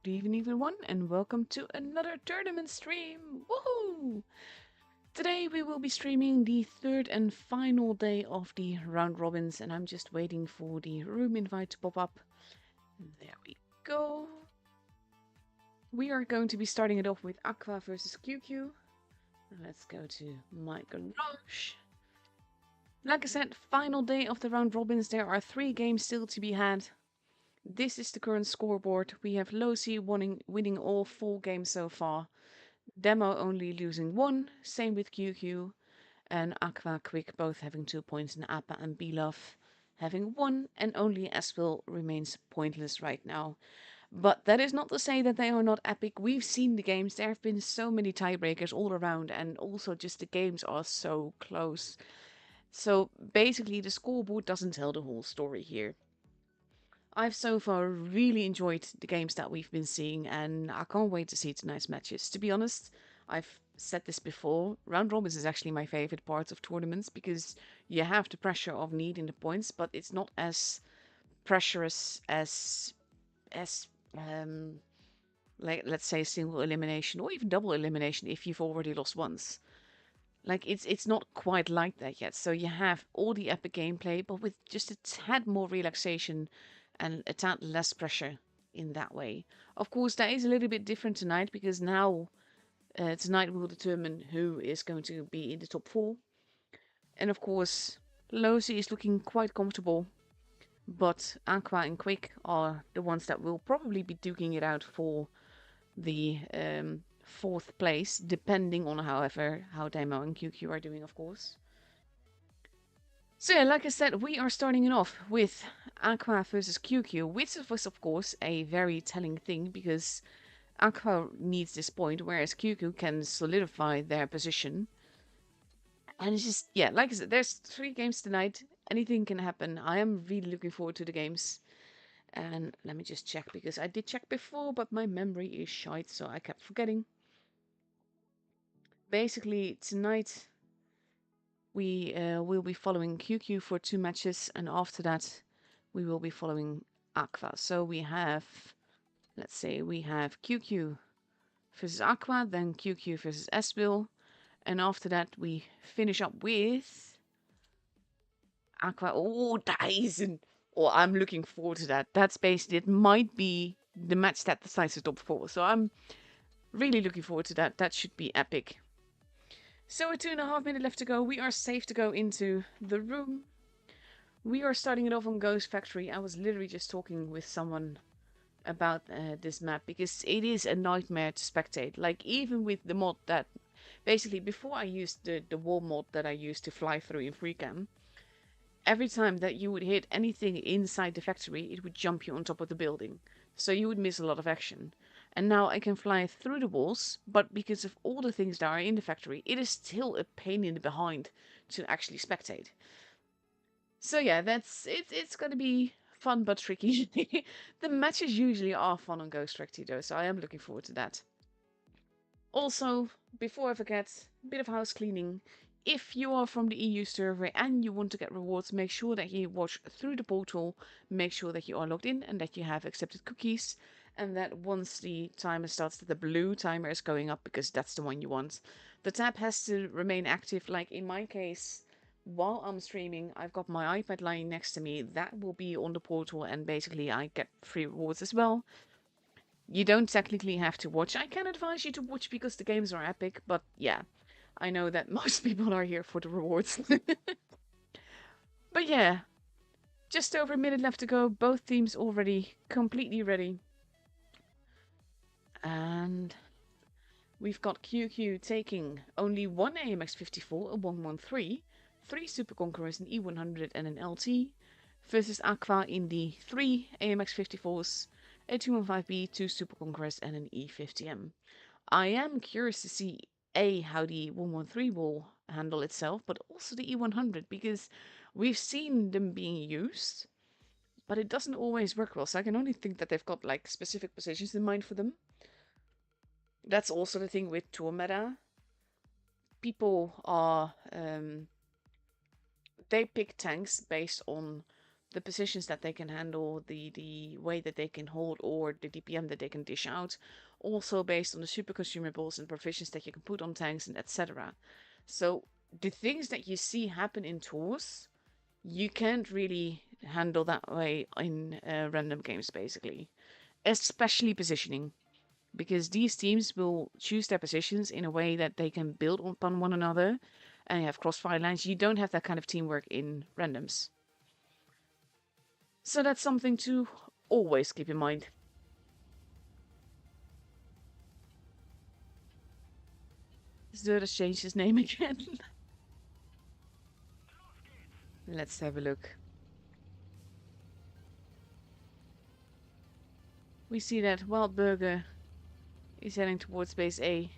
Good evening, everyone, and welcome to another tournament stream. Woohoo! Today we will be streaming the third and final day of the round robins, and I'm just waiting for the room invite to pop up. There we go. We are going to be starting it off with Aqua versus QQ. Let's go to my garage. Like I said, final day of the round robins. There are 3 games still to be had. This is the current scoreboard. We have Losi winning all 4 games so far. Demo only losing 1, same with QQ, and Aqua Quick both having 2 points, and Appa and Belove having 1, and only Espil remains pointless right now. But that is not to say that they are not epic. We've seen the games, there have been so many tiebreakers all around, and also just the games are so close. So basically, the scoreboard doesn't tell the whole story here. I've so far really enjoyed the games that we've been seeing, and I can't wait to see tonight's matches. To be honest, I've said this before, round robins is actually my favorite part of tournaments because you have the pressure of needing the points, but it's not as pressurous as like let's say single elimination or even double elimination if you've already lost once. Like it's not quite like that yet. So you have all the epic gameplay, but with just a tad more relaxation and a tad less pressure in that way. Of course, that is a little bit different tonight because now tonight will determine who is going to be in the top 4. And of course, Losi is looking quite comfortable, but Aqua and Quick are the ones that will probably be duking it out for the 4th place, depending on however how Demo and QQ are doing, of course. So yeah, like I said, we are starting it off with Aqua versus QQ, which was of course a very telling thing because Aqua needs this point, whereas QQ can solidify their position. And it's just, yeah, like I said, there's 3 games tonight. Anything can happen. I am really looking forward to the games. And let me just check because I did check before, but my memory is shite, so I kept forgetting. Basically, tonight we will be following QQ for 2 matches, and after that, we will be following Aqua. So we have, let's say, we have QQ versus Aqua, then QQ versus Espil, and after that, we finish up with Aqua. Oh, Dyson! Oh, I'm looking forward to that. That's basically, it might be the match that decides the top 4. So I'm really looking forward to that. That should be epic. So with 2.5 minutes left to go, we are safe to go into the room. We are starting it off on Ghost Factory. I was literally just talking with someone about this map because it is a nightmare to spectate. Like even with the mod that, basically before I used the wall mod that I used to fly through in FreeCam, every time that you would hit anything inside the factory, it would jump you on top of the building. So you would miss a lot of action. And now I can fly through the walls, but because of all the things that are in the factory, it is still a pain in the behind to actually spectate. So yeah, that's it. It's gonna be fun but tricky. The matches usually are fun on Ghost Recti though, so I am looking forward to that. Also, before I forget, a bit of house cleaning. If you are from the EU server and you want to get rewards, make sure that you watch through the portal, make sure that you are logged in and that you have accepted cookies, and that once the timer starts, that the blue timer is going up because that's the one you want. The tab has to remain active, like in my case, while I'm streaming, I've got my iPad lying next to me. That will be on the portal, and basically I get free rewards as well. You don't technically have to watch. I can advise you to watch because the games are epic, but yeah, I know that most people are here for the rewards. But yeah, just over a minute left to go. Both teams already completely ready. And we've got QQ taking only one AMX-54, a 113, 3 Super Conquerors, an E100 and an LT, versus Aqua in the 3 AMX-54s, a 215B, 2 Super Conquerors and an E50M. I am curious to see how the 113 will handle itself, but also the E100 because we've seen them being used, but it doesn't always work well. So I can only think that they've got like specific positions in mind for them. That's also the thing with tour meta. People are they pick tanks based on the positions that they can handle, the way that they can hold, or the DPM that they can dish out, also based on the super consumables and provisions that you can put on tanks and etc. So the things that you see happen in tours, you can't really handle that way in random games, basically. Especially positioning, because these teams will choose their positions in a way that they can build upon one another and have crossfire lines. You don't have that kind of teamwork in randoms. So that's something to always keep in mind. Zerd has changed his name again. Let's have a look. We see that Wildburger is heading towards base A.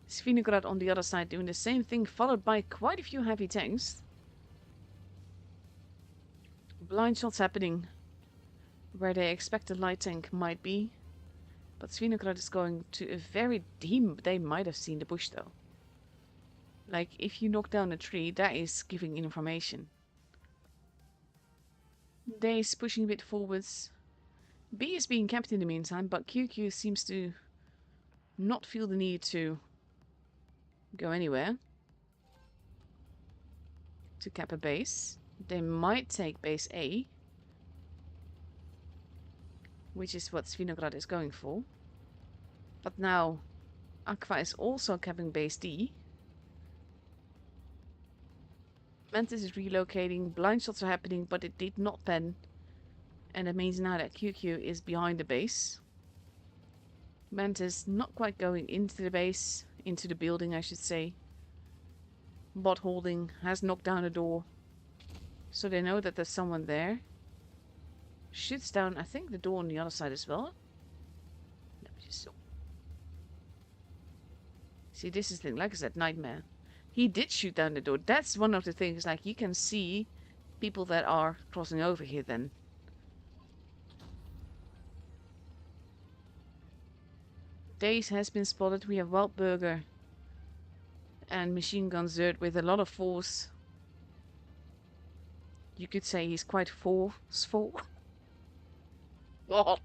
Svinograd on the other side doing the same thing, followed by quite a few heavy tanks. Blind shots happening where they expect a light tank might be. But Svinograd is going to a very... They might have seen the bush though. Like, if you knock down a tree, that is giving information. Day is pushing a bit forwards. B is being kept in the meantime, but QQ seems to not feel the need to go anywhere to cap a base. They might take base A, which is what Svinograd is going for. But now Aqua is also capping base D. Mantis is relocating, blind shots are happening, but it did not pen. And it means now that QQ is behind the base. Mantis not quite going into the base, into the building I should say. Bot holding, has knocked down a door. So they know that there's someone there. Shoots down, I think, the door on the other side as well. Let me just... See, this is the thing, like I said, nightmare. He did shoot down the door. That's one of the things, like, you can see people that are crossing over here then. Days has been spotted. We have Wildburger and Machine Gun Zerd with a lot of force. You could say he's quite forceful. Oh,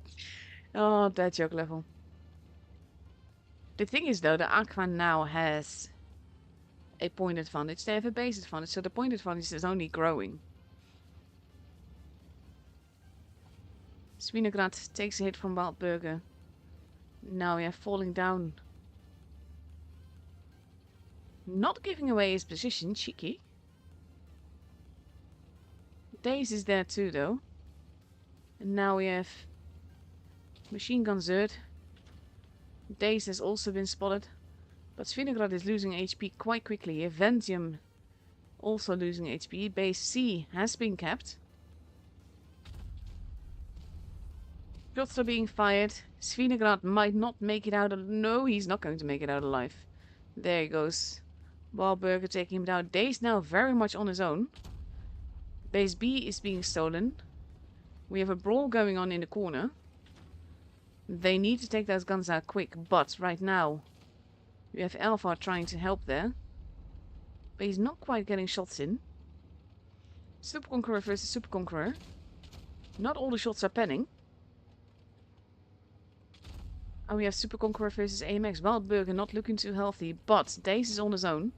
that joke level. The thing is though, the Aqua now has a point advantage. They have a base advantage, so the point advantage is only growing. Svinograd takes a hit from Wildburger. Now we are falling down. Not giving away his position, cheeky. Daze is there too though. And now we have Machine Gun Zerd. Daze has also been spotted. But Svinograd is losing HP quite quickly. Eventium also losing HP. Base C has been capped. Shots are being fired. Svinograd might not make it out alive. No, he's not going to make it out alive. There he goes. Wildburger taking him down. Daze now very much on his own. Base B is being stolen. We have a brawl going on in the corner. They need to take those guns out quick, but right now we have Alpha trying to help there. But he's not quite getting shots in. Super Conqueror versus Super Conqueror. Not all the shots are penning. And we have Super Conqueror versus AMX. Wildburger not looking too healthy, but Daze is on his own.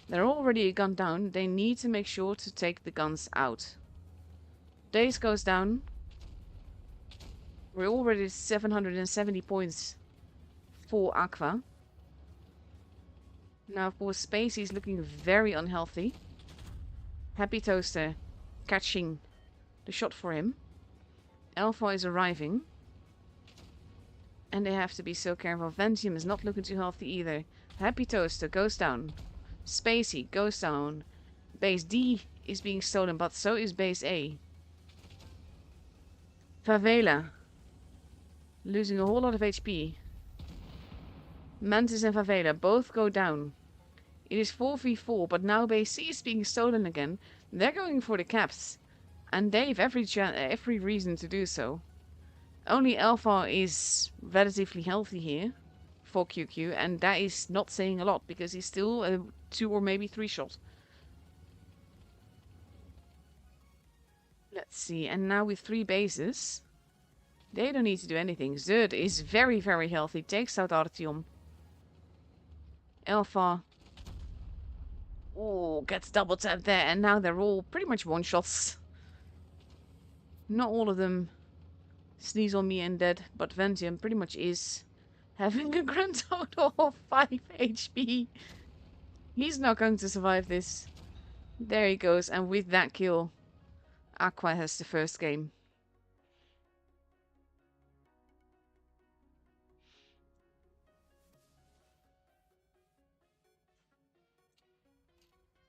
They're already a gun down. They need to make sure to take the guns out. Daze goes down. We're already at 770 points for Aqua. Now, of course, Spacey is looking very unhealthy. Happy Toaster catching the shot for him. Alpha is arriving. And they have to be so careful. Ventium is not looking too healthy either. Happy Toaster goes down. Spacey goes down. Base D is being stolen, but so is base A. Favela losing a whole lot of HP. Mantis and Favela both go down. It is 4v4, but now base C is being stolen again. They're going for the caps. And they have every reason to do so. Only Alpha is relatively healthy here for QQ, and that is not saying a lot because he's still a 2 or maybe 3 shot. Let's see. And now with 3 bases, they don't need to do anything. Zerd is very, very healthy. Takes out Artyom. Alpha. Oh, gets double tapped there. And now they're all pretty much one-shots. Not all of them sneeze on me and dead, but Ventium pretty much is having a grand total of 5 HP. He's not going to survive this. There he goes, and with that kill, Aqua has the first game.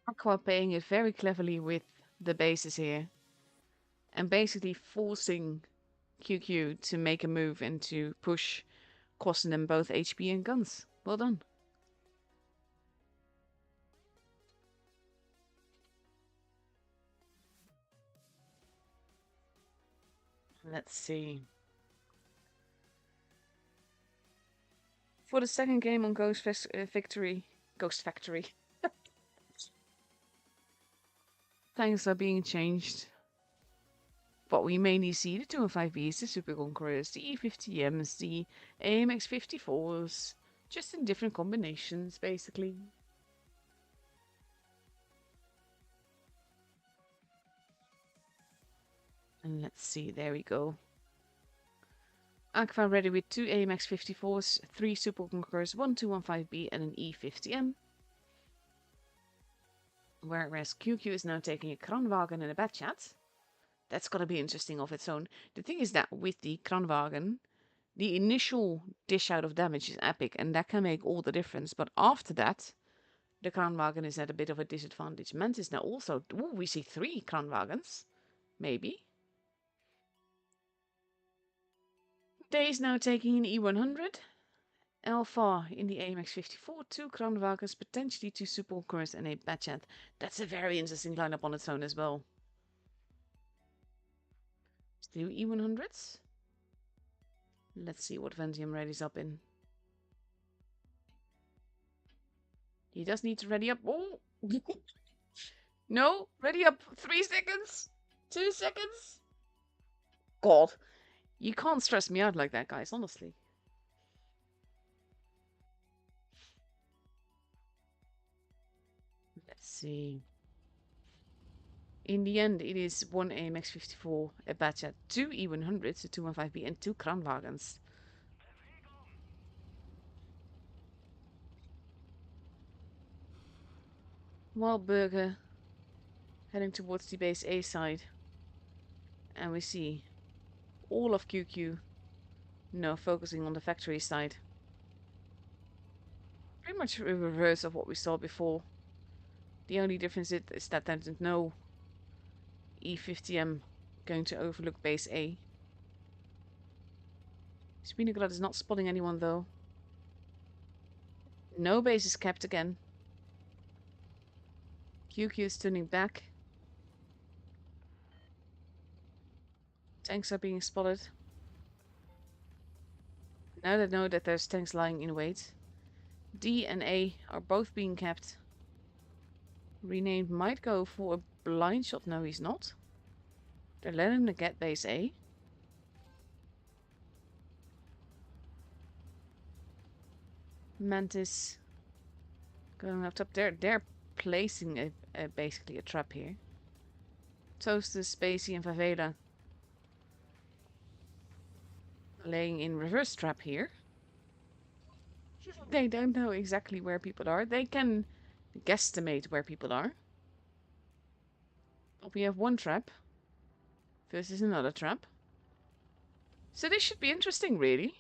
Aqua playing it very cleverly with the bases here. And basically forcing QQ to make a move and to push, costing them both HP and guns. Well done. Let's see. For the second game on Ghost Factory, things are being changed. But we mainly see the 205Bs, the Super Conquerors, the E50Ms, the AMX54s, just in different combinations, basically. And let's see, there we go. Aqua ready with 2 AMX54s, 3 Super Conquerors, 1 215B and an E50M. Whereas QQ is now taking a Kranwagen and a Batchat. That's gonna be interesting of its own. The thing is that with the Kranwagen, the initial dish out of damage is epic, and that can make all the difference. But after that, the Kranwagen is at a bit of a disadvantage. Mantis now also... Ooh, we see 3 Kranwagens. Maybe. Day is now taking an E100. Alpha in the AMX54, 2 Kranwagens, potentially 2 Super Conquerors and a Batchat. That's a very interesting lineup on its own as well. 2 E100s. Let's see what Ventium readies up in. He does need to ready up. Oh! No, ready up. 3 seconds. 2 seconds. God, you can't stress me out like that, guys, honestly. Let's see. In the end, it is 1 AMX54, a Batchat, 2 E100s, a 215B, and 2 Kranwagens. While Burger heading towards the base A side. And we see all of QQ now focusing on the factory side. Pretty much a reverse of what we saw before. The only difference is that there's no E50M going to overlook base A. Spinograd is not spotting anyone though. No base is kept again. QQ is turning back. Tanks are being spotted. Now they know that there's tanks lying in wait. D and A are both being kept. Renamed might go for a blind shot. No, he's not. They're letting him get base A. Mantis going up top. They're placing basically a trap here. Toaster, Spacey, and Favela laying in reverse trap here. They don't know exactly where people are. They can guesstimate where people are. But we have one trap versus another trap. So this should be interesting, really.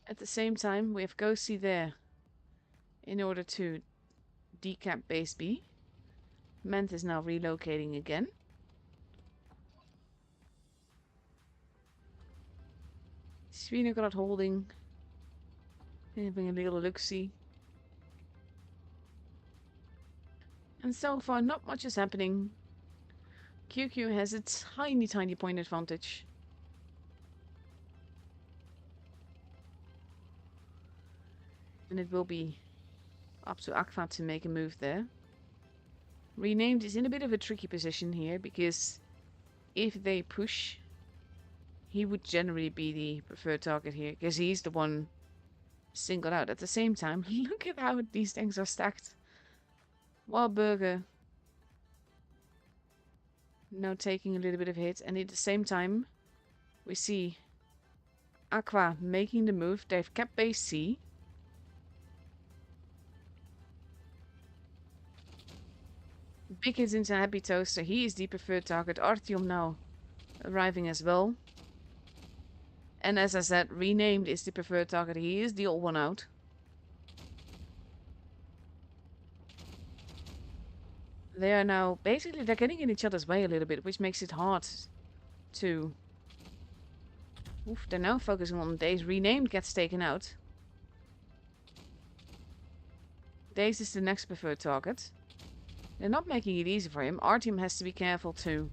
At the same time, we have Ghosty there in order to decap base B. Ment is now relocating again. Svinograd holding. Having a little look-see. And so far, not much is happening. QQ has a tiny point advantage. And it will be up to Aqua to make a move there. Renamed is in a bit of a tricky position here because if they push, he would generally be the preferred target here because he's the one singled out. At the same time, look at how these things are stacked. While Burger now taking a little bit of hit, and at the same time, we see Aqua making the move. They've kept base C. Big hits into Happy Toaster. He is the preferred target. Artyom now arriving as well. And as I said, Renamed is the preferred target. He is the odd one out. They are now, basically, they're getting in each other's way a little bit, which makes it hard to... Oof, they're now focusing on Daze. Renamed gets taken out. Daze is the next preferred target. They're not making it easy for him. Artyom has to be careful to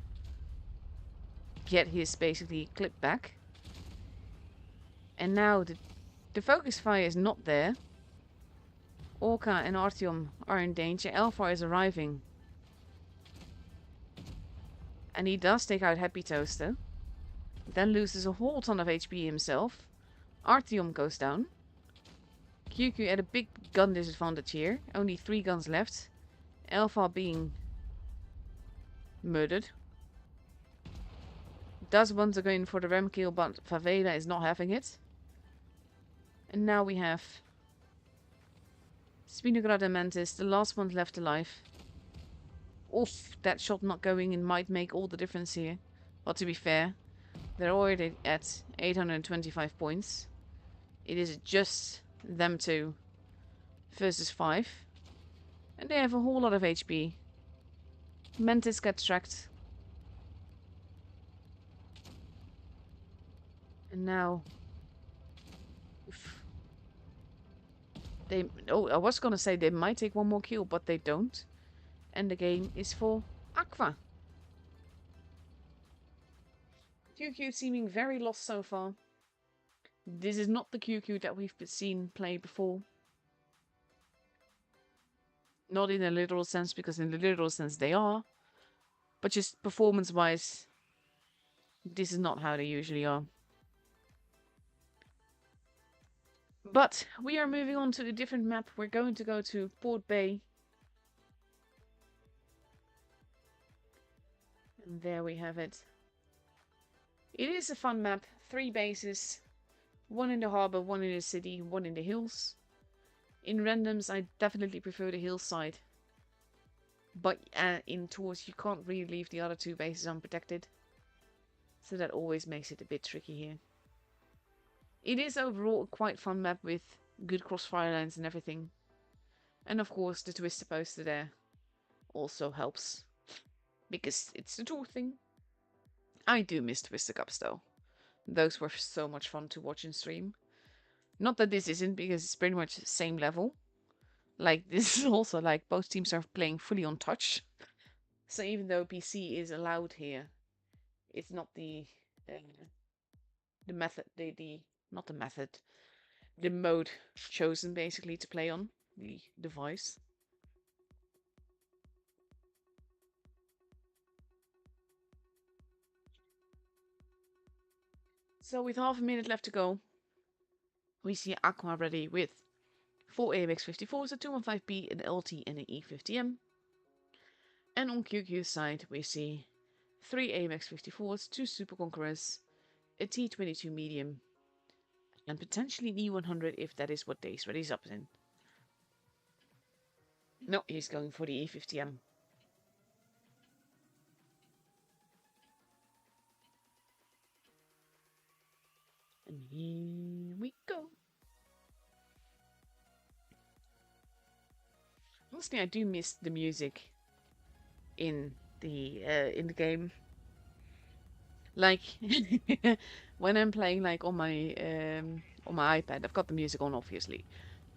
get his, basically, clip back. And now the focus fire is not there. Orca and Artyom are in danger. Alpha is arriving. And he does take out Happy Toaster. Then loses a whole ton of HP himself. Artyom goes down. QQ at a big gun disadvantage here. Only 3 guns left. Alpha being murdered. Does want to go in for the ram kill, but Favela is not having it. And now we have Spinograd and Mantis, the last one left alive. Oof, that shot not going in might make all the difference here. But to be fair, they're already at 825 points. It is just them two versus 5. And they have a whole lot of HP. Mantis gets tracked. And now... Oof. I was gonna say they might take one more kill, but they don't. And the game is for Aqua. QQ seeming very lost so far. This is not the QQ that we've seen play before. Not in a literal sense, because in the literal sense they are. But just performance-wise, this is not how they usually are. But we are moving on to a different map. We're going to go to Port Bay. And there we have it. It is a fun map. 3 bases. 1 in the harbor, 1 in the city, 1 in the hills. In randoms, I definitely prefer the hillside. But in tours, you can't really leave the other 2 bases unprotected. So that always makes it a bit tricky here. It is overall a quite fun map with good crossfire lines and everything. And of course, the twister poster there also helps. Because it's the tour thing. I do miss Twister Cups though. Those were so much fun to watch and stream. Not that this isn't, because it's pretty much the same level. Like, this is also like both teams are playing fully on touch. So even though PC is allowed here, it's not the method, not the method, the mode chosen basically to play on the device. So with half a minute left to go, we see Aqua ready with 4 AMX-54s, a 215B, an LT and an E50M. And on QQ's side we see 3 AMX-54s, 2 Super Conquerors, a T22 medium, and potentially an E100 if that is what Daze ready's up in. No, he's going for the E50M. And here we go. Honestly, I do miss the music in the game. Like when I'm playing like on my iPad, I've got the music on obviously,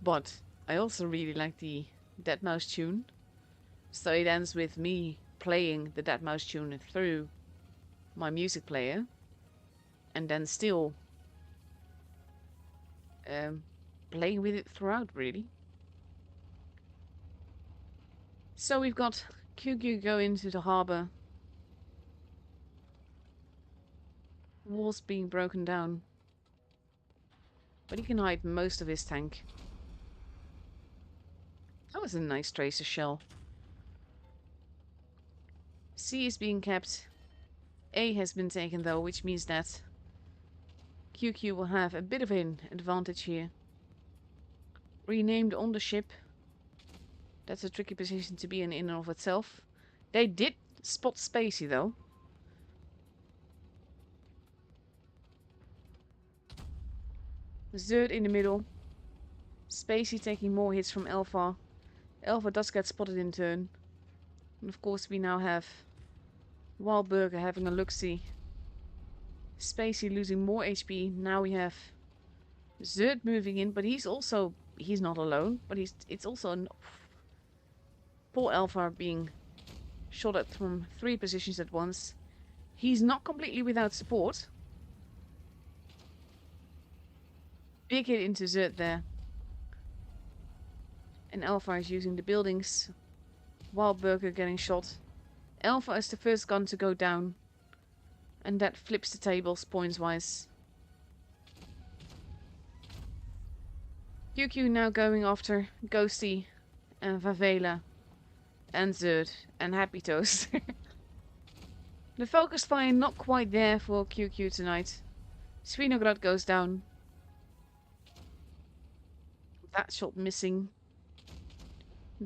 but I also really like the deadmau5 tune. So it ends with me playing the deadmau5 tune through my music player, and then still playing with it throughout, really. So we've got QQ go into the harbor. Walls being broken down. But he can hide most of his tank. That was a nice tracer shell. C is being kept. A has been taken though, which means that QQ will have a bit of an advantage here. Renamed on the ship. That's a tricky position to be in and of itself. They did spot Spacey though. Zerd in the middle. Spacey taking more hits from Alpha. Alpha does get spotted in turn. And of course we now have Wildburger having a look-see. Spacey losing more HP. Now we have Zerd moving in, but he's not alone, but it's also poor Alpha being shot at from 3 positions at once. He's not completely without support. Big hit into Zerd there. And Alpha is using the buildings. Wildburger getting shot. Alpha is the first gun to go down. And that flips the tables points-wise. QQ now going after Ghosty and Favela and Zerd and Happy Toast. The focus fire not quite there for QQ tonight. Svinograd goes down. That shot missing.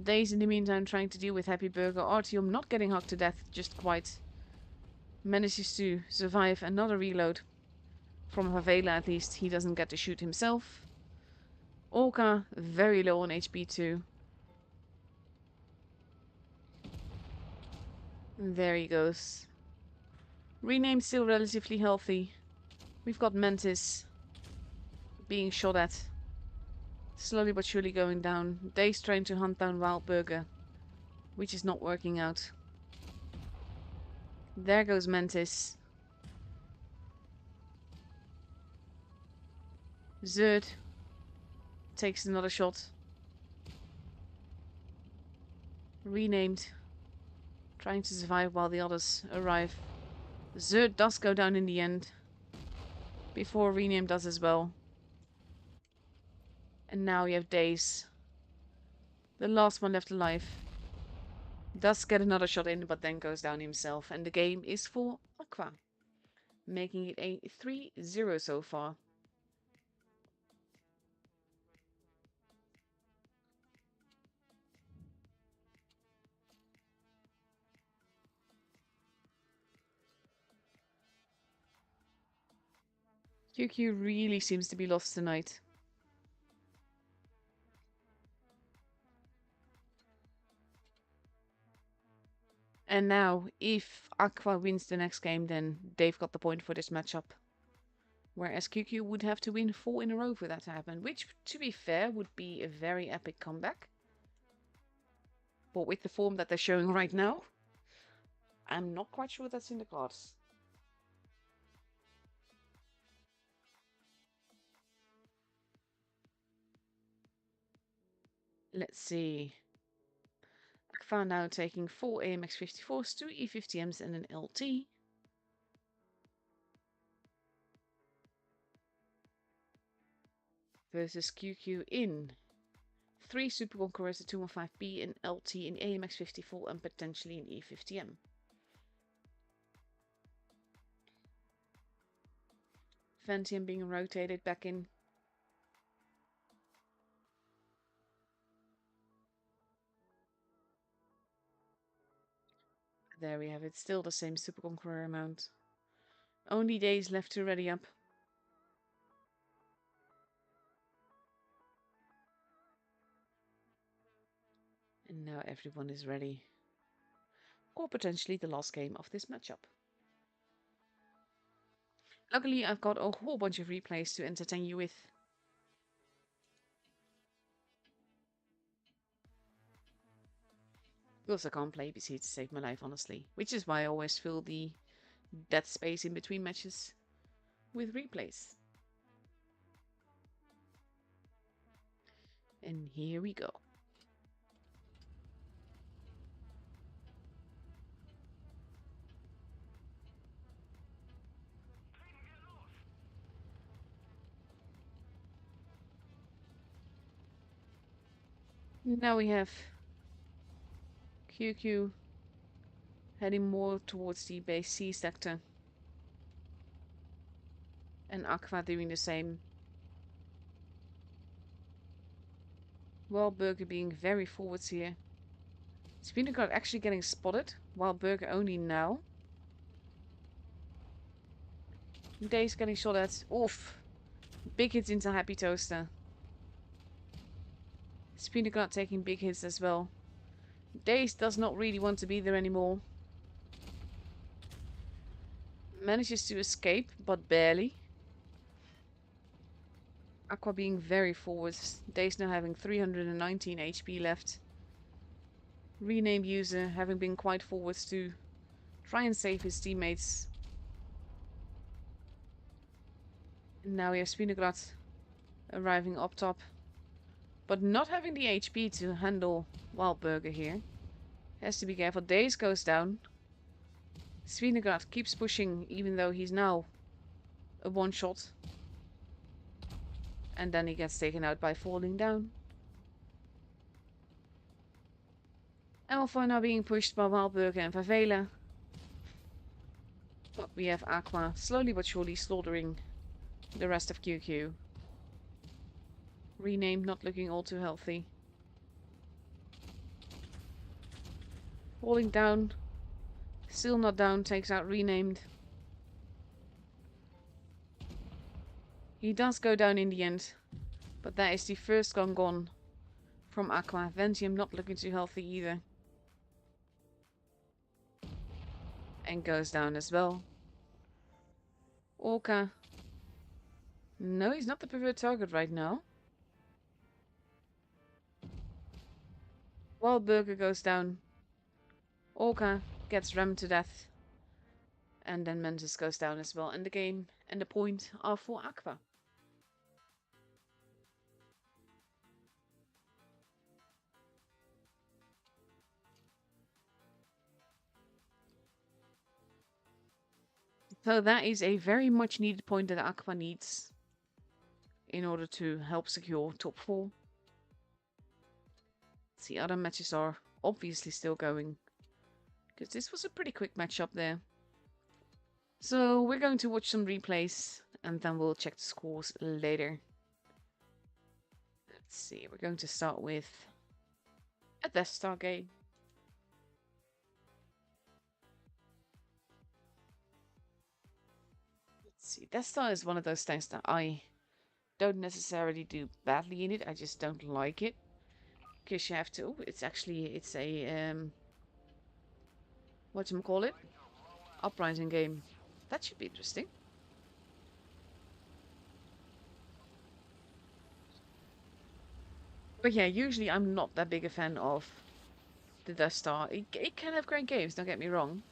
Days in the meantime trying to deal with Happy Burger. Artyom not getting hacked to death just quite. Manages to survive another reload. From Favela at least. He doesn't get to shoot himself. Orca very low on HP too. And there he goes. Renamed still relatively healthy. We've got Mantis being shot at. Slowly but surely going down. Days trying to hunt down Wildburger, which is not working out. There goes Mantis. Zerd takes another shot. Renamed. Trying to survive while the others arrive. Zerd does go down in the end. Before Renamed does as well. And now we have Days. The last one left alive. Does get another shot in, but then goes down himself. And the game is for Aqua. Making it a 3-0 so far. QQ really seems to be lost tonight. And now, if Aqua wins the next game, then they've got the point for this matchup. Whereas QQ would have to win 4 in a row for that to happen. Which, to be fair, would be a very epic comeback. But with the form that they're showing right now, I'm not quite sure that's in the cards. Let's see. Aqua now taking 4 AMX-54s, 2 E50Ms and an LT. Versus QQ in 3 Super Conquerors, a 215B, an LT, an AMX-54 and potentially an E50M. Ventium being rotated back in. There we have it, still the same Super Conqueror amount. Only days left to ready up. And now everyone is ready. Or potentially the last game of this matchup. Luckily, I've got a whole bunch of replays to entertain you with. Because I can't play PC to save my life, honestly. Which is why I always fill the dead space in between matches with replays. And here we go. Now we have QQ heading more towards the base C sector. And Aqua doing the same. While Burger being very forwards here. Spinnegaard actually getting spotted, while Burger only now. Days getting shot at. Oof. Big hits into Happy Toaster. Spinnegaard taking big hits as well. Days does not really want to be there anymore. Manages to escape, but barely. Aqua being very forward. Days now having 319 HP left. Renamed user having been quite forward to try and save his teammates. And now we have Spinnegaard arriving up top. But not having the HP to handle Wildburger here. Has to be careful. Days goes down. Spinnegaard keeps pushing even though he's now a one-shot. And then he gets taken out by falling down. Alpha now being pushed by Wildburger and Favela. But we have Aqua slowly but surely slaughtering the rest of QQ. Renamed not looking all too healthy. Falling down. Still not down, takes out Renamed. He does go down in the end. But that is the first gun gone from Aqua. Ventium not looking too healthy either. And goes down as well. Orca. No, he's not the preferred target right now. Wildburger goes down. Orca gets rammed to death. And then Mentis goes down as well. And the game and the point are for Aqua. So that is a very much needed point that Aqua needs in order to help secure top 4. The other matches are obviously still going. Because this was a pretty quick match up there. So we're going to watch some replays and then we'll check the scores later. Let's see, we're going to start with a Death Star game. Let's see, Death Star is one of those things that I don't necessarily do badly in it. I just don't like it. Because you have to, it's a, whatchamacallit? Uprising game. That should be interesting. But yeah, usually I'm not that big a fan of the Death Star. It can have great games, don't get me wrong.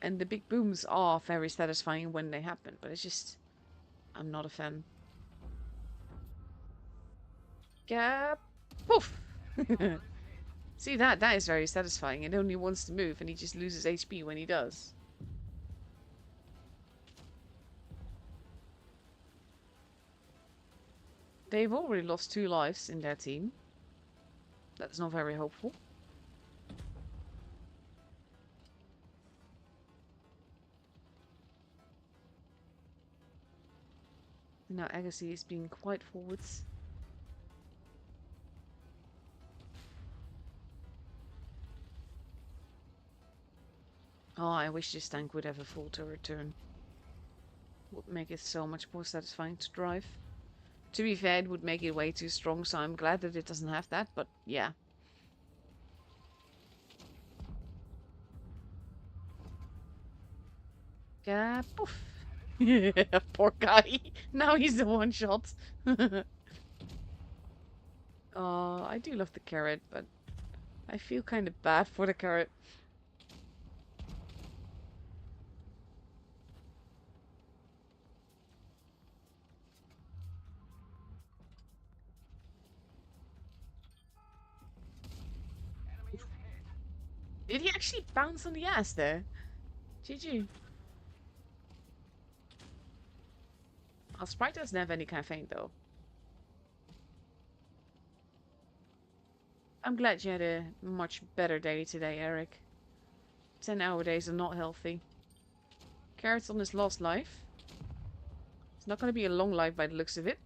And the big booms are very satisfying when they happen. But it's just, I'm not a fan. Yeah, poof! See, that is very satisfying. It only wants to move and he just loses HP when he does. They've already lost 2 lives in their team. That's not very hopeful. Now Agassi is being quite forwards. Oh, I wish this tank would have a full turret turn. Would make it so much more satisfying to drive. To be fair, it would make it way too strong, so I'm glad that it doesn't have that, but yeah. Yeah, poof. Poor guy. Now he's the one shot. Oh, I do love the carrot, but I feel kind of bad for the carrot. Did he actually bounce on the ass there? GG. Our sprite doesn't have any kind of feint though. I'm glad you had a much better day today, Eric. 10-hour days are not healthy. Carrot's on his last life. It's not going to be a long life by the looks of it.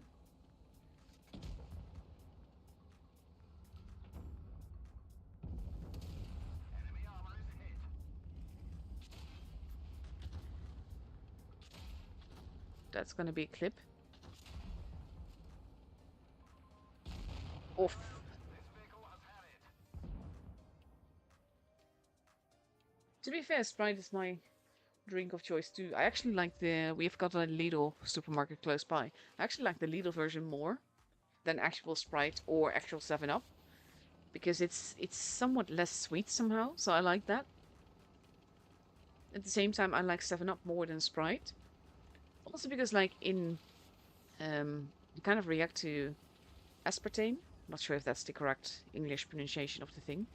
That's going to be a clip. Oof. To be fair, Sprite is my drink of choice too. I actually like we've got a Lidl supermarket close by. I actually like the Lidl version more than actual Sprite or actual 7-Up. Because it's somewhat less sweet somehow, so I like that. At the same time, I like 7-Up more than Sprite. Also because, like, you kind of react to aspartame. Not sure if that's the correct English pronunciation of the thing.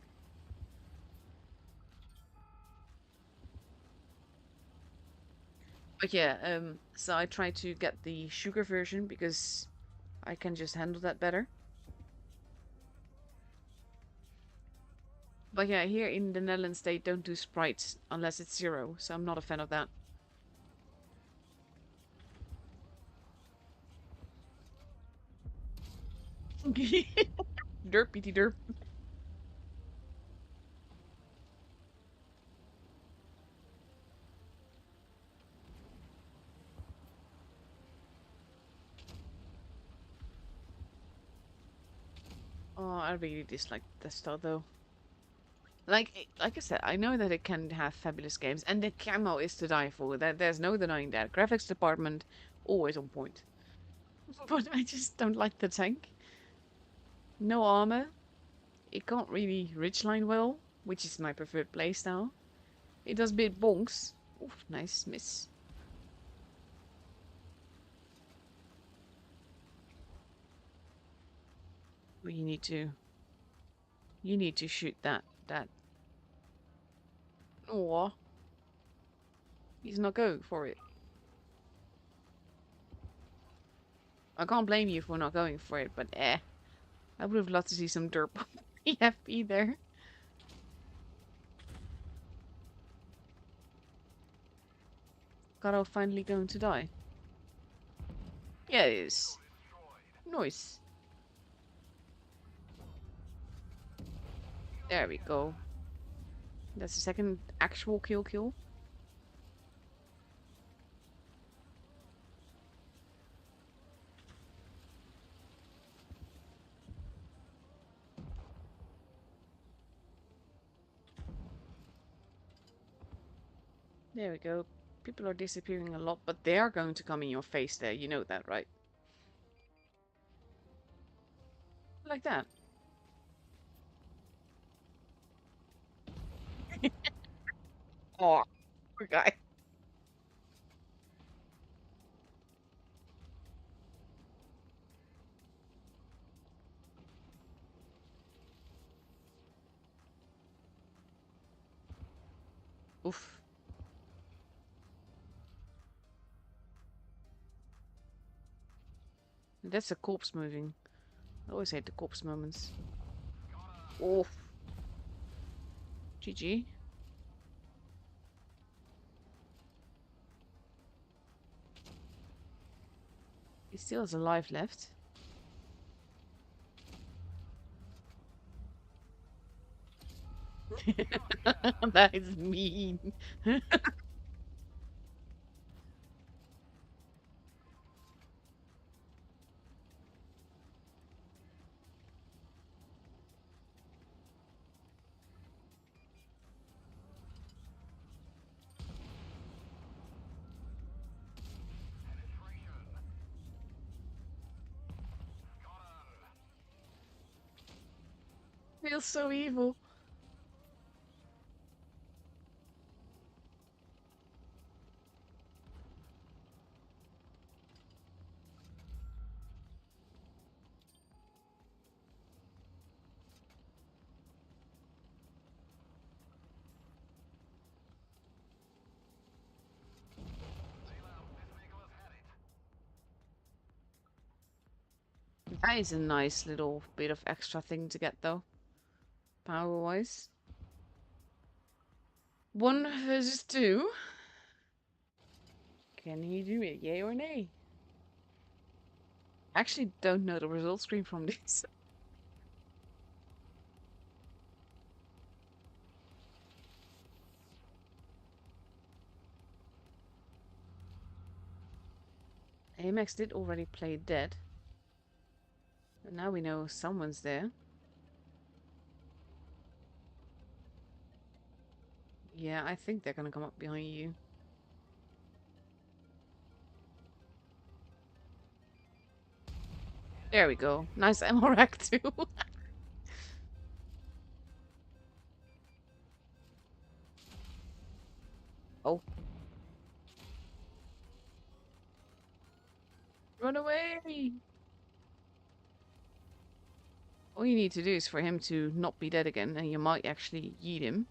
But yeah, so I try to get the sugar version because I can just handle that better. But yeah, here in the Netherlands they don't do Sprite unless it's 0, so I'm not a fan of that. Derp, PT derp. Oh, I really dislike that style though. Like I said, I know that it can have fabulous games, and the camo is to die for. There's no denying that. Graphics department always on point. But I just don't like the tank. No armor. It can't really ridgeline well, which is my preferred playstyle. It does bit bonks. Oof, nice miss. But you need to shoot that. Aw, he's not going for it. I can't blame you for not going for it, but I would have loved to see some derp EFP there. Garo finally going to die. Yeah, it is. Nice. There we go. That's the second actual kill. There we go. People are disappearing a lot, but they are going to come in your face there. You know that, right? Like that. Oh, poor guy. Oof. That's a corpse moving. I always hate the corpse moments. Oof. GG. He still has a life left. That is mean. Feels so evil. That is a nice little bit of extra thing to get though. power-wise. 1 versus 2. Can he do it? Yay or nay? I actually don't know the result screen from this. Amex did already play dead. And now we know someone's there. Yeah, I think they're gonna come up behind you. There we go. Nice ammo rack too. Oh. Run away! All you need to do is for him to not be dead again, and you might actually yeet him.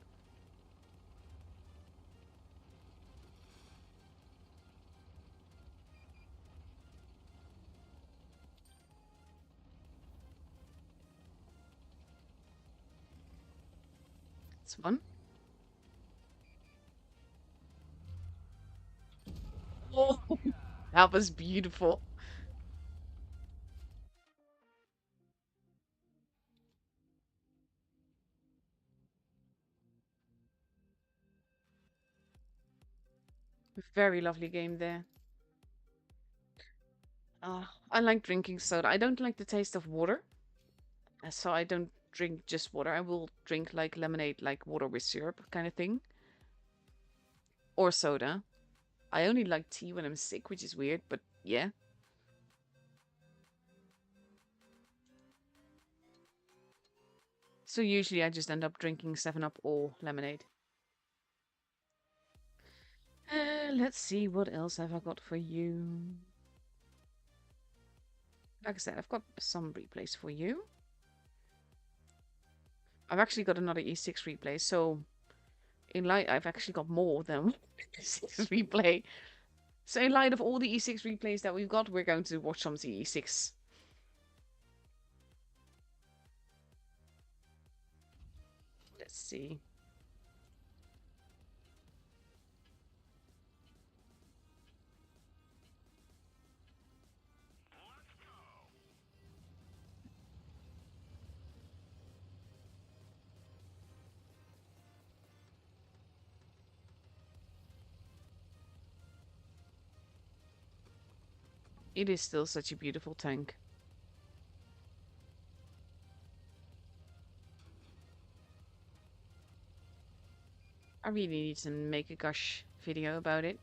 That's fun. Oh, that was beautiful. Very lovely game there. I like drinking soda. I don't like the taste of water, so I don't drink just water. I will drink like lemonade, like water with syrup kind of thing. Or soda. I only like tea when I'm sick, which is weird, but yeah. So usually I just end up drinking 7-Up or lemonade. Let's see, what else have I got for you? Like I said, I've got some replays for you. I've actually got another E6 replay, so in light, I've actually got more than E6 replay. So in light of all the E6 replays that we've got, we're going to watch some E6. Let's see. It is still such a beautiful tank. I really need to make a gush video about it.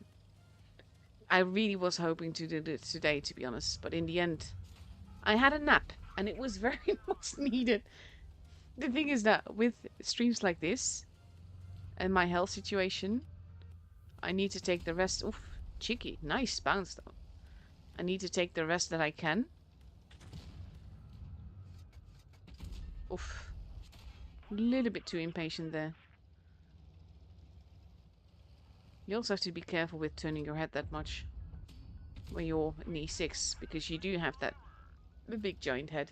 I really was hoping to do this today, to be honest, but in the end, I had a nap, and it was very much needed. The thing is that with streams like this, and my health situation, I need to take the rest. Oof, cheeky. Nice bounce, though. I need to take the rest that I can. Oof. A little bit too impatient there. You also have to be careful with turning your head that much when you're in E6, because you do have that big giant head.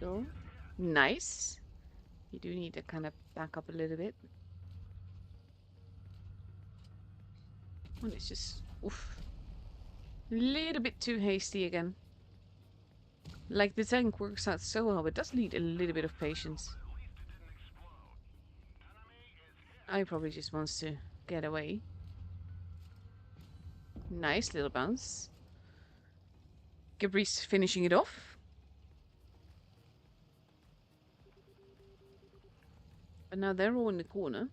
So, nice. You do need to kind of back up a little bit. And it's just, oof. A little bit too hasty again. Like, the tank works out so well, but does need a little bit of patience. I probably just wants to get away. Nice little bounce. Gabri's finishing it off. But now they're all in the corner.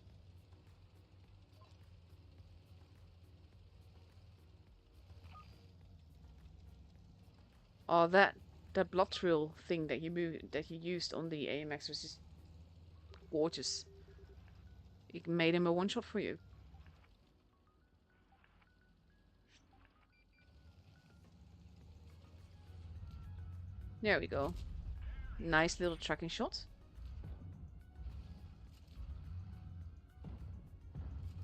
Oh, that blood thrill thing that you used on the AMX was just gorgeous. It made him a one-shot for you. There we go. Nice little tracking shot.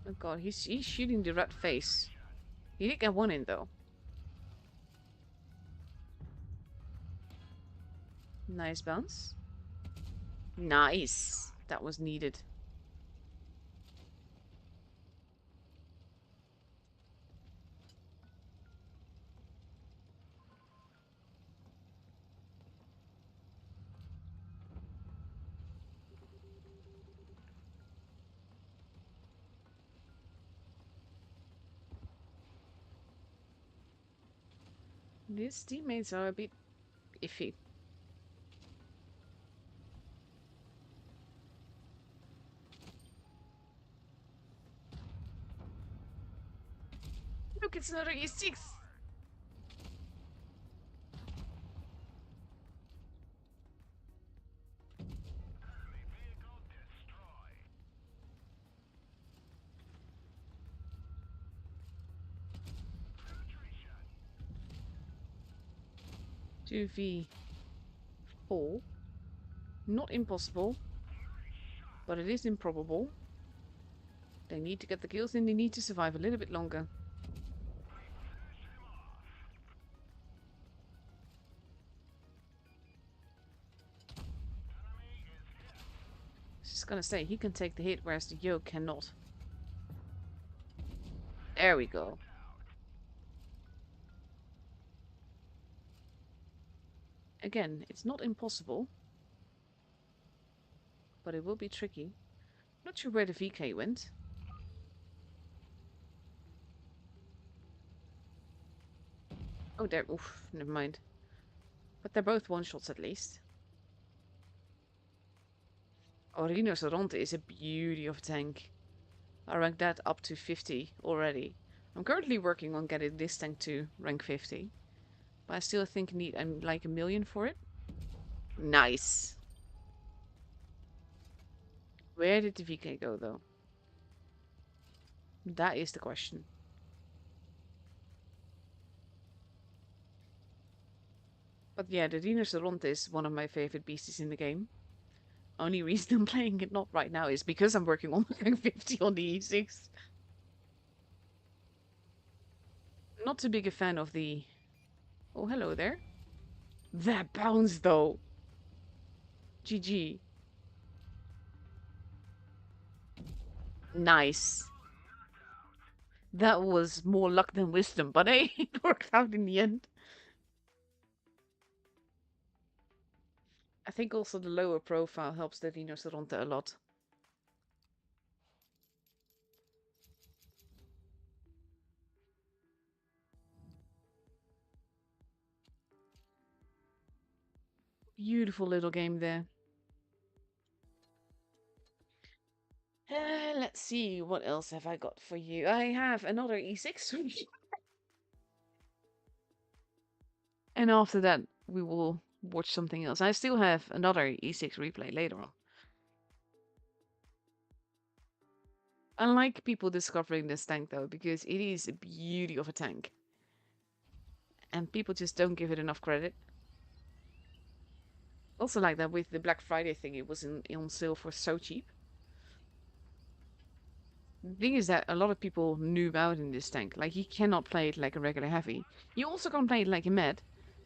Oh god, he's shooting the red face. He did get one in though. Nice bounce. Nice. That was needed. These teammates are a bit iffy. Look, it's another E6. Two V4. Not impossible, but it is improbable. They need to get the kills and they need to survive a little bit longer. Just gonna say, he can take the hit, whereas the Yo cannot. There we go. Again, it's not impossible, but it will be tricky. Not sure where the VK went. Oh, there. Oof, never mind. But they're both one-shots at least. Oh, Rhinoceronte is a beauty of a tank. I ranked that up to 50 already. I'm currently working on getting this tank to rank 50. But I still think I need like 1 million for it. Nice. Where did the VK go though? That is the question. But yeah, the Rhinoceronte is one of my favorite beasties in the game. Only reason I'm playing it not right now is because I'm working on rank 50 on the E6. Not too big a fan of the... Oh, hello there. That bounce though. GG. Nice. That was more luck than wisdom, but hey, it worked out in the end. I think also the lower profile helps the Rhinoceronte a lot. Beautiful little game there. Let's see, what else have I got for you? I have another E6. And after that, we will watch something else. I still have another E6 replay later on. I like people discovering this tank though, because it is a beauty of a tank. And people just don't give it enough credit. Also like that with the Black Friday thing, it was on sale for so cheap. The thing is that a lot of people noob out in this tank. Like, you cannot play it like a regular heavy. You also can't play it like a med,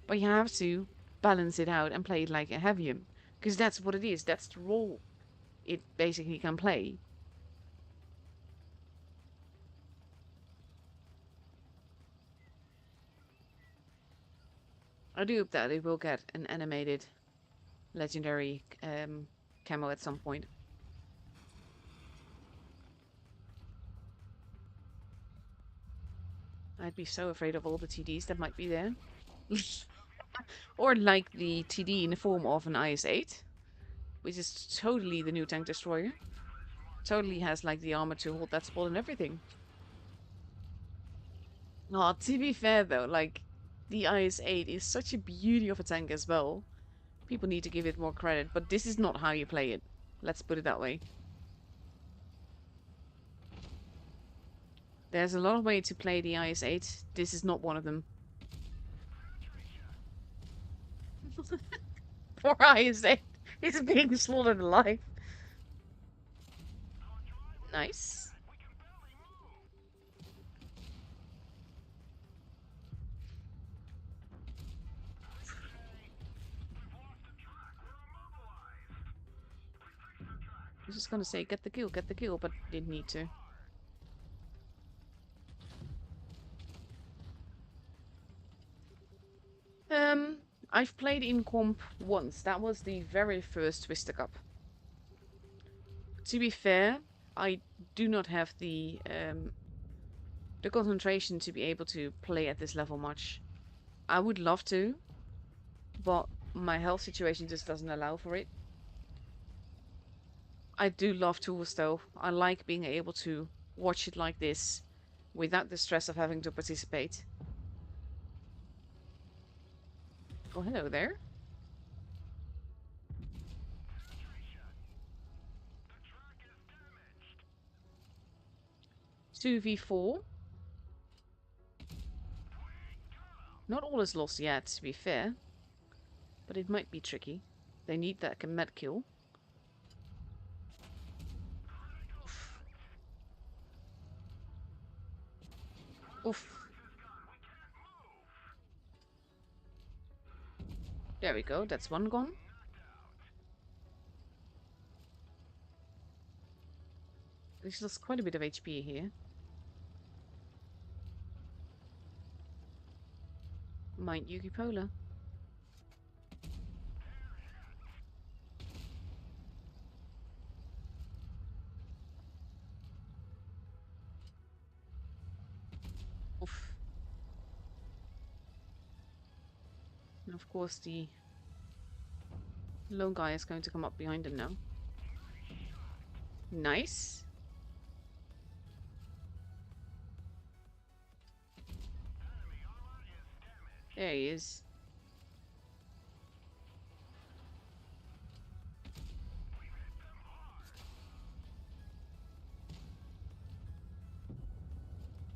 but you have to balance it out and play it like a heavium. Because that's what it is. That's the role it basically can play. I do hope that it will get an animated legendary camo at some point. I'd be so afraid of all the TDs that might be there. Or like the TD in the form of an IS-8, which is totally the new tank destroyer. Totally has like the armor to hold that spot and everything. Oh, to be fair though, like the IS-8 is such a beauty of a tank as well. People need to give it more credit, but this is not how you play it. Let's put it that way. There's a lot of ways to play the IS-8. This is not one of them. Poor IS-8. He's being slaughtered alive. Nice. I was just gonna say, get the kill, but didn't need to. I've played in comp once. That was the very first Twister Cup. To be fair, I do not have the concentration to be able to play at this level much. I would love to, but my health situation just doesn't allow for it. I do love tools though. I like being able to watch it like this without the stress of having to participate. Oh, hello there. 2v4. Not all is lost yet, to be fair. But it might be tricky. They need that med kill. Oof. Oof. There we go, that's one gone. He's lost quite a bit of HP here. Mind Yuki Polar. Oof. And of course the lone guy is going to come up behind him now. Nice. There he is.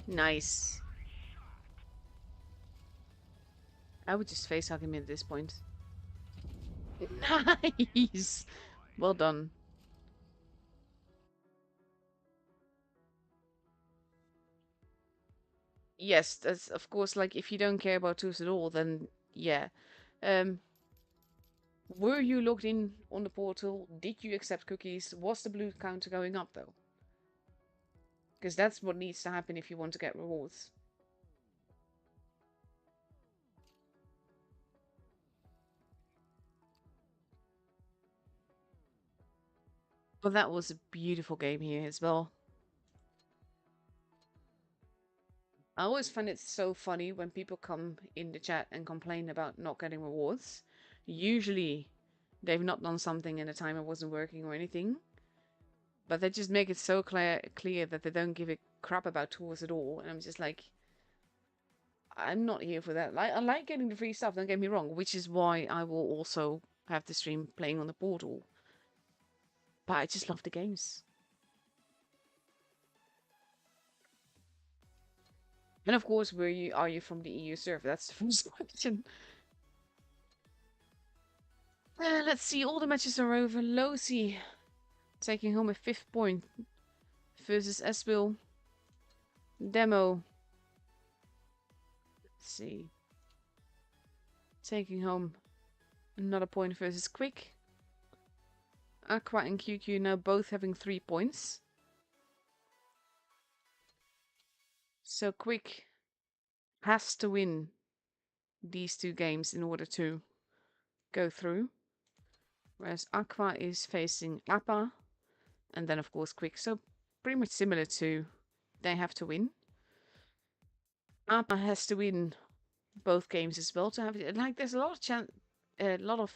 Nice. I would just face hug him at this point. Nice. Well done. Yes, that's of course, like, if you don't care about tools at all, then yeah. Were you logged in on the portal? Did you accept cookies? Was the blue counter going up though? Because that's what needs to happen if you want to get rewards. But that was a beautiful game here as well. I always find it so funny when people come in the chat and complain about not getting rewards. Usually, they've not done something and the timer wasn't working or anything. But they just make it so clear that they don't give a crap about tools at all. And I'm just like, I'm not here for that. I like getting the free stuff, don't get me wrong. Which is why I will also have the stream playing on the portal. But I just love the games. And of course, are you from the EU server? That's the first question. Let's see, all the matches are over. Losi taking home a 5th point versus Esbil. Demo. Let's see. Taking home another point versus Quick. Aqua and QQ now both having 3 points. So Quick has to win these 2 games in order to go through. Whereas Aqua is facing Appa. And then of course Quick. So pretty much similar to they have to win. Appa has to win both games as well to have it. Like, there's a lot of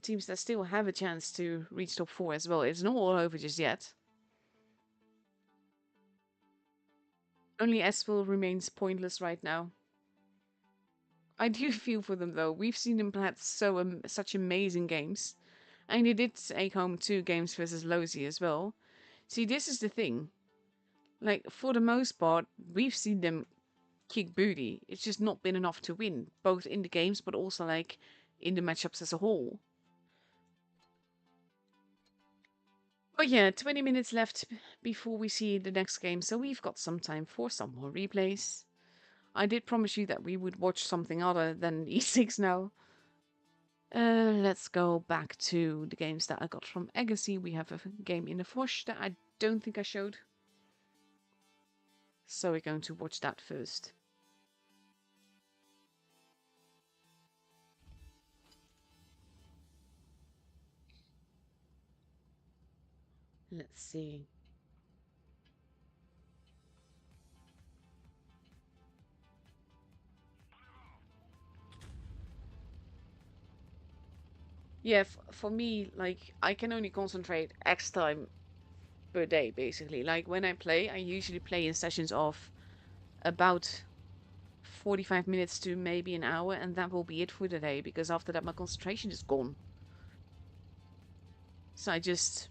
teams that still have a chance to reach top 4 as well. It's not all over just yet. Only Esville remains pointless right now. I do feel for them though. We've seen them play such amazing games. And they did take home 2 games versus Losi as well. See, this is the thing. Like, for the most part, we've seen them kick booty. It's just not been enough to win, both in the games, but also, like, in the matchups as a whole. But yeah, 20 minutes left before we see the next game, so we've got some time for some more replays. I did promise you that we would watch something other than E6 now. Let's go back to the games that I got from Agassi. We have a game in the Fosh that I don't think I showed. So we're going to watch that first. Let's see. Yeah, for me, like, I can only concentrate X time per day, basically. Like, when I play, I usually play in sessions of about 45 minutes to maybe an hour, and that will be it for the day, because after that, my concentration is gone. So I just,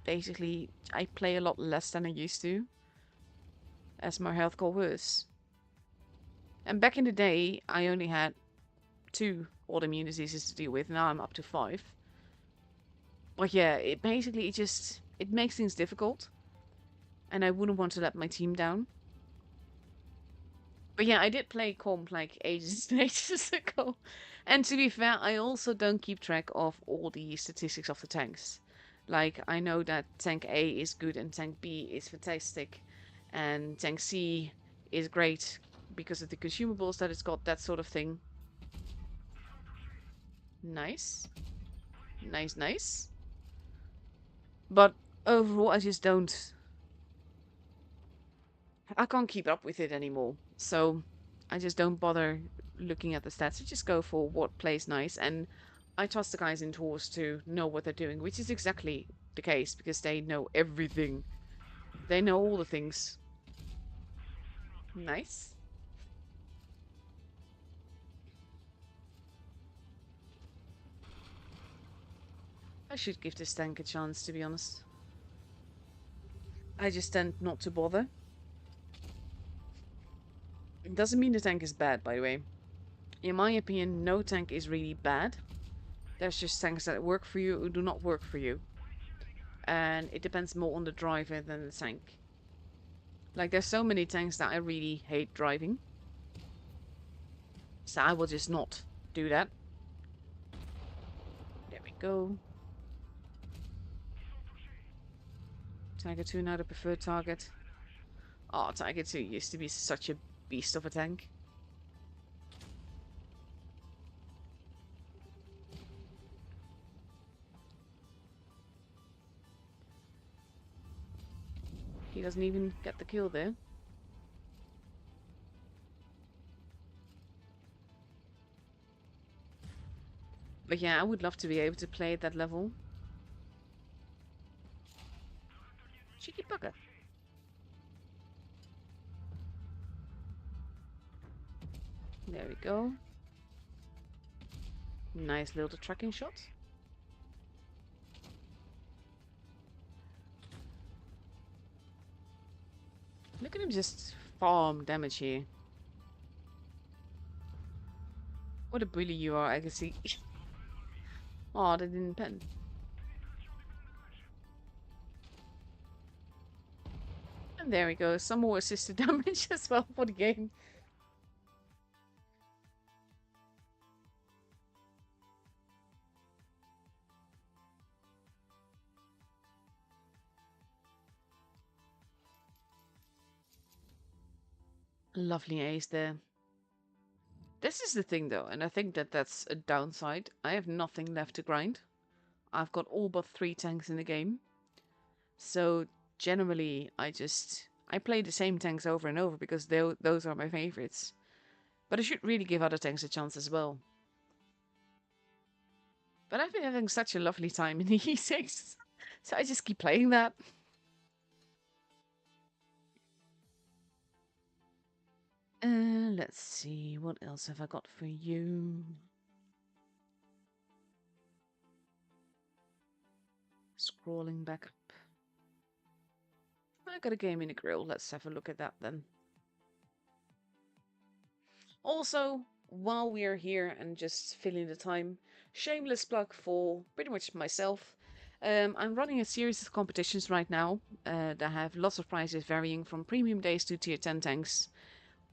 basically, I play a lot less than I used to, as my health got worse. And back in the day, I only had 2 autoimmune diseases to deal with. Now I'm up to 5. But yeah, it basically it makes things difficult, and I wouldn't want to let my team down. But yeah, I did play comp like ages and ages ago. And to be fair, I also don't keep track of all the statistics of the tanks. Like, I know that tank A is good and tank B is fantastic, and tank C is great because of the consumables that it's got, that sort of thing. Nice. Nice, nice. But overall, I can't keep up with it anymore. So I just don't bother looking at the stats. I just go for what plays nice. And I trust the guys in tours to know what they're doing, which is exactly the case because they know everything. They know all the things. Nice. I should give this tank a chance, to be honest. I just tend not to bother. It doesn't mean the tank is bad, by the way. In my opinion, no tank is really bad. There's just tanks that work for you or do not work for you. And it depends more on the driver than the tank. Like, there's so many tanks that I really hate driving. So I will just not do that. There we go. Tiger 2 now the preferred target. Oh, Tiger 2 used to be such a beast of a tank. He doesn't even get the kill there. But yeah, I would love to be able to play at that level. Cheeky bugger. There we go. Nice little tracking shot. Look at him just farm damage here. What a bully you are, I can see. Oh, they didn't pen. And there we go. Some more assisted damage as well for the game. Lovely ace there. This is the thing though, and I think that that's a downside. I have nothing left to grind. I've got all but 3 tanks in the game. So generally, I play the same tanks over and over because those are my favorites. But I should really give other tanks a chance as well. But I've been having such a lovely time in the E6, so I just keep playing that. Let's see, what else have I got for you? Scrolling back up. I got a game in the grill. Let's have a look at that then. Also, while we are here and just filling the time, shameless plug for pretty much myself. I'm running a series of competitions right now that have lots of prizes varying from premium days to tier 10 tanks.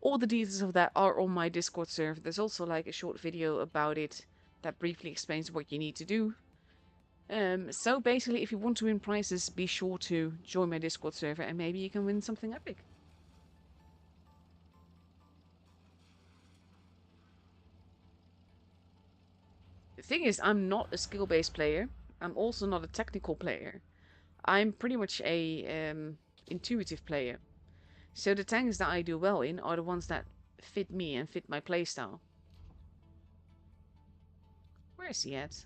All the details of that are on my Discord server. There's also like a short video about it that briefly explains what you need to do. So basically, if you want to win prizes, be sure to join my Discord server and maybe you can win something epic. The thing is, I'm not a skill-based player. I'm also not a technical player. I'm pretty much a intuitive player. So the tanks that I do well in are the ones that fit me and fit my playstyle. Where is he at?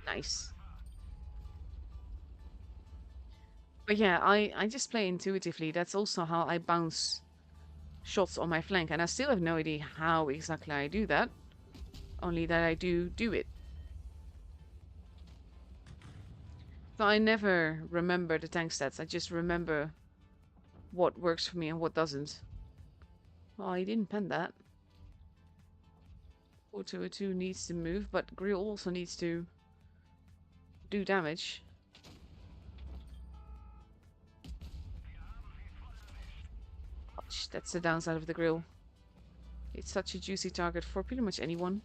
Nice. But yeah, I just play intuitively. That's also how I bounce shots on my flank. And I still have no idea how exactly I do that. Only that I do it. So I never remember the tank stats. I just remember what works for me and what doesn't. Well, he didn't pen that. 4-2-2 needs to move, but Grill also needs to do damage. Ouch, that's the downside of the Grill. It's such a juicy target for pretty much anyone.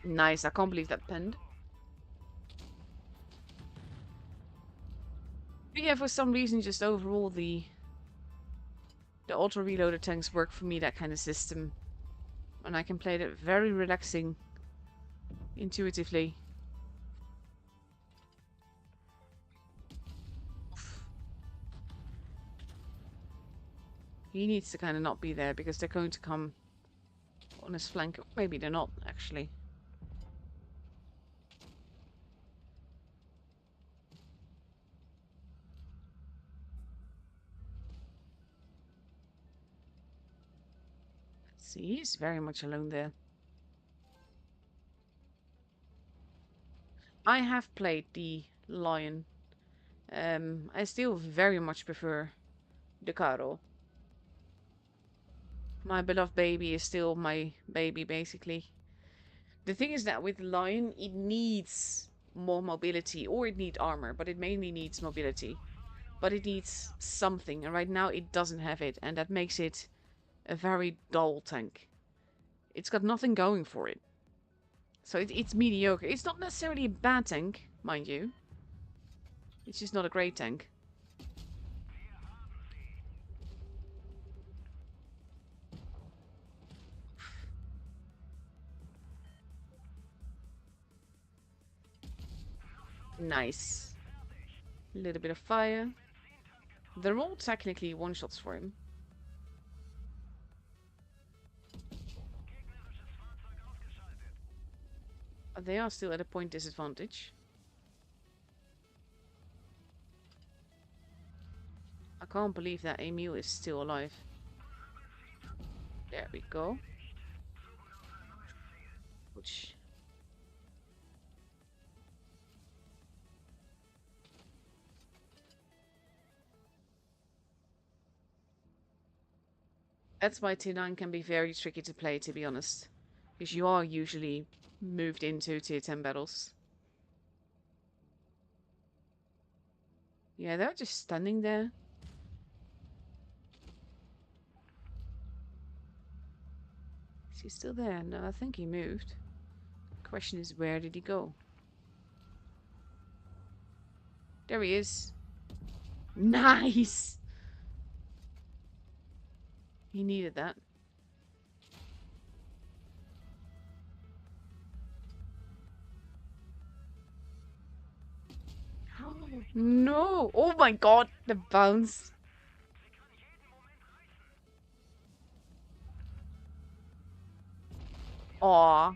Nice, I can't believe that penned. But yeah, for some reason, just overall, the auto-reloader tanks work for me, that kind of system. And I can play that very relaxing, intuitively. He needs to kind of not be there because they're going to come on his flank. Maybe they're not, actually. Let's see, he's very much alone there. I have played the Lion. I still very much prefer the Caro. My beloved baby is still my baby, basically. The thing is that with Lion, it needs more mobility, or it needs armor, but it mainly needs mobility. But it needs something, and right now it doesn't have it, and that makes it a very dull tank. It's got nothing going for it. So it's mediocre. It's not necessarily a bad tank, mind you. It's just not a great tank. Nice. A little bit of fire. They're all technically one-shots for him. They are still at a point disadvantage. I can't believe that Emil is still alive. There we go. Which... That's why tier 9 can be very tricky to play, to be honest. Because you are usually moved into tier 10 battles. Yeah, they're just standing there. Is he still there? No, I think he moved. The question is, where did he go? There he is. Nice! He needed that. No! Oh my god, the bounce. Aw.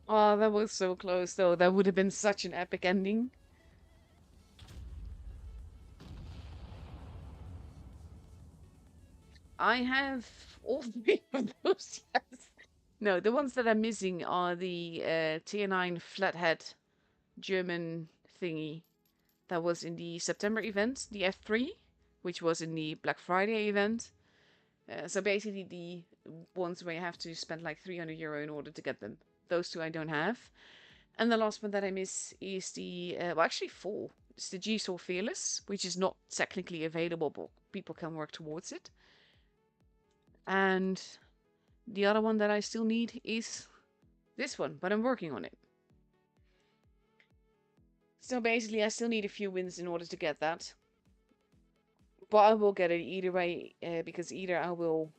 Oh, that was so close though. That would have been such an epic ending. I have all three of those, yes. No, the ones that I'm missing are the Tier 9 flathead German thingy that was in the September event, the F3, which was in the Black Friday event. So basically the ones where you have to spend like €300 in order to get them. Those two I don't have. And the last one that I miss is the, well, actually four. It's the G-Saw Fearless, which is not technically available, but people can work towards it. And the other one that I still need is this one, but I'm working on it. So basically, I still need a few wins in order to get that. But I will get it either way, because either I will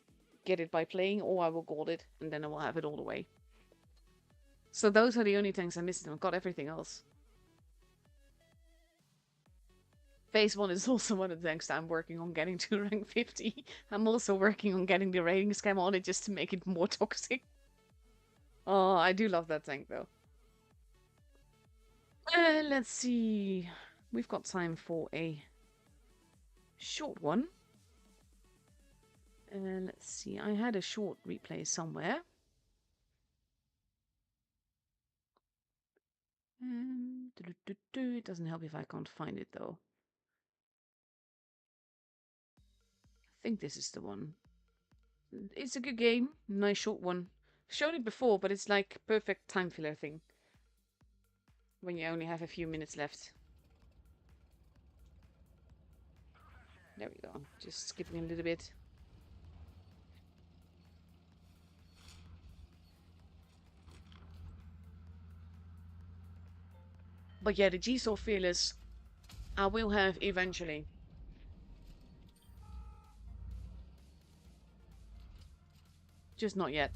get it by playing or I will gold it, and then I will have it all the way. So those are the only things I'm missing. I've got everything else. Phase 1 is also one of the things that I'm working on getting to rank 50. I'm also working on getting the rating scam on it just to make it more toxic. Oh, I do love that tank though. Let's see. We've got time for a short one. Let's see. I had a short replay somewhere. It doesn't help if I can't find it though. I think this is the one. It's a good game. Nice short one. Shown it before, but it's like perfect time filler thing. When you only have a few minutes left. There we go. Just skipping a little bit. But yeah, the G-Saw Fearless I will have eventually. Just not yet.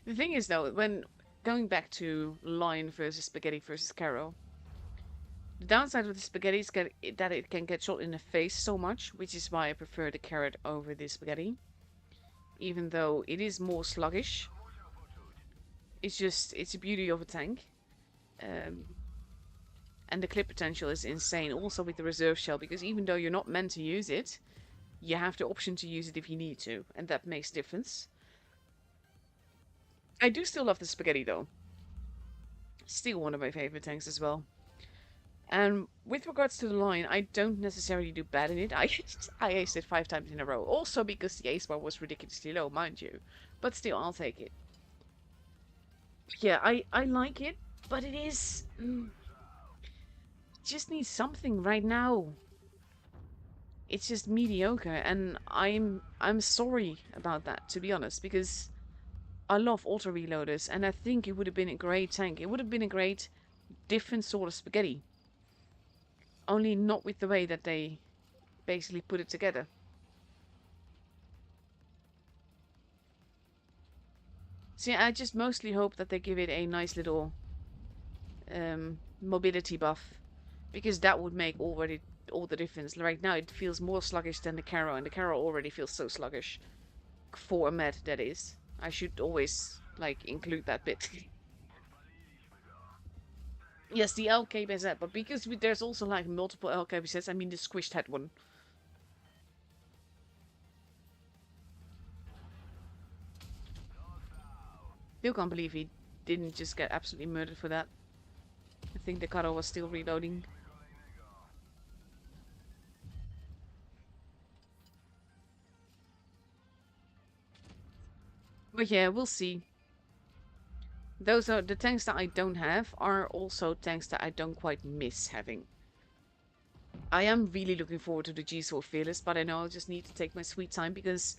The thing is though, when going back to Lion versus Spaghetti versus Carol, the downside of the Spaghetti is that it can get shot in the face so much, which is why I prefer the Carrot over the Spaghetti. Even though it is more sluggish. It's a beauty of a tank. And the clip potential is insane also with the reserve shell, because even though you're not meant to use it, you have the option to use it if you need to, and that makes difference. I do still love the Spaghetti though. Still one of my favorite tanks as well. And with regards to the line, I don't necessarily do bad in it. I aced it 5 times in a row. Also because the ace bar was ridiculously low, mind you. But still, I'll take it. Yeah, I like it, but it is... just needs something right now. It's just mediocre, and I'm sorry about that, to be honest, because I love auto reloaders, and I think it would have been a great tank. It would have been a great, different sort of Spaghetti. Only not with the way that they basically put it together. So yeah, I just mostly hope that they give it a nice little mobility buff, because that would make all the difference. Right now it feels more sluggish than the Caro, and the Caro already feels so sluggish. For a med, that is. I should always, like, include that bit. Yes, the LKBZ, but because there's also, like, multiple LKBZs, I mean the squished head one. Still can't believe he didn't just get absolutely murdered for that. I think the Caro was still reloading. But yeah, we'll see. Those are the tanks that I don't have, are also tanks that I don't quite miss having. I am really looking forward to the G-Saw Fearless, but I know I'll just need to take my sweet time, because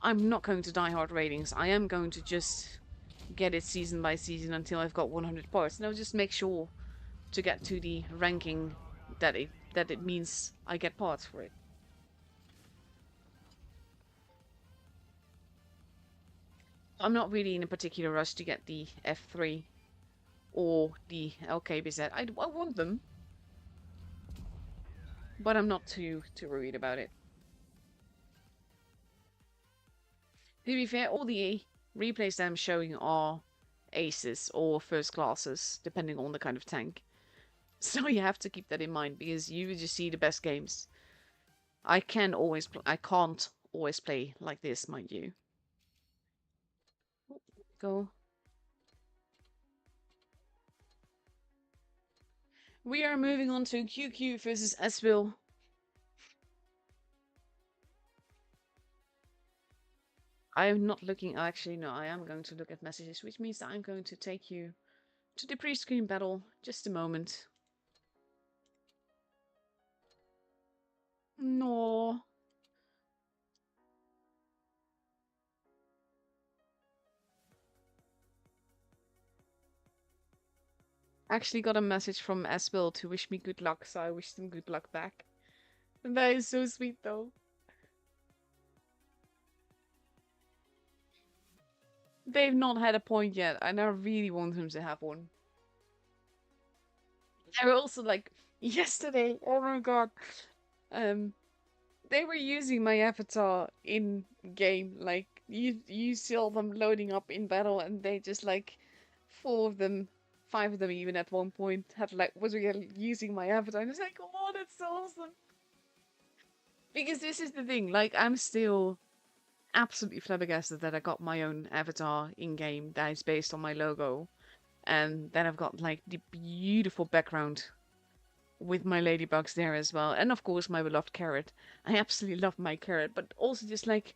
I'm not going to die hard ratings. I am going to just get it season by season until I've got 100 parts, and I'll just make sure to get to the ranking that it means I get parts for it. I'm not really in a particular rush to get the F3 or the LKBZ. I want them, but I'm not too worried about it. To be fair, all the replays that I'm showing are aces or first classes, depending on the kind of tank. So you have to keep that in mind, because you just see the best games. I can always I can't always play like this, mind you. Go. We are moving on to QQ versus Esville. I am not looking. Actually, no, I am going to look at messages, which means that I'm going to take you to the pre-screen battle. Just a moment. No. Actually got a message from Esville to wish me good luck, so I wish them good luck back. And that is so sweet, though. They've not had a point yet, and I really want them to have one. They were also like yesterday. Oh my god. Um, they were using my avatar in game. Like you saw them loading up in battle, and they just like 4 of them, 5 of them even at one point had like was really using my avatar. And it's like, oh, that's so awesome. Because this is the thing. Like I'm still absolutely flabbergasted that I got my own avatar in game that is based on my logo, and then I've got like the beautiful background with my ladybugs there as well, and of course my beloved carrot. I absolutely love my carrot, but also just like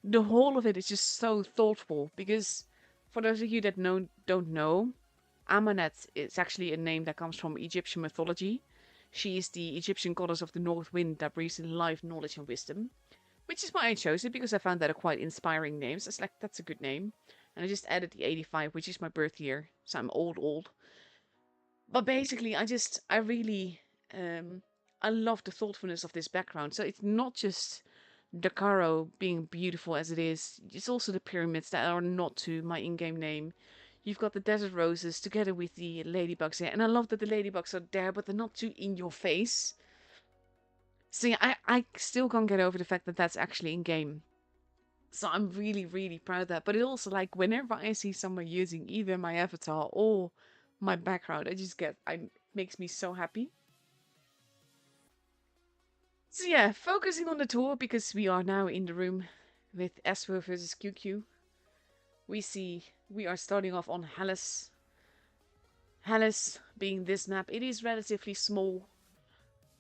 the whole of it is just so thoughtful. Because for those of you that don't know, Amunet is actually a name that comes from Egyptian mythology. She is the Egyptian goddess of the north wind that breathes in life, knowledge, and wisdom. Which is why I chose it, because I found that a quite inspiring name. So it's like, that's a good name. And I just added the 85, which is my birth year. So I'm old. But basically, I really, I love the thoughtfulness of this background. So it's not just the Caro being beautiful as it is, it's also the pyramids that are not to my in-game name. You've got the desert roses together with the ladybugs here. And I love that the ladybugs are there, but they're not too in your face. So yeah, I still can't get over the fact that that's actually in-game. So I'm really, really proud of that. But it also, like, whenever I see someone using either my avatar or my background, makes me so happy. So yeah, focusing on the tour, because we are now in the room with Esper versus QQ. We are starting off on Hellas. Hellas being this map, it is relatively small.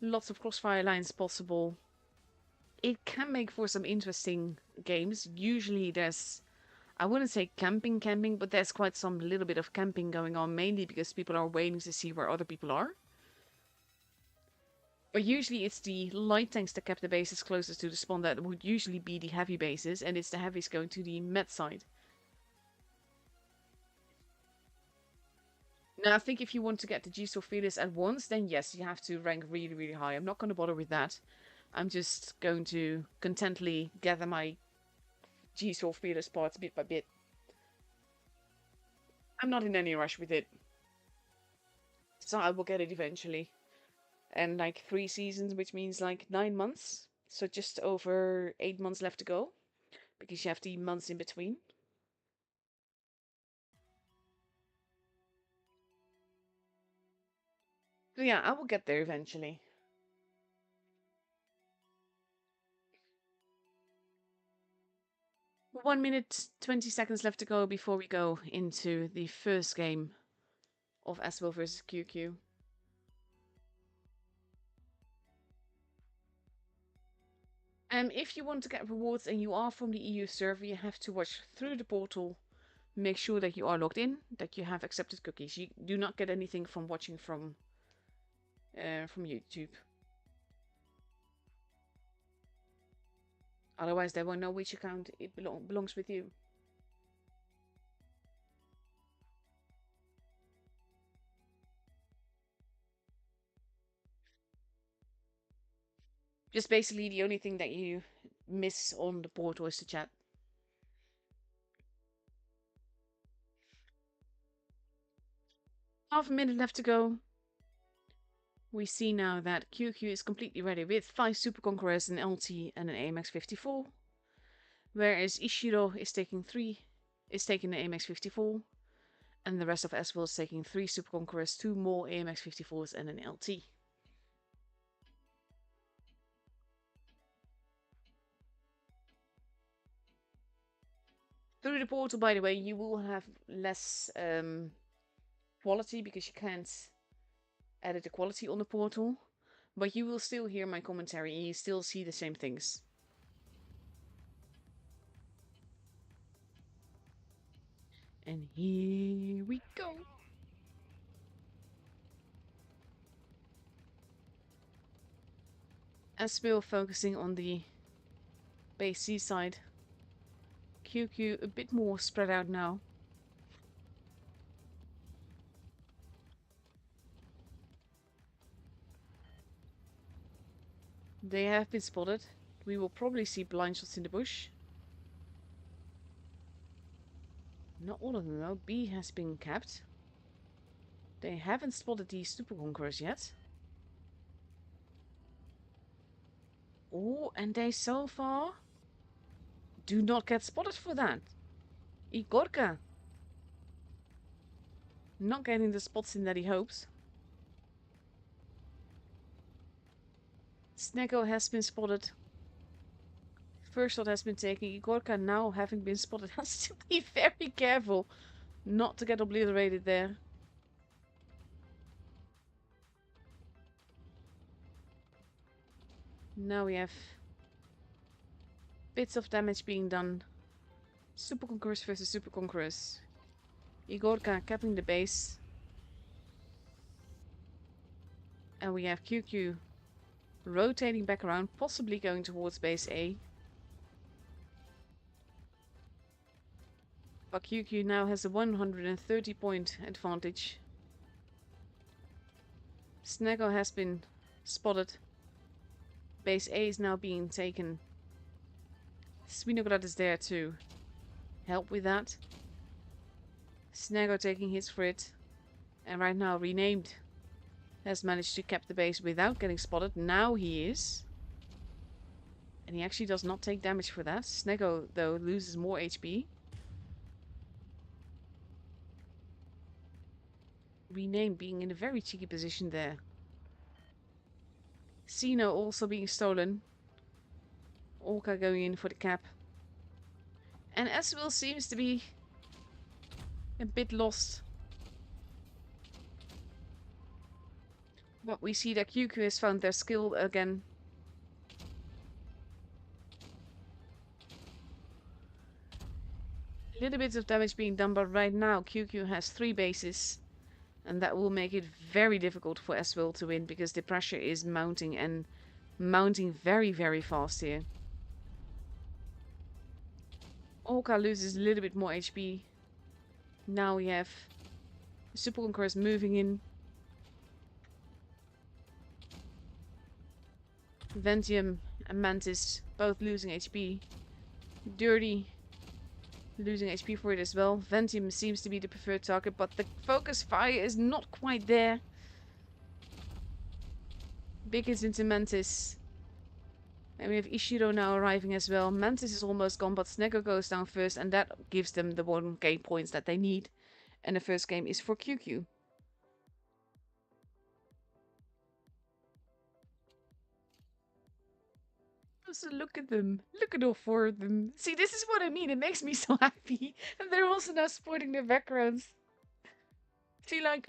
Lots of crossfire lines possible. It can make for some interesting games. Usually there's, I wouldn't say camping, but there's quite some little bit of camping going on, mainly because people are waiting to see where other people are. But usually it's the light tanks that kept the bases closest to the spawn that would usually be the heavy bases, and it's the heavies going to the med side. Now, I think if you want to get the G-Store feelers at once, then yes, you have to rank really, really high. I'm not going to bother with that. I'm just going to contently gather my G-Store feelers parts bit by bit. I'm not in any rush with it. So I will get it eventually. And like 3 seasons, which means like 9 months. So just over 8 months left to go, because you have the months in between. So yeah, I will get there eventually. 1 minute 20 seconds left to go before we go into the first game of Aswell versus QQ. If you want to get rewards and you are from the EU server, you have to watch through the portal. Make sure that you are logged in, that you have accepted cookies. You do not get anything from watching from YouTube. Otherwise, they won't know which account it belongs with you. Just basically the only thing that you miss on the portal is the chat. Half a minute left to go. We see now that QQ is completely ready with 5 Super Conquerors, an LT and an AMX 54. Whereas Ishiro is taking the AMX 54. And the rest of Eswell is taking 3 Super Conquerors, 2 more AMX 54s and an LT. Through the portal, by the way, you will have less quality because you can't edit the quality on the portal. But you will still hear my commentary and you still see the same things. And here we go. As we're focusing on the base C side, QQ a bit more spread out now. They have been spotted. We will probably see blind shots in the bush. Not all of them though. B has been capped. They haven't spotted the Super Conquerors yet. Oh, and they so far do not get spotted for that. Igorka not getting the spots in that he hopes. Sneggo has been spotted. First shot has been taken. Igorka now having been spotted has to be very careful not to get obliterated there. Now we have bits of damage being done. Super Conquerors versus Super Conquerors. Igorka capping the base. And we have QQ rotating back around, possibly going towards base A. But QQ now has a 130 point advantage. Sneggo has been spotted. Base A is now being taken. Svinograd is there to help with that. Sneggo taking hits for it. And right now Renamed has managed to cap the base without getting spotted. Now he is. And he actually does not take damage for that. Sneggo, though, loses more HP. Renamed being in a very cheeky position there. Sino also being stolen. Orca going in for the cap. And Eswil seems to be a bit lost. But we see that QQ has found their skill again. A little bit of damage being done, but right now QQ has 3 bases. And that will make it very difficult for Eswil to win because the pressure is mounting and mounting very, very fast here. Orca loses a little bit more HP. Now we have Super Conquerors moving in. Ventium and Mantis both losing HP. Dirty losing HP for it as well. Ventium seems to be the preferred target, but the focus fire is not quite there. Big hits into Mantis. And we have Ishiro now arriving as well. Mantis is almost gone, but Sneggo goes down first, and that gives them the 1 game points that they need. And the first game is for QQ. So look at them. Look at all 4 of them. See, this is what I mean. It makes me so happy. And they're also now sporting their backgrounds. See, like,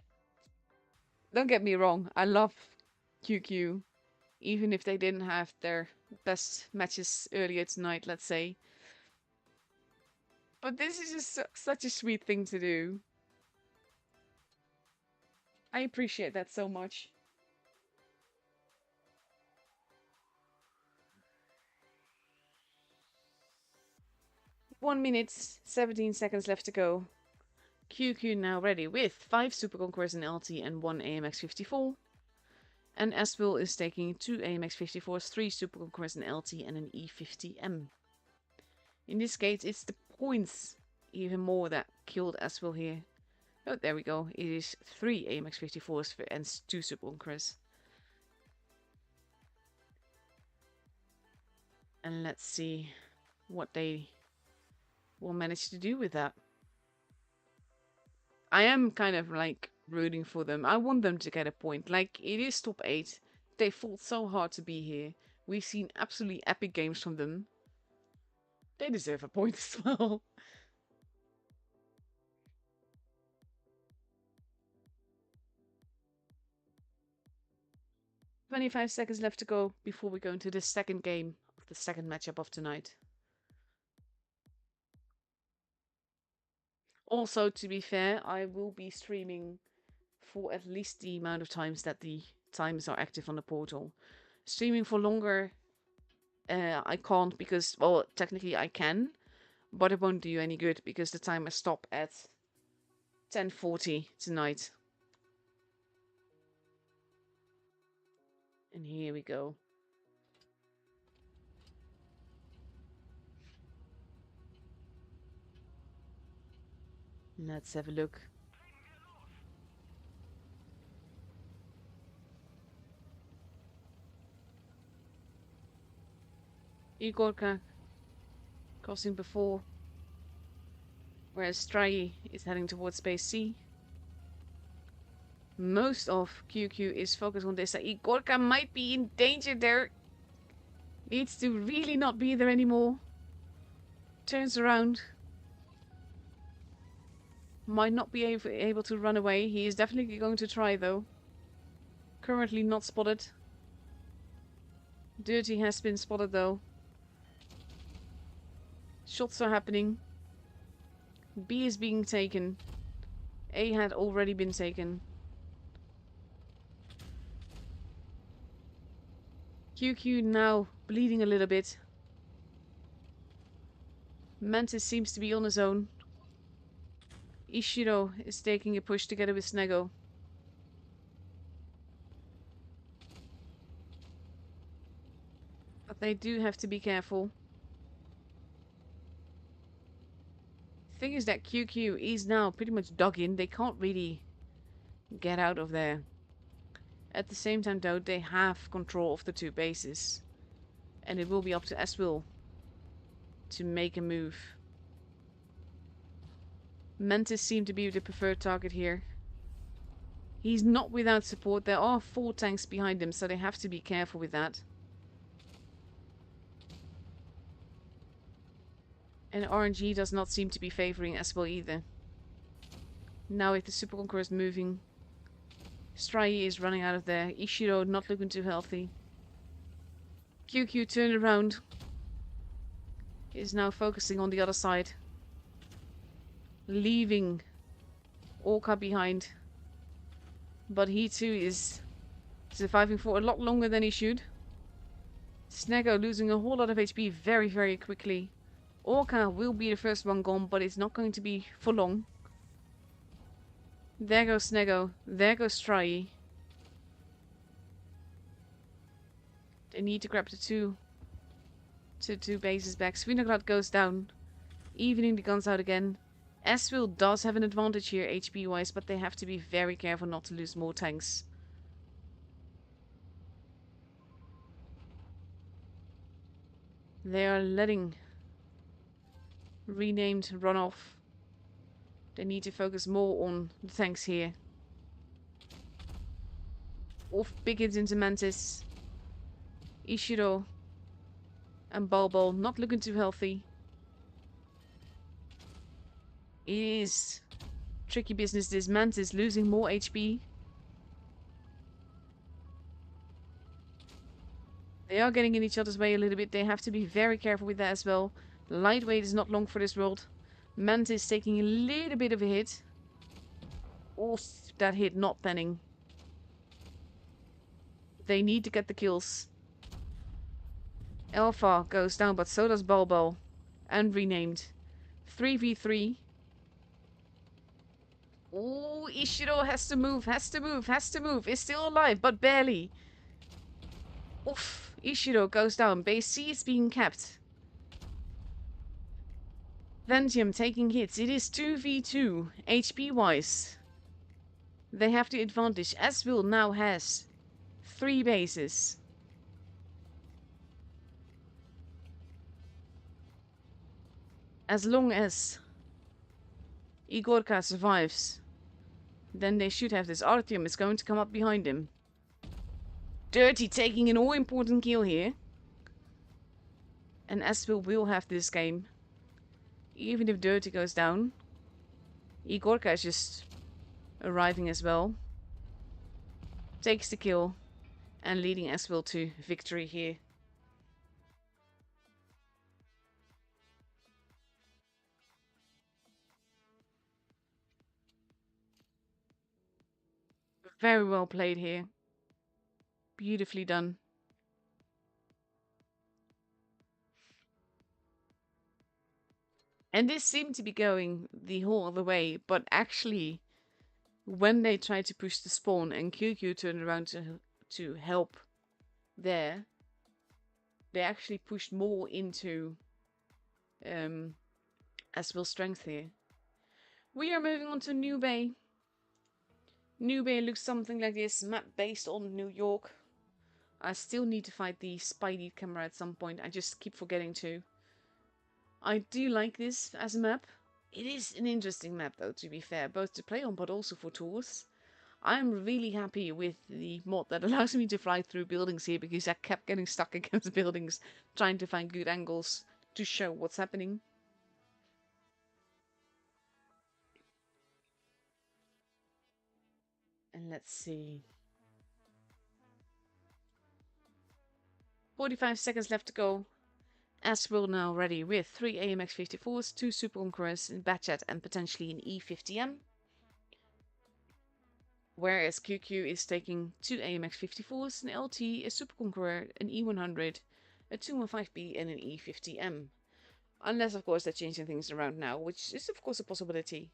don't get me wrong. I love QQ. Even if they didn't have their best matches earlier tonight, let's say. But this is just such a sweet thing to do. I appreciate that so much. 1 minute, 17 seconds left to go. QQ now ready with 5 Super Conquerors in LT and 1 AMX-54. And Eswil is taking 2 AMX-54s, 3 Super Conquerors in LT and an E50M. In this case, it's the points even more that killed Eswil here. Oh, there we go. It is 3 AMX-54s and 2 Super Conquerors. And let's see what they will manage to do with that. I am kind of like rooting for them. I want them to get a point. Like, it is top 8. They fought so hard to be here. We've seen absolutely epic games from them. They deserve a point as well. 25 seconds left to go before we go into the second game of the second matchup of tonight. Also, to be fair, I will be streaming for at least the amount of times that the timers are active on the portal. Streaming for longer, I can't because, well, technically I can, but it won't do you any good because the timer stops at 10:40 tonight. And here we go. Let's have a look. Igorka crossing before, whereas Strai is heading towards space C. Most of QQ is focused on this. Igorka might be in danger there. Needs to really not be there anymore. Turns around. Might not be able to run away. He is definitely going to try though. Currently not spotted. Dirty has been spotted though. Shots are happening. B is being taken. A had already been taken. QQ now bleeding a little bit. Mantis seems to be on his own. Ishiro is taking a push together with Snego. But they do have to be careful. Thing is that QQ is now pretty much dug in. They can't really get out of there. At the same time though, they have control of the two bases. And it will be up to Eswill to make a move. Mantis seem to be the preferred target here. He's not without support. There are 4 tanks behind him, so they have to be careful with that. And RNG does not seem to be favoring Eswill either. Now with the Super Conquerors moving, Strai is running out of there. Ishiro not looking too healthy. QQ turned around. Is now focusing on the other side. Leaving Orca behind. But he too is surviving for a lot longer than he should. Snego losing a whole lot of HP very, very quickly. Orca will be the first one gone, but it's not going to be for long. There goes Snego. There goes Strai. They need to grab the two bases back. Svinograd goes down. Evening the guns out again. Eswill does have an advantage here HP wise, but they have to be very careful not to lose more tanks. They are letting renamed run off. They need to focus more on the tanks here. Off big hits into Mantis. Ishiro and Bulbul not looking too healthy. It is tricky business this. Mantis losing more HP. They are getting in each other's way a little bit. They have to be very careful with that as well. Lightweight is not long for this world. Mantis taking a little bit of a hit. Oh, that hit not panning. They need to get the kills. Alpha goes down, but so does Bulbul. And renamed. 3v3. Oh, Ishiro has to move, has to move, has to move. Is still alive, but barely. Oof. Ishiro goes down. Base C is being kept. Ventium taking hits. It is 2v2. HP wise. They have the advantage. Eswill now has 3 bases. As long as Igorka survives, then they should have this. Artyom is going to come up behind him. Dirty taking an all-important kill here. And Eswill will have this game. Even if Dirty goes down. Igorka is just arriving as well. Takes the kill. and leading as well to victory here. Very well played here. Beautifully done. And this seemed to be going the whole other way, but actually, when they tried to push the spawn and QQ turned around to help there, they actually pushed more into as well strength here. We are moving on to New Bay. New Bay looks something like this, map based on New York. I still need to fight the Spidey camera at some point. I just keep forgetting to. I do like this as a map. It is an interesting map though, to be fair, both to play on but also for tours. I'm really happy with the mod that allows me to fly through buildings here, because I kept getting stuck against buildings trying to find good angles to show what's happening. And let's see. 45 seconds left to go. As we're now ready with 3 AMX 54s, 2 Super Conquerors, in Batchat, and potentially an E50M. Whereas QQ is taking 2 AMX 54s, an LT, a Super Conqueror, an E100, a 215B, and an E50M. Unless, of course, they're changing things around now, which is, of course, a possibility.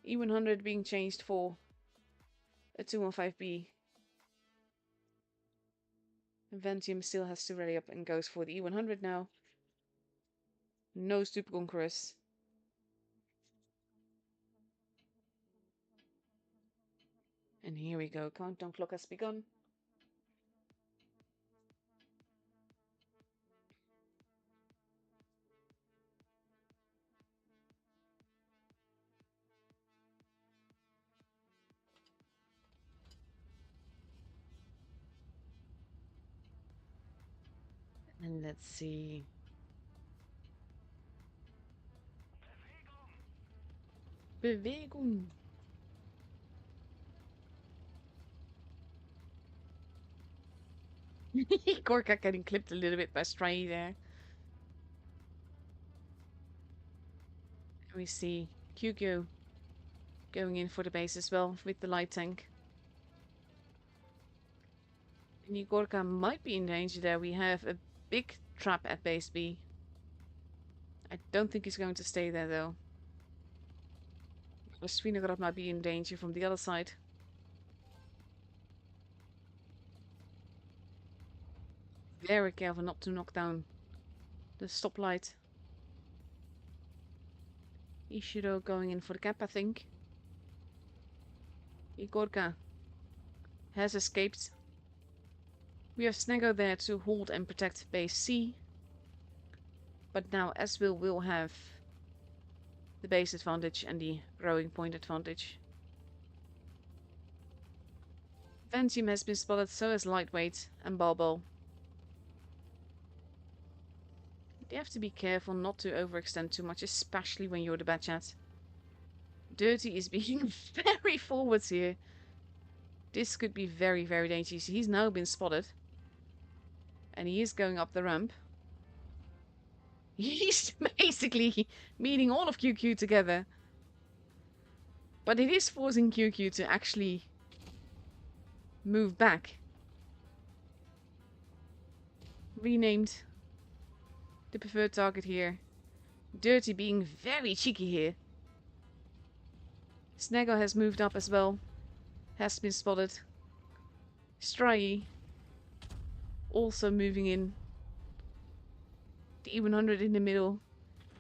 E100 being changed for a 215B. Ventium still has to rally up and goes for the E100 now. No Super Conquerors. And here we go. Countdown clock has begun. And let's see. Bewegung. Gorka getting clipped a little bit by Stray there. We see Kyugyo going in for the base as well with the light tank. And Gorka might be in danger there. We have a big trap at base B. I don't think he's going to stay there though. Svinograd might be in danger from the other side. Very careful not to knock down the stoplight. Ishiro going in for the cap, I think. Igorka has escaped. We have Snego there to hold and protect base C. But now Esville will have the base advantage and the growing point advantage. Ventium has been spotted, so has Lightweight and Balbo. You have to be careful not to overextend too much, especially when you're the Batchat. Dirty is being very forwards here. This could be very, very dangerous. He's now been spotted. And he is going up the ramp. He's basically meeting all of QQ together. But it is forcing QQ to actually move back. Renamed the preferred target here. Dirty being very cheeky here. Snaggo has moved up as well. Has been spotted. Stry also moving in. The E100 in the middle.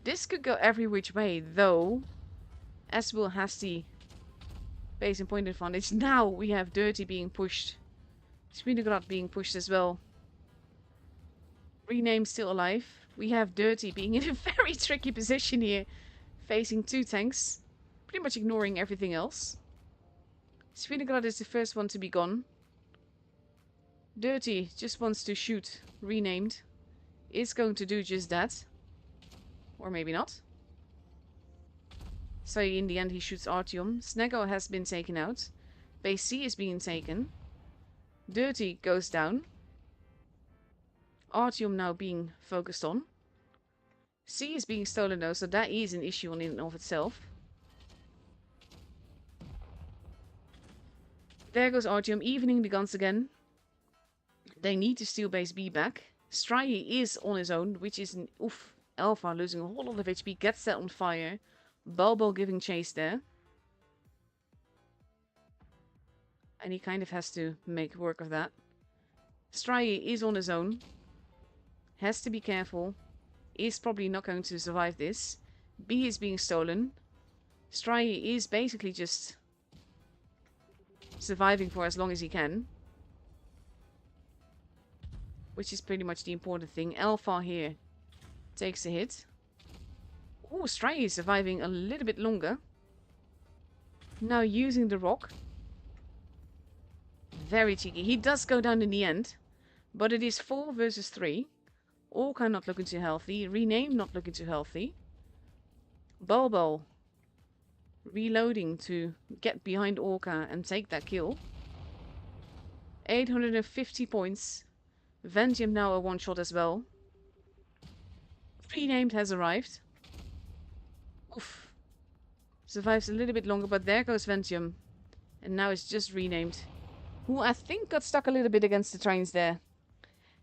This could go every which way, though. Aswell has the base and point advantage. Now we have Dirty being pushed. Swinograd being pushed as well. Rename still alive. We have Dirty being in a very tricky position here. Facing 2 tanks. Pretty much ignoring everything else. Swinograd is the first one to be gone. Dirty just wants to shoot Renamed. Is going to do just that. Or maybe not. So in the end he shoots Artyom. Snego has been taken out. Base C is being taken. Dirty goes down. Artyom now being focused on. C is being stolen though, so that is an issue in and of itself. There goes Artyom, evening the guns again. They need to steal base B back. Strye is on his own, which is an oof. Alpha losing a whole lot of HP, gets that on fire. Bulbo giving chase there. And he kind of has to make work of that. Strye is on his own. Has to be careful. Is probably not going to survive this. B is being stolen. Strye is basically just surviving for as long as he can. Which is pretty much the important thing. Alpha here takes a hit. Oh, Strye is surviving a little bit longer. Now using the rock. Very cheeky. He does go down in the end. But it is 4 versus 3. Orca not looking too healthy. Rename not looking too healthy. Bulbo reloading to get behind Orca and take that kill. 850 points. Ventium now a one-shot as well. Renamed has arrived. Oof. Survives a little bit longer, but there goes Ventium. And now it's just Renamed. Who I think got stuck a little bit against the trains there.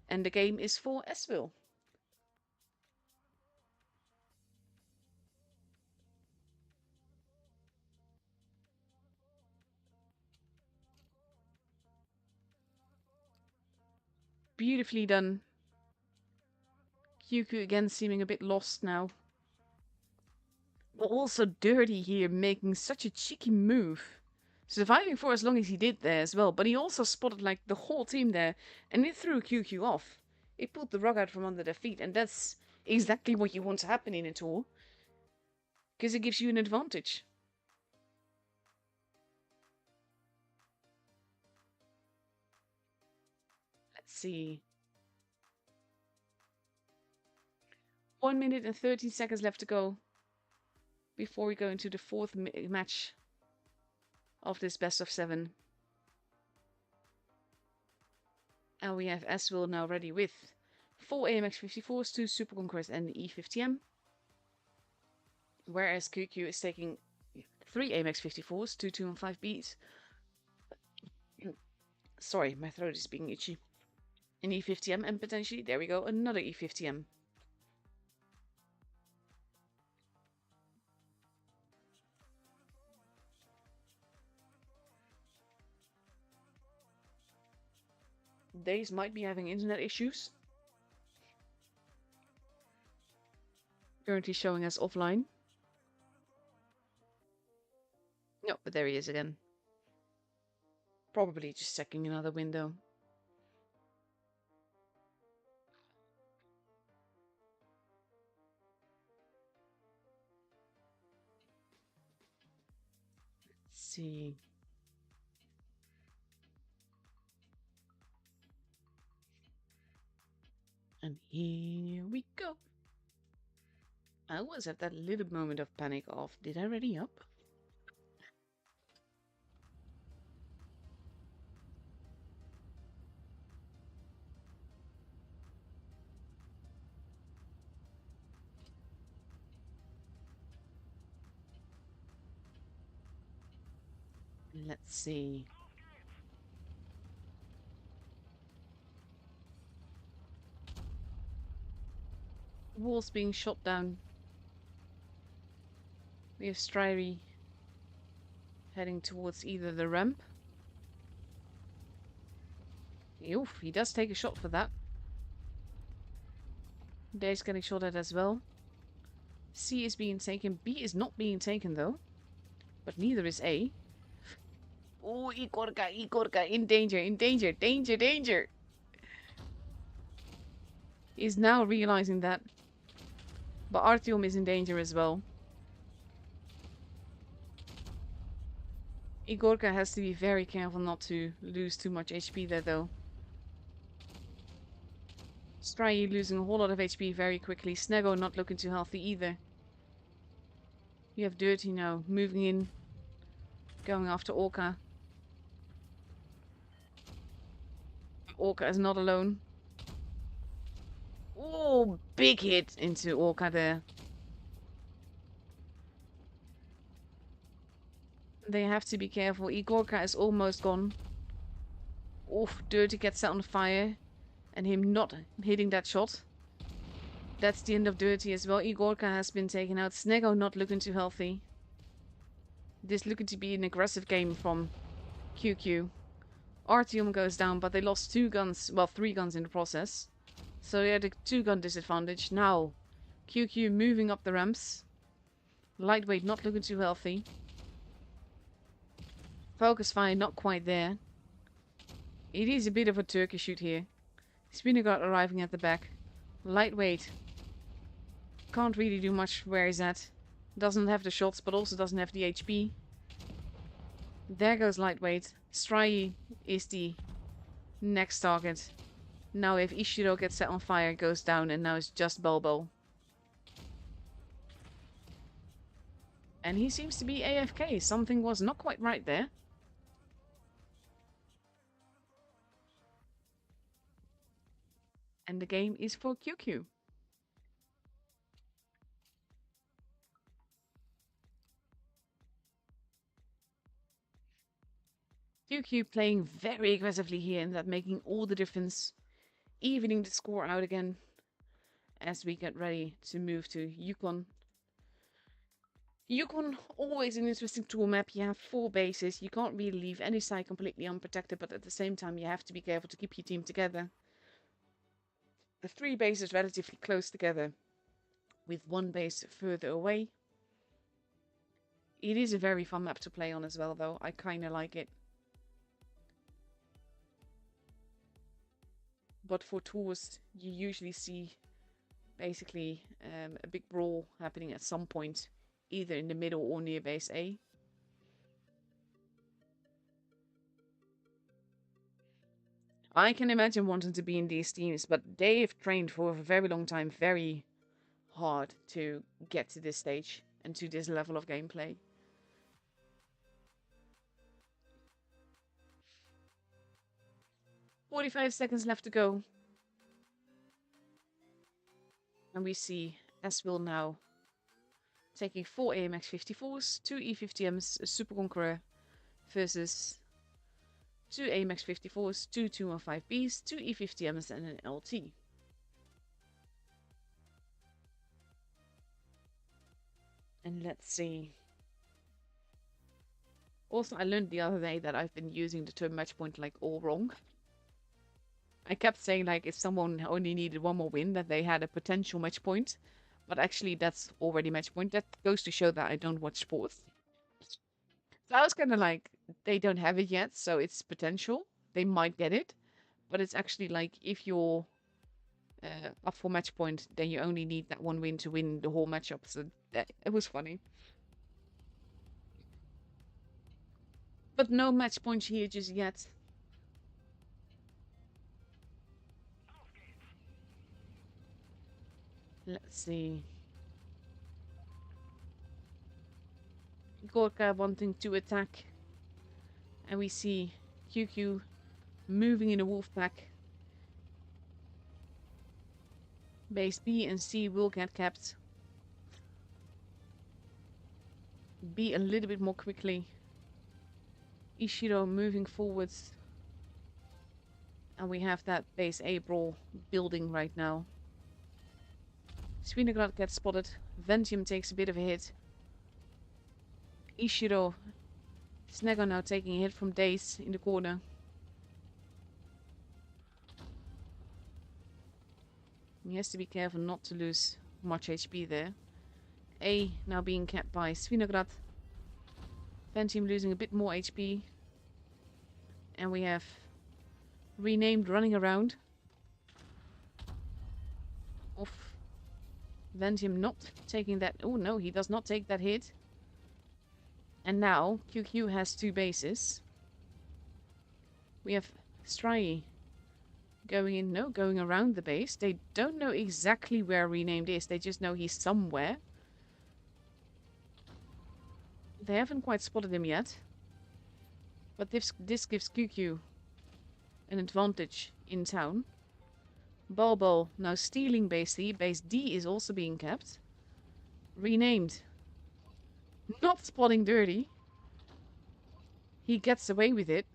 And the game is for Esville. Beautifully done. QQ again seeming a bit lost now. But also Dirty here making such a cheeky move. Surviving for as long as he did there as well. But he also spotted like the whole team there. And it threw QQ off. It pulled the rug out from under their feet. And that's exactly what you want to happen in a tour. Because it gives you an advantage. Let's see. 1 minute and 13 seconds left to go. Before we go into the fourth match of this best of 7. And we have Esville now ready with 4 AMX-54s, 2 Super Conquest and the E50M. Whereas QQ is taking 3 AMX-54s, 2 215Bs. Sorry, my throat is being itchy. An E50M and potentially, there we go, another E50M. Days might be having internet issues. Currently showing us offline. No, but there he is again. Probably just checking another window. Let's see. And here we go. I was at that little moment of panic of, did I ready up? Let's see. Walls being shot down. We have Stryry heading towards either the ramp. Oof, he does take a shot for that. Dave's getting shot at as well. C is being taken. B is not being taken though. But neither is A. Oh, Igorka, in danger, danger. He's now realizing that. But Artyom is in danger as well. Igorka has to be very careful not to lose too much HP there though. Stry losing a whole lot of HP very quickly. Snego not looking too healthy either. You have Dirty now moving in. Going after Orca. Orca is not alone. Oh, big hit into Orca there. They have to be careful. Igorka is almost gone. Oof, Dirty gets set on fire. And him not hitting that shot. That's the end of Dirty as well. Igorka has been taken out. Snego not looking too healthy. This looking to be an aggressive game from QQ. Artyom goes down, but they lost 2 guns. Well, 3 guns in the process. So they had a 2-gun disadvantage. Now, QQ moving up the ramps. Lightweight not looking too healthy. Focus fire not quite there. It is a bit of a turkey shoot here. Spinneguard arriving at the back. Lightweight. Can't really do much where he's at. Doesn't have the shots, but also doesn't have the HP. There goes Lightweight. Stry is the next target. Now if Ishiro gets set on fire, goes down, and now it's just Bulbo. And he seems to be AFK. Something was not quite right there. And the game is for QQ. QQ playing very aggressively here, and that making all the difference. Evening the score out again as we get ready to move to Yukon. Yukon, always an interesting tool map. You have 4 bases. You can't really leave any side completely unprotected, but at the same time you have to be careful to keep your team together. The 3 bases relatively close together, with 1 base further away. It is a very fun map to play on as well, though. I kind of like it. But for tours, you usually see basically a big brawl happening at some point, either in the middle or near base A. I can imagine wanting to be in these teams, but they have trained for a very long time, very hard to get to this stage and to this level of gameplay. "45 seconds left to go. And we see S-Will now taking 4 AMX 54s, 2 E50Ms, a Super Conqueror versus 2 AMX 54s, 2 215Bs, 2 E50Ms and an LT. And let's see. Also, I learned the other day that I've been using the term match point like all wrong. I kept saying like if someone only needed 1 more win, that they had a potential match point. But actually that's already match point. That goes to show that I don't watch sports. So I was kind of like, they don't have it yet, so it's potential. They might get it. But it's actually like if you're up for match point, then you only need that 1 win to win the whole matchup. So it was funny. But no match points here just yet. Let's see. Gorka wanting to attack. And we see QQ moving in a wolf pack. Base B and C will get kept. B a little bit more quickly. Ishiro moving forwards. And we have that base A brawl building right now. Svinograd gets spotted. Ventium takes a bit of a hit. Ishiro. Snego now taking a hit from Daze in the corner. He has to be careful not to lose much HP there. A now being kept by Svinograd. Ventium losing a bit more HP. And we have renamed running around. Off. Ventium not taking that. Oh no, he does not take that hit. And now QQ has 2 bases. We have Stry going in, no, going around the base. They don't know exactly where renamed is. They just know he's somewhere. They haven't quite spotted him yet. But this gives QQ an advantage in town. Bulbul now stealing base C. Base D is also being kept. Renamed. Not spotting dirty. He gets away with it.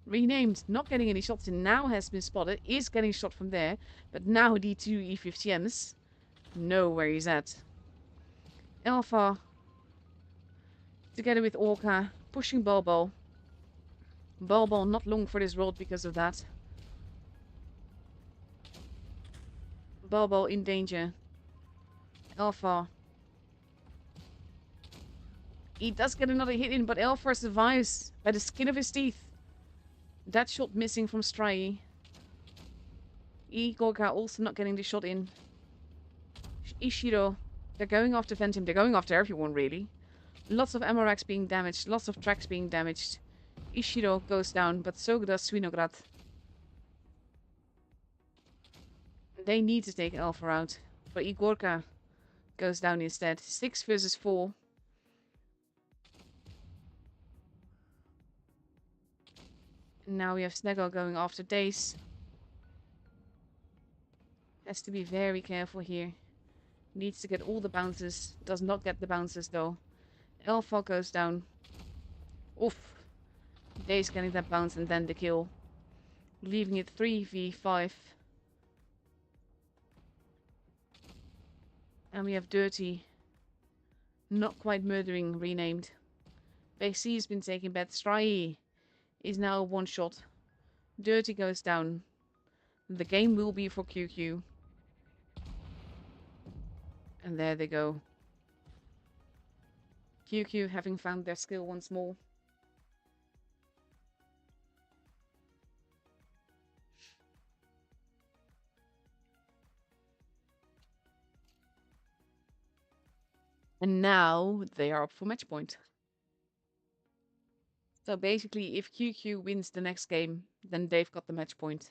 Renamed. Not getting any shots in. Now has been spotted. Is getting shot from there. But now D2 E50Ms. Know where he's at. Alpha. Together with Orca. Pushing Bulbul. Bulbul not long for this world because of that. Bulbul in danger. Alpha. He does get another hit in, but Alpha survives by the skin of his teeth. That shot missing from Stry. Gorka also not getting the shot in. Ishiro. They're going after Ventim. They're going after everyone, really. Lots of ammo racks being damaged. Lots of tracks being damaged. Ishiro goes down, but so does Swinograd. They need to take Alpha out. But Igorka goes down instead. 6 versus 4. Now we have Sneggle going after Dace. Has to be very careful here. Needs to get all the bounces. Does not get the bounces though. Alpha goes down. Oof. Dace getting that bounce and then the kill. Leaving it 3v5. And we have Dirty. Not quite murdering, renamed. Base C has been taken bad. Stry is now one shot. Dirty goes down. The game will be for QQ. And there they go. QQ having found their skill once more. And now they are up for match point. So basically, if QQ wins the next game, then they've got the match point.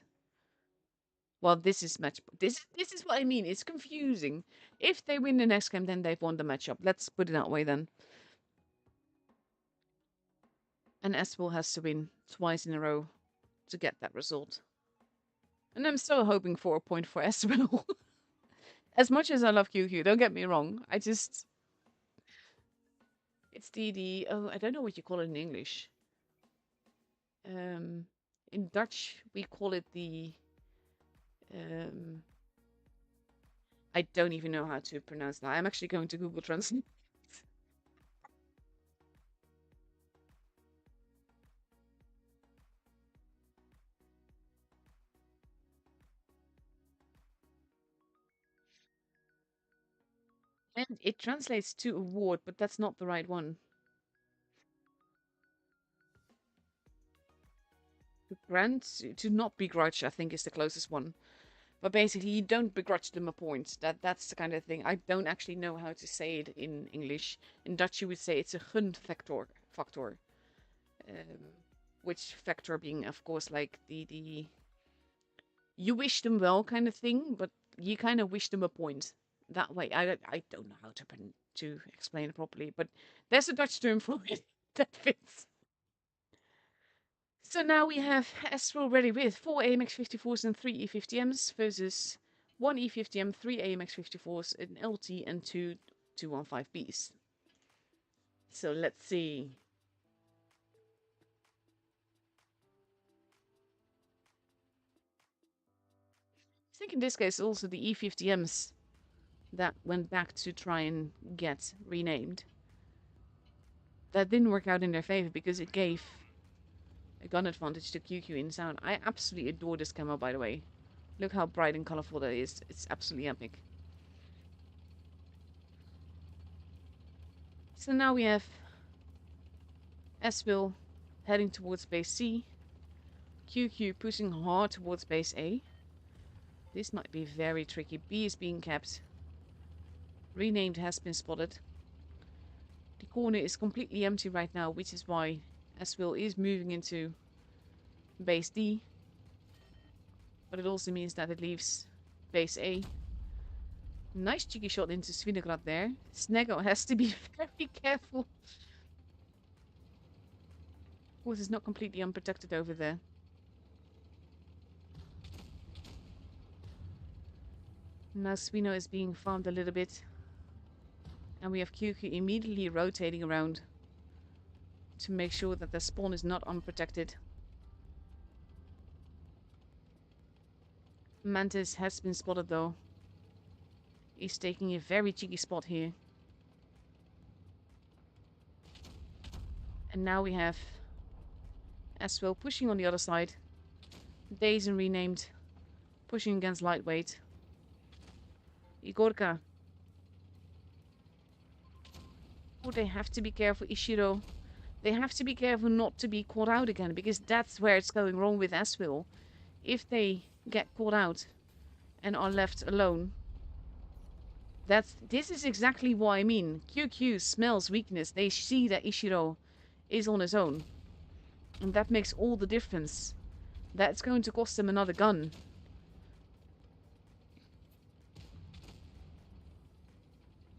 Well, this is match. This is what I mean. It's confusing. If they win the next game, then they've won the matchup. Let's put it that way then. And Espel has to win twice in a row to get that result. And I'm still hoping for a point for Espel. As much as I love QQ, don't get me wrong. I just... It's oh, I don't know what you call it in English. In Dutch, we call it the... I don't even know how to pronounce that. I'm actually going to Google Translate. And it translates to award, but that's not the right one. To not begrudge, I think, is the closest one. But basically, you don't begrudge them a point. That's the kind of thing. I don't actually know how to say it in English. In Dutch, you would say it's a gunfactor. Which factor being, of course, like the you wish them well kind of thing, but you kind of wish them a point. That way, I don't know how to explain it properly, but there's a Dutch term for it that fits. So now we have Astral ready with 4 AMX-54s and 3 E50Ms versus 1 E50M, 3 AMX-54s, an LT, and 2 215Bs. So let's see. I think in this case also the E50Ms that went back to try and get renamed. That didn't work out in their favor because it gave a gun advantage to QQ in sound. I absolutely adore this camo, by the way. Look how bright and colorful that is. It's absolutely epic. So now we have Espel heading towards base C. QQ pushing hard towards base A. This might be very tricky. B is being kept. Renamed has been spotted. The corner is completely empty right now, which is why Espel is moving into base D. But it also means that it leaves base A. Nice cheeky shot into Svinograd there. Sneggo has to be very careful. Of course, it's not completely unprotected over there. Now Spino is being farmed a little bit. And we have QQ immediately rotating around to make sure that the spawn is not unprotected. Mantis has been spotted though. He's taking a very cheeky spot here. And now we have as well pushing on the other side. Days and renamed. Pushing against lightweight. Igorka. Oh, they have to be careful, Ishiro. They have to be careful not to be caught out again, because that's where it's going wrong with Aswil. If they get caught out and are left alone, this is exactly what I mean. QQ smells weakness. They see that Ishiro is on his own. And that makes all the difference. That's going to cost them another gun.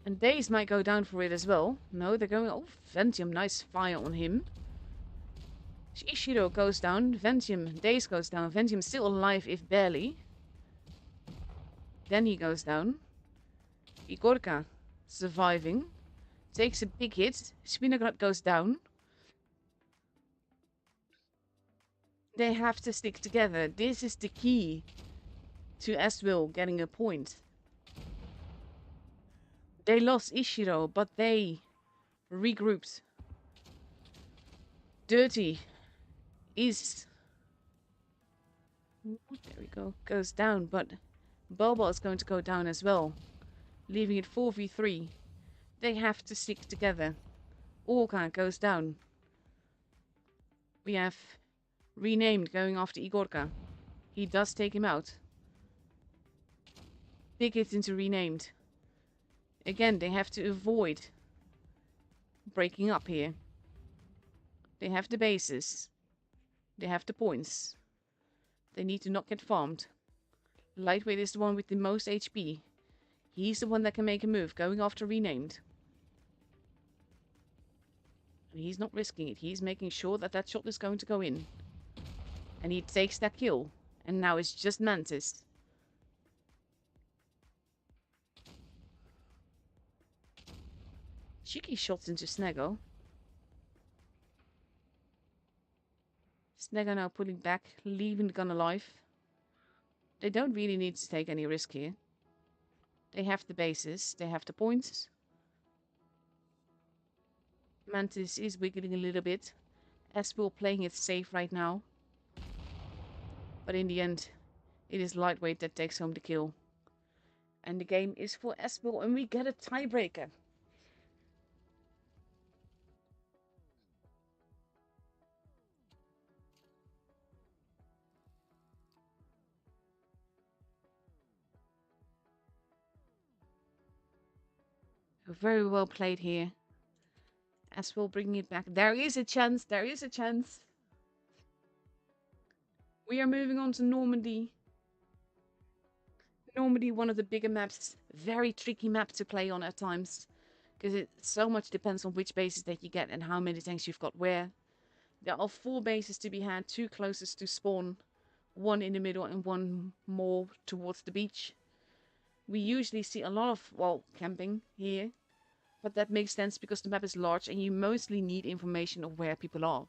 And Days might go down for it as well. No, they're going... Oh, Ventium, nice fire on him. Ishiro goes down. Ventium, Days goes down. Ventium still alive, if barely. Then he goes down. Igorka, surviving. Takes a big hit. Spinograd goes down. They have to stick together. This is the key to Aswil getting a point. They lost Ishiro, but they regrouped. Dirty is... There we go. Goes down, but Boba is going to go down as well. Leaving it 4v3. They have to stick together. Orca goes down. We have renamed going after Igorka. He does take him out. Big hit into renamed. Again, they have to avoid breaking up here. They have the bases. They have the points. They need to not get farmed. Lightweight is the one with the most HP. He's the one that can make a move, going after renamed. And he's not risking it. He's making sure that that shot is going to go in. And he takes that kill. And now it's just Mantis. Cheeky shots into Sneggo. Sneggo now pulling back, leaving the gun alive. They don't really need to take any risk here. They have the bases, they have the points. Mantis is wiggling a little bit. Aswil playing it safe right now. But in the end, it is lightweight that takes home the kill. And the game is for Aswil, and we get a tiebreaker. Very well played here. Aswil bringing it back. There is a chance. There is a chance. We are moving on to Normandy. Normandy, one of the bigger maps. Very tricky map to play on at times. Because it so much depends on which bases that you get and how many tanks you've got where. There are 4 bases to be had. 2 closest to spawn. 1 in the middle and 1 more towards the beach. We usually see a lot of, well, camping here. But that makes sense because the map is large and you mostly need information of where people are.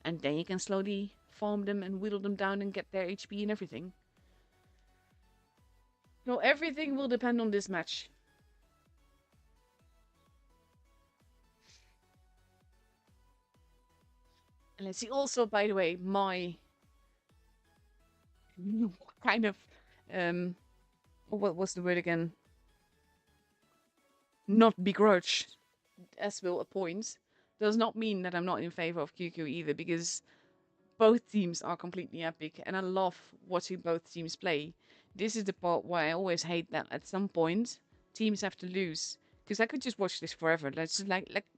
And then you can slowly farm them and whittle them down and get their HP and everything. So everything will depend on this match. And let's see also, by the way, my kind of, what was the word again? Not begrudge Aswil a point does not mean that I'm not in favor of QQ either, because both teams are completely epic and I love watching both teams play. This is the part why I always hate that at some point teams have to lose, because I could just watch this forever. Let's just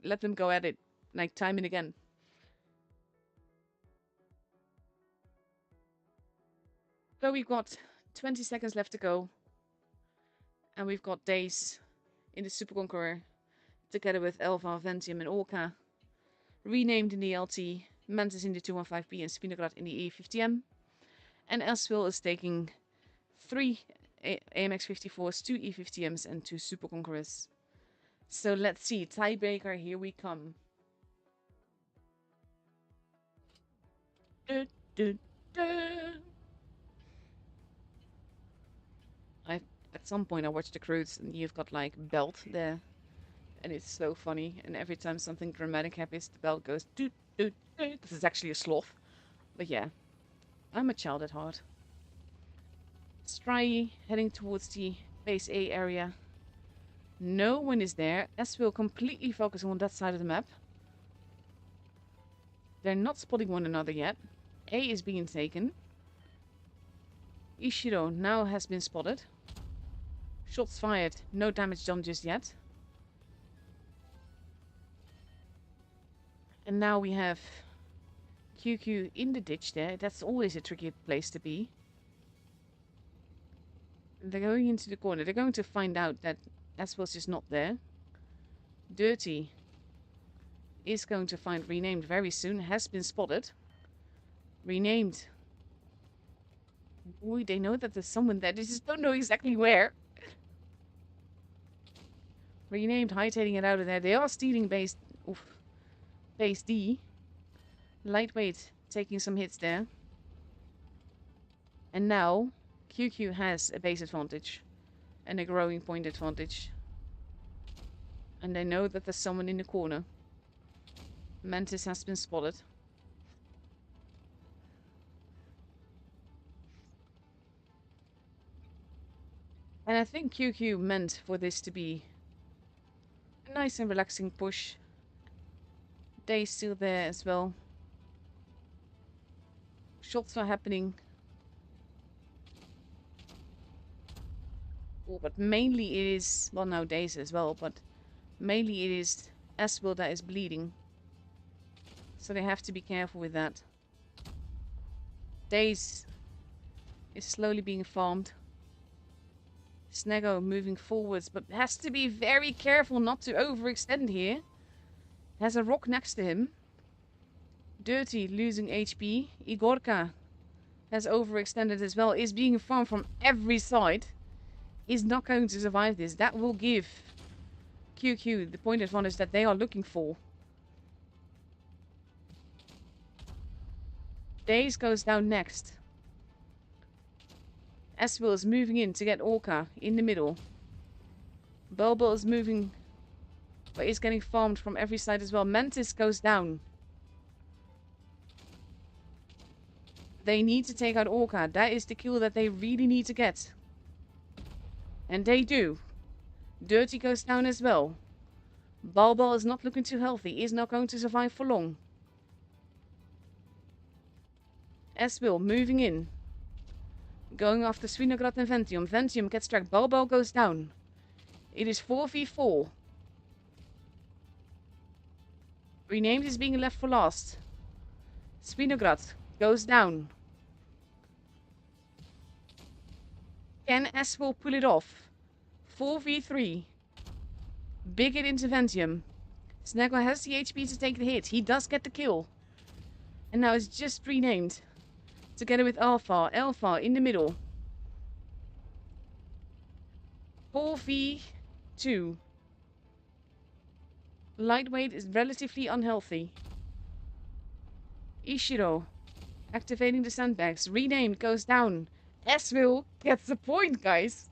let them go at it like time and again. So we've got 20 seconds left to go, and we've got Days in the Super Conqueror, together with Elva, Ventium and Orca. Renamed in the LT, Mantis in the 215B and Spinograd in the E50M. And Aswil is taking 3 AMX 54s, 2 E50Ms, and 2 Super Conquerors. So let's see. Tiebreaker, here we come. Du, du, du. At some point I watched the cruise and you've got like belt there. And it's so funny. And every time something dramatic happens, the belt goes doot, doot, doot. This is actually a sloth. But yeah, I'm a child at heart. Let's try heading towards the base A area. No one is there. S will completely focus on that side of the map. They're not spotting one another yet. A is being taken. Ishiro now has been spotted. Shots fired. No damage done just yet. And now we have QQ in the ditch there. That's always a tricky place to be. They're going into the corner. They're going to find out that Aswell's just not there. Dirty is going to find Renamed very soon. Has been spotted. Renamed. Boy, they know that there's someone there. They just don't know exactly where. Renamed hightailing it out of there. They are stealing base D. Lightweight taking some hits there. And now QQ has a base advantage. And a growing point advantage. And they know that there's someone in the corner. Mantis has been spotted. And I think QQ meant for this to be a nice and relaxing push. They're still there as well. Shots are happening. Oh, but mainly it is, well, nowadays as well, but mainly it is Aswell that is bleeding. So they have to be careful with that. Daze is slowly being farmed. Snego moving forwards, but has to be very careful not to overextend here. Has a rock next to him. Dirty losing HP. Igorka has overextended as well. Is being farmed from every side. Is not going to survive this. That will give QQ the point advantage that they are looking for. Daze goes down next. Aswell is moving in to get Orca in the middle. Bulbul is moving, but is getting farmed from every side as well. Mantis goes down. They need to take out Orca. That is the kill that they really need to get. And they do. Dirty goes down as well. Bulbul is not looking too healthy. He is not going to survive for long. Aswell moving in. Going after Svinograd and Ventium. Ventium gets struck. Bulbul goes down. It is 4v4. Renamed is being left for last. Svinograd goes down. Can Aswell pull it off? 4v3. Big hit into Ventium. Snaggle has the HP to take the hit. He does get the kill. And now it's just Renamed. Together with Alpha. Alpha in the middle. 4v2. Lightweight is relatively unhealthy. Ishiro activating the sandbags. Renamed goes down. Aswell gets the point, guys.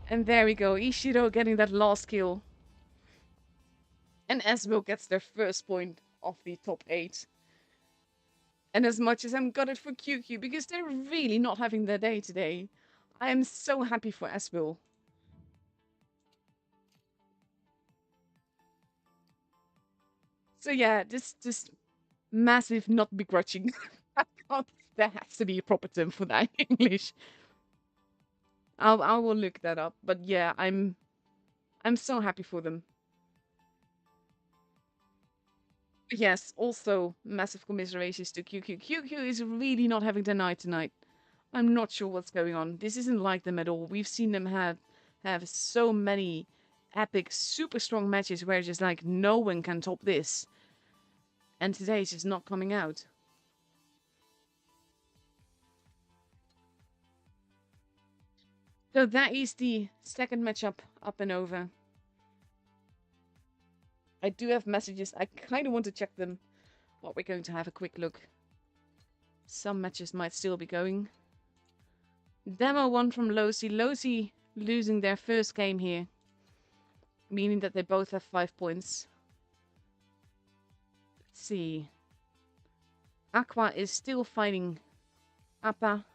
And there we go. Ishiro getting that last kill. And Aswell gets their first point of the top 8. And as much as I'm gutted for QQ, because they're really not having their day today, I am so happy for Aswell. So yeah, this massive not begrudging. There has to be a proper term for that in English. I will look that up. But yeah, I'm so happy for them. Yes, also massive commiserations to QQ. QQ is really not having their night tonight. I'm not sure what's going on. This isn't like them at all. We've seen them have so many epic, super strong matches where just like no one can top this. And today it's just not coming out. So that is the second matchup up and over. I do have messages. I kind of want to check them. But we're going to have a quick look. Some matches might still be going. Demo 1 from Losi. Losi losing their first game here. Meaning that they both have 5 points. Let's see. Aqua is still fighting Appa.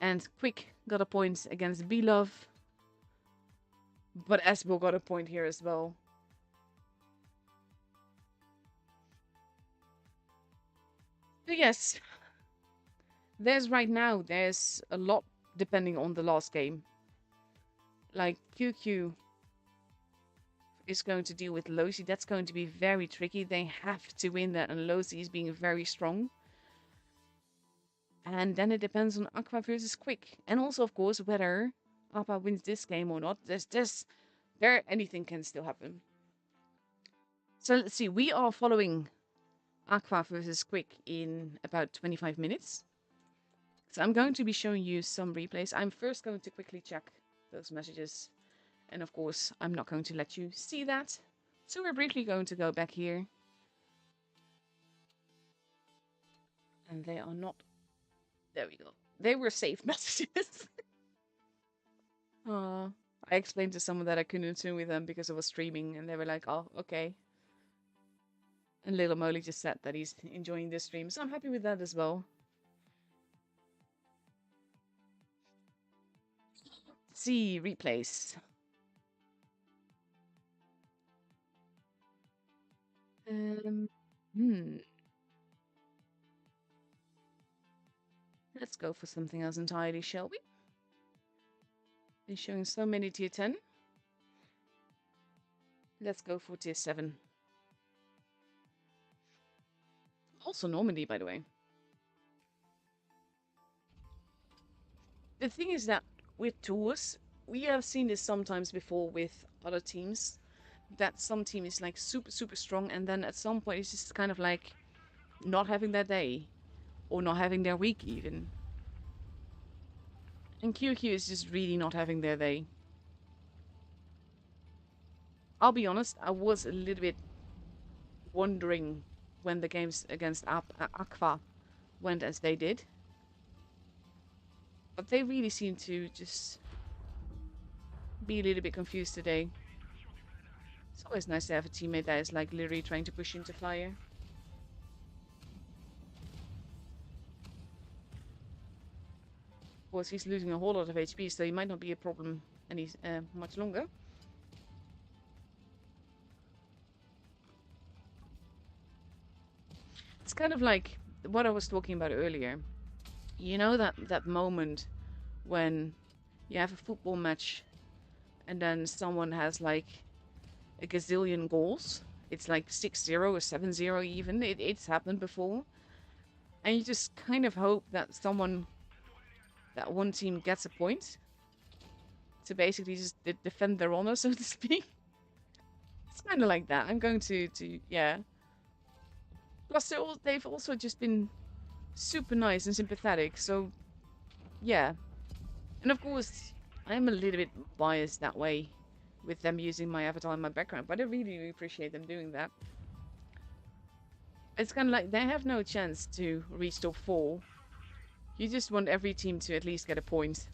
And Quick got a point against Belove. But Esbo got a point here as well. So yes. There's a lot depending on the last game. Like QQ is going to deal with Losi. That's going to be very tricky. They have to win that, and Losi is being very strong. And then it depends on Aqua versus Quick. And also, of course, whether Appa wins this game or not. Anything can still happen. So let's see. We are following Aqua versus Quick in about 25 minutes. So I'm going to be showing you some replays. I'm first going to quickly check those messages. And of course, I'm not going to let you see that. So we're briefly going to go back here. And they are not... There we go. They were safe messages. I explained to someone that I couldn't tune with them because I was streaming. And they were like, oh, okay. And Little Molly just said that he's enjoying this stream. So I'm happy with that as well. See, replays. Let's go for something else entirely, shall we? They're showing so many tier 10. Let's go for tier 7. Also Normandy, by the way. The thing is that with tours, we have seen this sometimes before with other teams. That some team is like super, super strong, and then at some point it's just kind of like not having their day. Or not having their week even. And QQ is just really not having their day. I'll be honest, I was a little bit wondering when the games against Aqua went as they did. But they really seem to just be a little bit confused today. It's always nice to have a teammate that is like literally trying to push into fire. Of course, he's losing a whole lot of HP, so he might not be a problem any much longer. It's kind of like what I was talking about earlier. You know that moment when you have a football match and then someone has like a gazillion goals. It's like 6-0 or 7-0 even. It's happened before. And you just kind of hope that that one team gets a point to basically just defend their honor, so to speak. It's kind of like that. I'm going to yeah. Plus, they've also just been super nice and sympathetic, so yeah. And of course, I'm a little bit biased that way with them using my avatar in my background, but I really appreciate them doing that. It's kind of like they have no chance to reach top 4. You just want every team to at least get a point.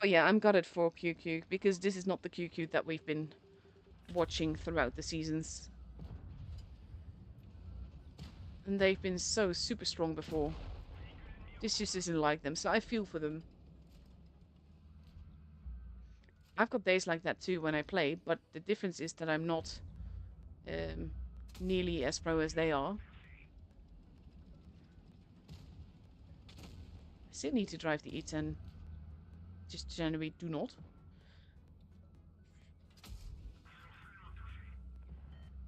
But yeah, I'm gutted for QQ, because this is not the QQ that we've been watching throughout the seasons. And they've been so super strong before. This just isn't like them, so I feel for them. I've got days like that too when I play, but the difference is that I'm not nearly as pro as they are. I still need to drive the E10. Just generally do not.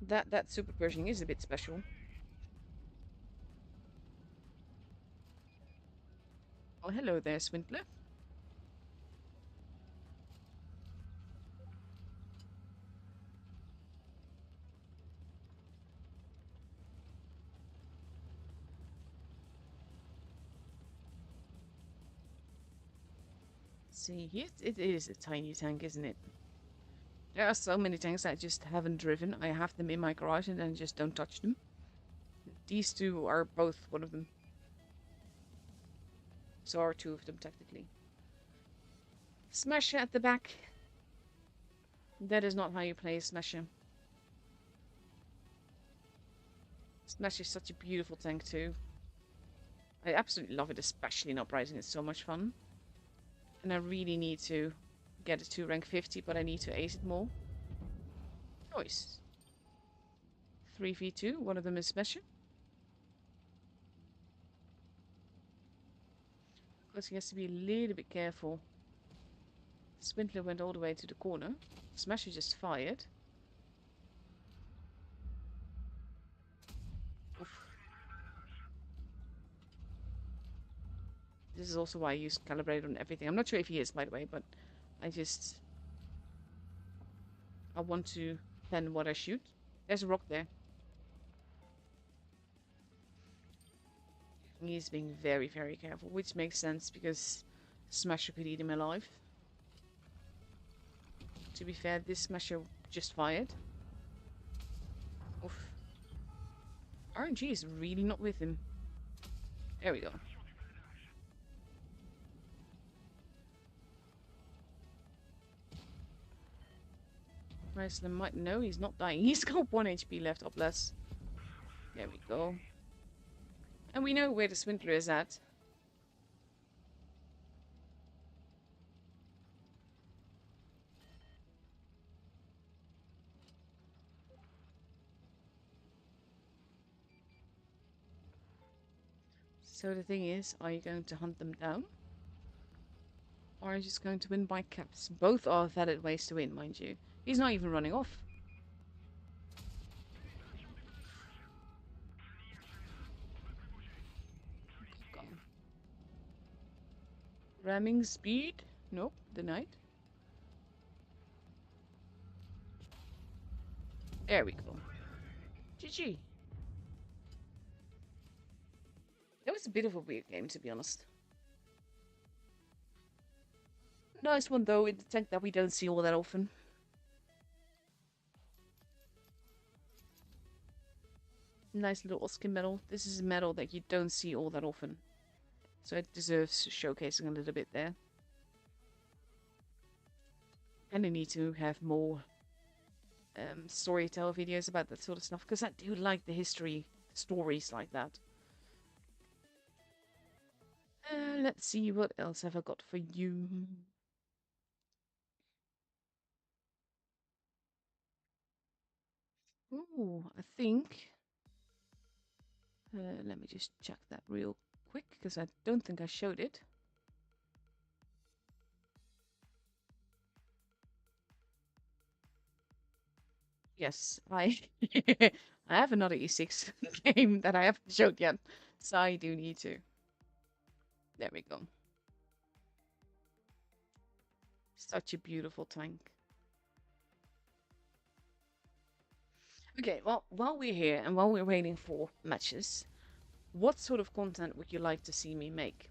That super Pershing is a bit special. Oh, hello there, Swindler. see. It is a tiny tank, isn't it? There are so many tanks I just haven't driven. I have them in my garage and then just don't touch them. These two are both one of them. So are two of them, technically. Smasher at the back. That is not how you play Smasher. Smasher is such a beautiful tank too. I absolutely love it, especially in Uprising. It's so much fun. And I really need to get it to rank 50, but I need to ace it more. Choice. 3v2, one of them is Smasher. Because he has to be a little bit careful. Swindler went all the way to the corner. Smasher just fired. Oof. This is also why I use calibrate on everything. I'm not sure if he is, by the way, but I want to plan what I shoot. There's a rock there. He's being very, very careful, which makes sense because Smasher could eat him alive. To be fair, this Smasher just fired. Oof. RNG is really not with him. There we go. Chrysler might know he's not dying. He's got 1 HP left up less. There we go. And we know where the Swindler is at. So the thing is, are you going to hunt them down? Or are you just going to win by caps? Both are valid ways to win, mind you. He's not even running off. Gone. Ramming speed? Nope, denied. There we go. GG. That was a bit of a weird game, to be honest. Nice one, though, in the tank that we don't see all that often. Nice little Oscar medal. This is a medal that you don't see all that often. So it deserves showcasing a little bit there. And I need to have more storytell videos about that sort of stuff, because I do like the history stories like that. Let's see, what else have I got for you? Ooh, I think... let me just check that real quick, because I don't think I showed it. Yes, I I have another E6 game that I haven't showed yet, so I do need to. There we go. Such a beautiful tank. Okay, well, while we're here and while we're waiting for matches, what sort of content would you like to see me make?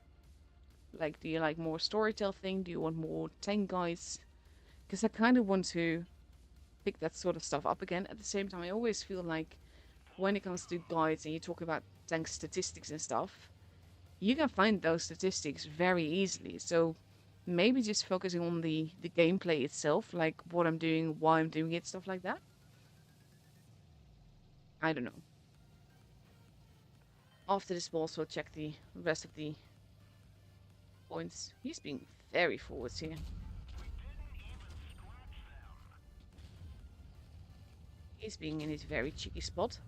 Like, do you like more storytell thing? Do you want more tank guides? Because I kind of want to pick that sort of stuff up again. At the same time, I always feel like when it comes to guides and you talk about tank statistics and stuff, you can find those statistics very easily. So maybe just focusing on the gameplay itself, like what I'm doing, why I'm doing it, stuff like that. I don't know. After this, we'll also check the rest of the points. He's being very forwards here. He's being in his very cheeky spot.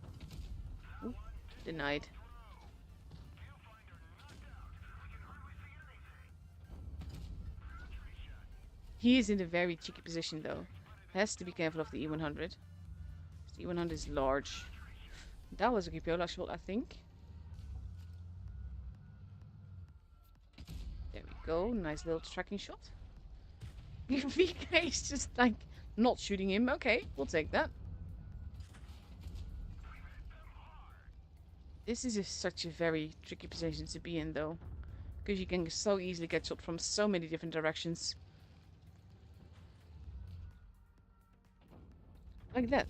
Ooh, denied. He is in a very cheeky position though. Has to be careful of the E100. The E100 is large. That was a Cupola shot, I think. There we go. Nice little tracking shot. VK is just like not shooting him. Okay, we'll take that. This is such a very tricky position to be in though. Because you can so easily get shot from so many different directions. Like that.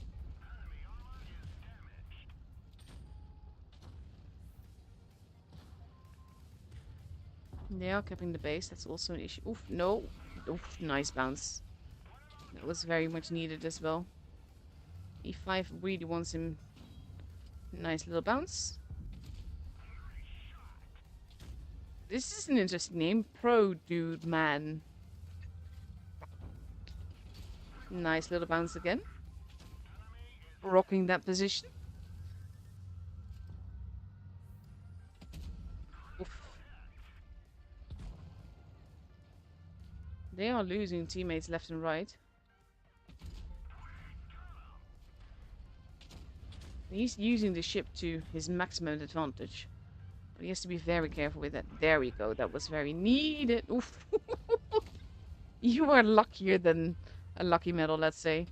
They are capping the base. That's also an issue. Oof, no. Oof, nice bounce. That was very much needed as well. E5 really wants him. Nice little bounce. This is an interesting name. Pro Dude Man. Nice little bounce again. Rocking that position. Oof. They are losing teammates left and right. He's using the ship to his maximum advantage. But he has to be very careful with that. There we go. That was very needed. Oof. You are luckier than a lucky medal, let's say.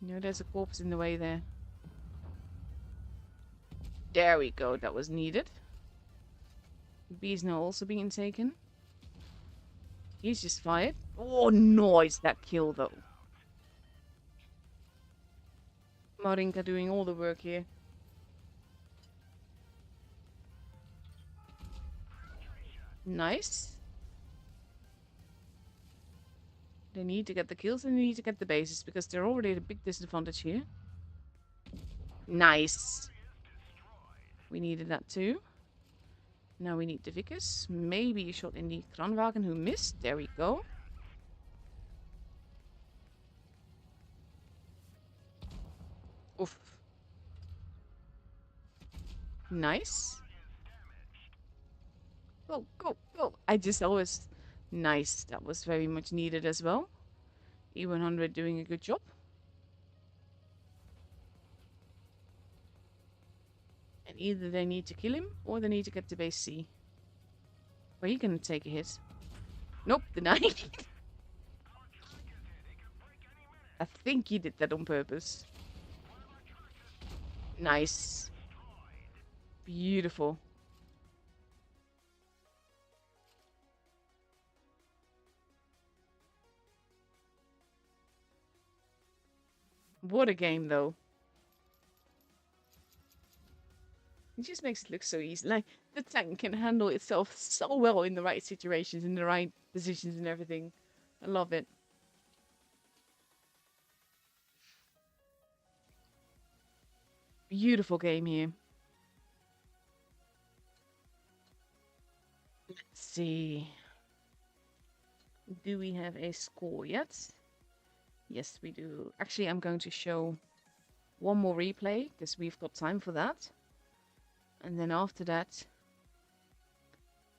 No, there's a corpse in the way there. There we go. That was needed. B's now also being taken. He's just fired. Oh, nice. That kill, though. Marinka doing all the work here. Nice. They need to get the kills and they need to get the bases because they're already at a big disadvantage here. Nice. We needed that too. Now we need the Vickers. Maybe a shot in the Kranwagen who missed. There we go. Oof. Nice. Go, go, go. I just always... Nice. That was very much needed as well. E100 doing a good job. And either they need to kill him or they need to get to base C. Where he can take a hit. Nope, denied. I think he did that on purpose. Nice. Beautiful. What a game, though. It just makes it look so easy. Like, the tank can handle itself so well in the right situations, in the right positions and everything. I love it. Beautiful game here. Let's see. Do we have a score yet? Yes, we do. Actually, I'm going to show one more replay because we've got time for that. And then after that,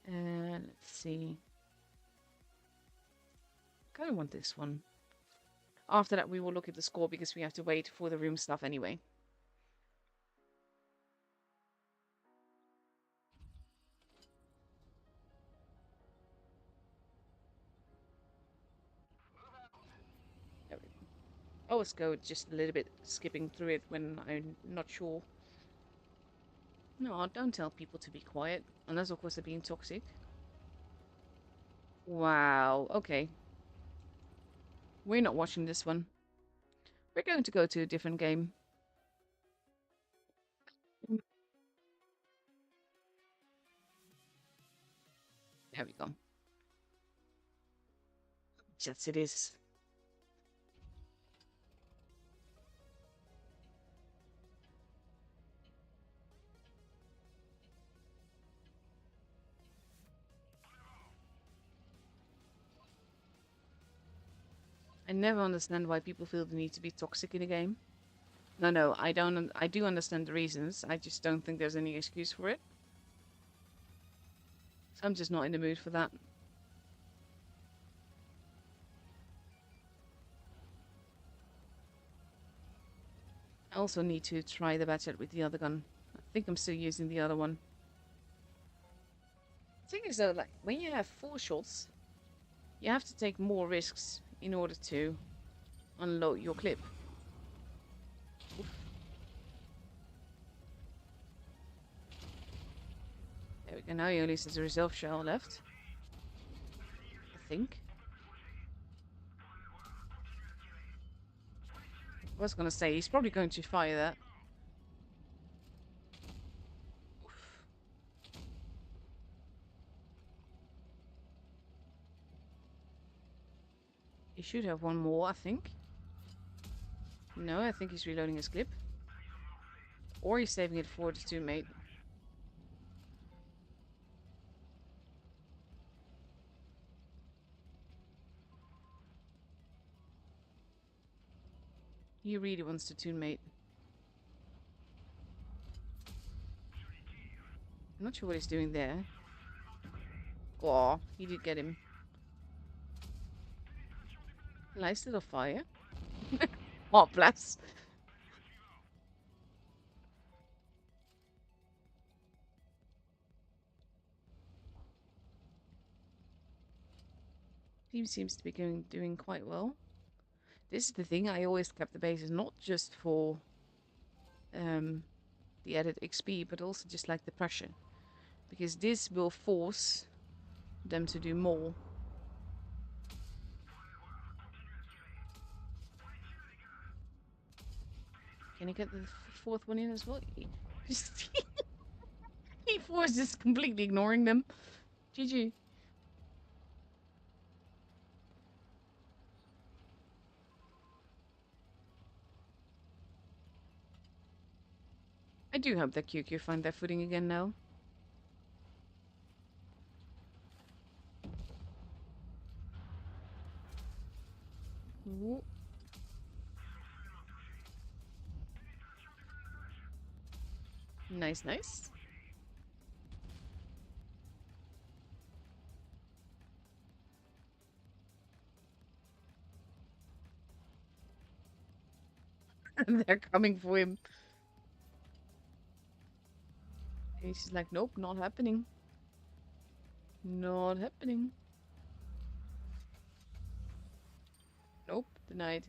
let's see. I kind of want this one. After that, we will look at the score because we have to wait for the room stuff anyway. There we go. Always go just a little bit skipping through it when I'm not sure. No, don't tell people to be quiet. Unless, of course, they're being toxic. Wow, okay. We're not watching this one. We're going to go to a different game. There we go. Yes, it is. I never understand why people feel the need to be toxic in a game. No, I don't. I do understand the reasons. I just don't think there's any excuse for it. So I'm just not in the mood for that. I also need to try the batchet with the other gun. I think I'm still using the other one. The thing is though, like, when you have 4 shots, you have to take more risks in order to unload your clip. Oof. There we go. Now he only has a reserve shell left. I think. I was gonna say, he's probably going to fire that. Oof. He should have one more, I think. No, I think he's reloading his clip. Or he's saving it for the teammate. He really wants the teammate. I'm not sure what he's doing there. Oh, he did get him. Nice little fire. Oh, blast. Team seems to be doing quite well. This is the thing, I always kept the bases not just for the added XP, but also just like the pressure. Because this will force them to do more. Can he get the fourth one in as well? He forces completely ignoring them. GG. I do hope that QQ find their footing again now. Ooh. Nice, nice. They're coming for him. And he's like, nope, not happening. Not happening. Nope, denied.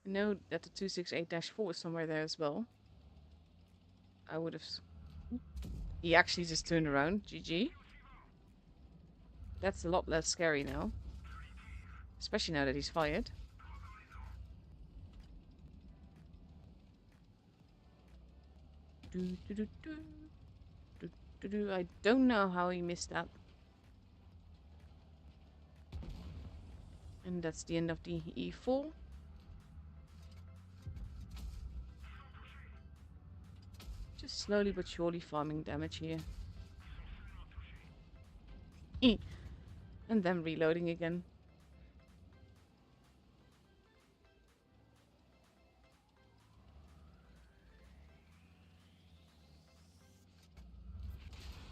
I know that the 268-4 is somewhere there as well. I would have... He actually just turned around. GG. That's a lot less scary now. Especially now that he's fired. I don't know how he missed that. And that's the end of the E4. Just slowly but surely farming damage here. And then reloading again.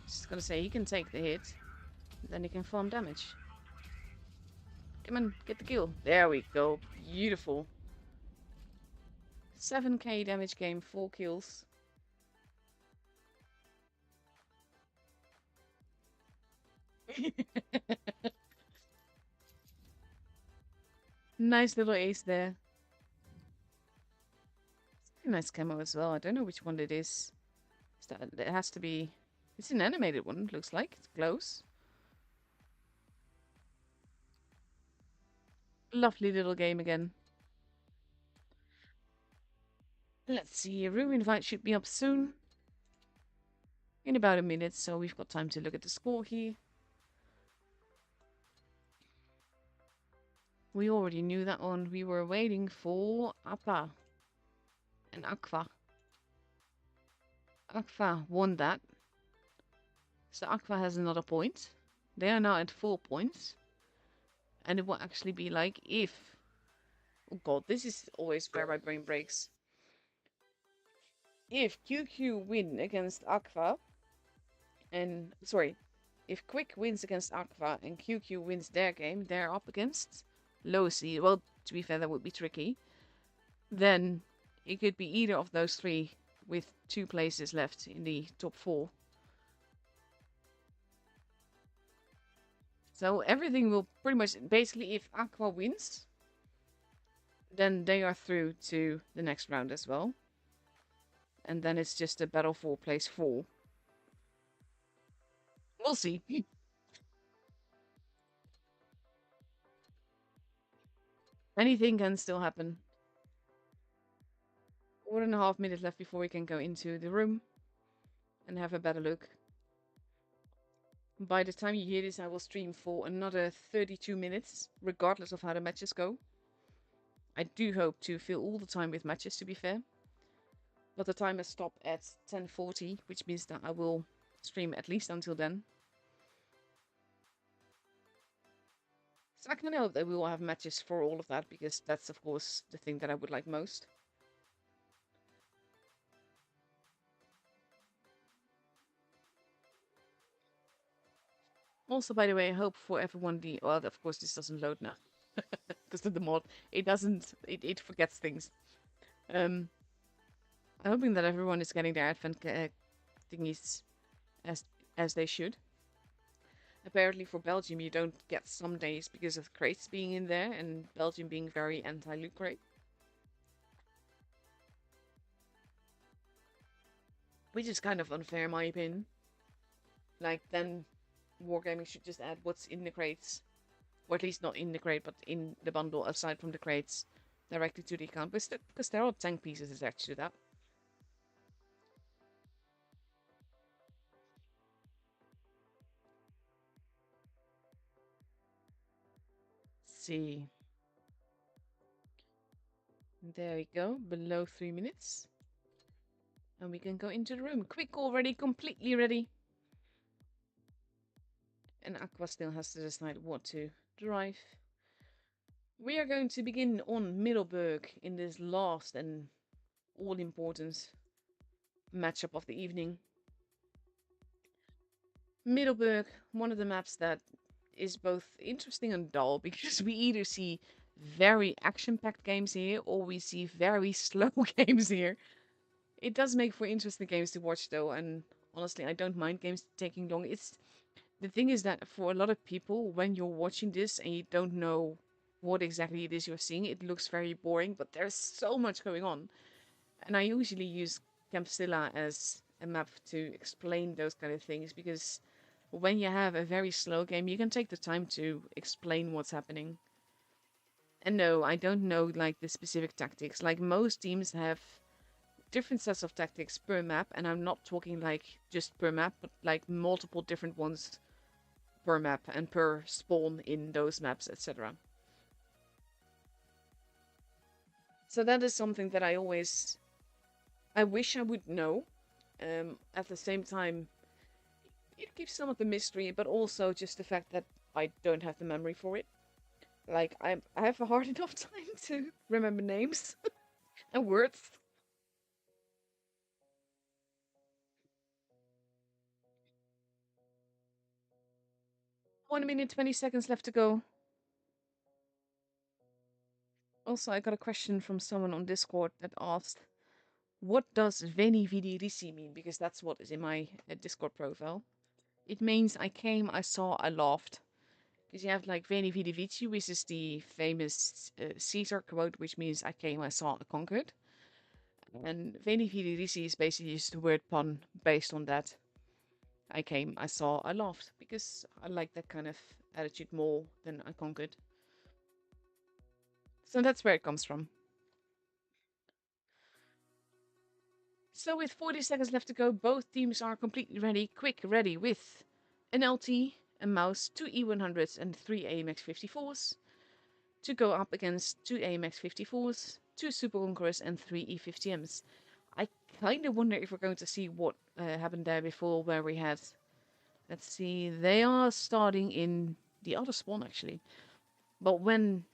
Just gonna say he can take the hit. Then he can farm damage. Come on, get the kill. There we go. Beautiful. 7k damage game, 4 kills. Nice little ace there. Nice camo as well. I don't know which one it is. It has to be... It's an animated one, it looks like. It's close. Lovely little game again. Let's see. A room invite should be up soon. In about a minute, so we've got time to look at the score here. We already knew that one. We were waiting for Aqua and Aqua. Aqua won that. So Aqua has another point. They are now at 4 points. And it will actually be like if... Oh god, this is always where my brain breaks. If QQ win against Aqua... And... Sorry. If Quick wins against Aqua and QQ wins their game, they're up against Low C. Well, to be fair, that would be tricky. Then it could be either of those three with 2 places left in the top 4. So everything will pretty much... Basically, if Aqua wins, Then they are through to the next round as well. And then it's just a battle for place 4. We'll see. Anything can still happen. 1.5 minutes left before we can go into the room and have a better look. By the time you hear this, I will stream for another 32 minutes, regardless of how the matches go. I do hope to fill all the time with matches, to be fair. But the timer stopped at 10:40, which means that I will stream at least until then. So I can hope that we will have matches for all of that, because that's, of course, the thing that I would like most. Also, by the way, I hope for everyone well, of course, this doesn't load now. Because of the mod, it doesn't, it forgets things. I'm hoping that everyone is getting their advent thingies as they should. Apparently for Belgium you don't get some days because of crates being in there, and Belgium being very anti-loot crate. Which is kind of unfair in my opinion. Like, then Wargaming should just add what's in the crates. Or at least not in the crate, but in the bundle aside from the crates. Directly to the account, because there are tank pieces attached to that. Let's see. There we go, below 3 minutes. And we can go into the room. Quick already, completely ready. And Aqua still has to decide what to drive. We are going to begin on Middelburg in this last and all-important matchup of the evening. Middelburg, one of the maps that is both interesting and dull, because we either see very action-packed games here or we see very slow games here. It does make for interesting games to watch though, and honestly I don't mind games taking long. The thing is that for a lot of people, when you're watching this and you don't know what exactly it is you're seeing, it looks very boring, but there's so much going on. And I usually use Campsilla as a map to explain those kind of things, because when you have a very slow game, you can take the time to explain what's happening. And no, I don't know like the specific tactics. Like, most teams have different sets of tactics per map, and I'm not talking like just per map, but like multiple different ones per map and per spawn in those maps, etc. So that is something that I wish I would know. At the same time, it gives some of the mystery, but also just the fact that I don't have the memory for it. Like, I have a hard enough time to remember names and words. 1 minute, 20 seconds left to go. Also, I got a question from someone on Discord that asked, what does Veni Vidi Vici mean? Because that's what is in my Discord profile. It means I came, I saw, I laughed. Because you have like Veni Vidi Vici, which is the famous Caesar quote, which means I came, I saw, I conquered. And Veni Vidi Vici is basically just a word pun based on that. I came, I saw, I laughed. Because I like that kind of attitude more than I conquered. So that's where it comes from. So with 40 seconds left to go, both teams are completely ready, quick ready, with an LT, a mouse, 2 E100s and 3 AMX 54s, to go up against 2 AMX 54s, 2 Super Conquerors and 3 E50Ms. I kind of wonder if we're going to see what happened there before, where we had, let's see, they are starting in the other spawn actually. But when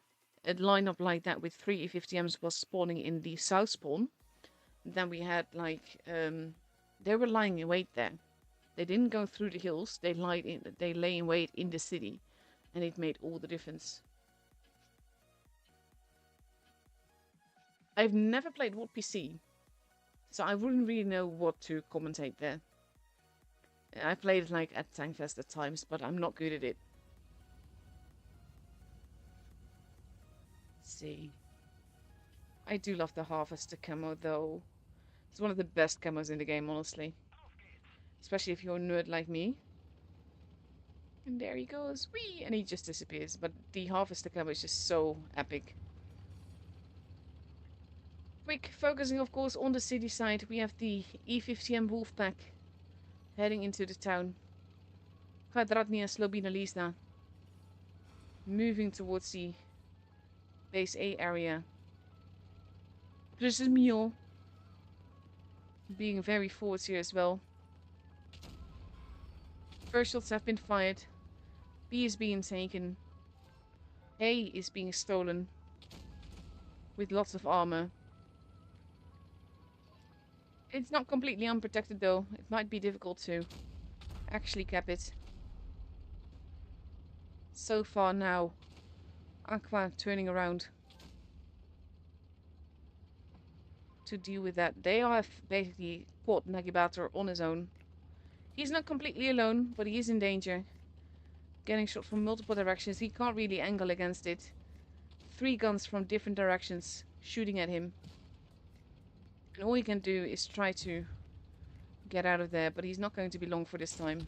a lineup like that with 3 E50Ms was spawning in the south spawn, then we had like they were lying in wait there. They didn't go through the hills. They lay in wait in the city, and it made all the difference. I've never played Wood PC, so I wouldn't really know what to commentate there. I played it like at Tankfest at times, but I'm not good at it. Let's see. I do love the Harvester camo, though. It's one of the best camos in the game, honestly. Especially if you're a nerd like me. And there he goes. Whee! And he just disappears. But the Harvester camo is just so epic. Quick, focusing, of course, on the city side. We have the E50M Wolfpack heading into the town. Kvadratny and Slobina Lisna moving towards the base A area. There's Mule being very forwards here as well. First shots have been fired. B is being taken. A is being stolen. With lots of armor. It's not completely unprotected though. It might be difficult to actually cap it. So far now, Aqua turning around to deal with that. They have basically caught Nagibator on his own. He's not completely alone, but he is in danger. Getting shot from multiple directions. He can't really angle against it. 3 guns from different directions shooting at him. And all he can do is try to get out of there, but he's not going to be long for this time.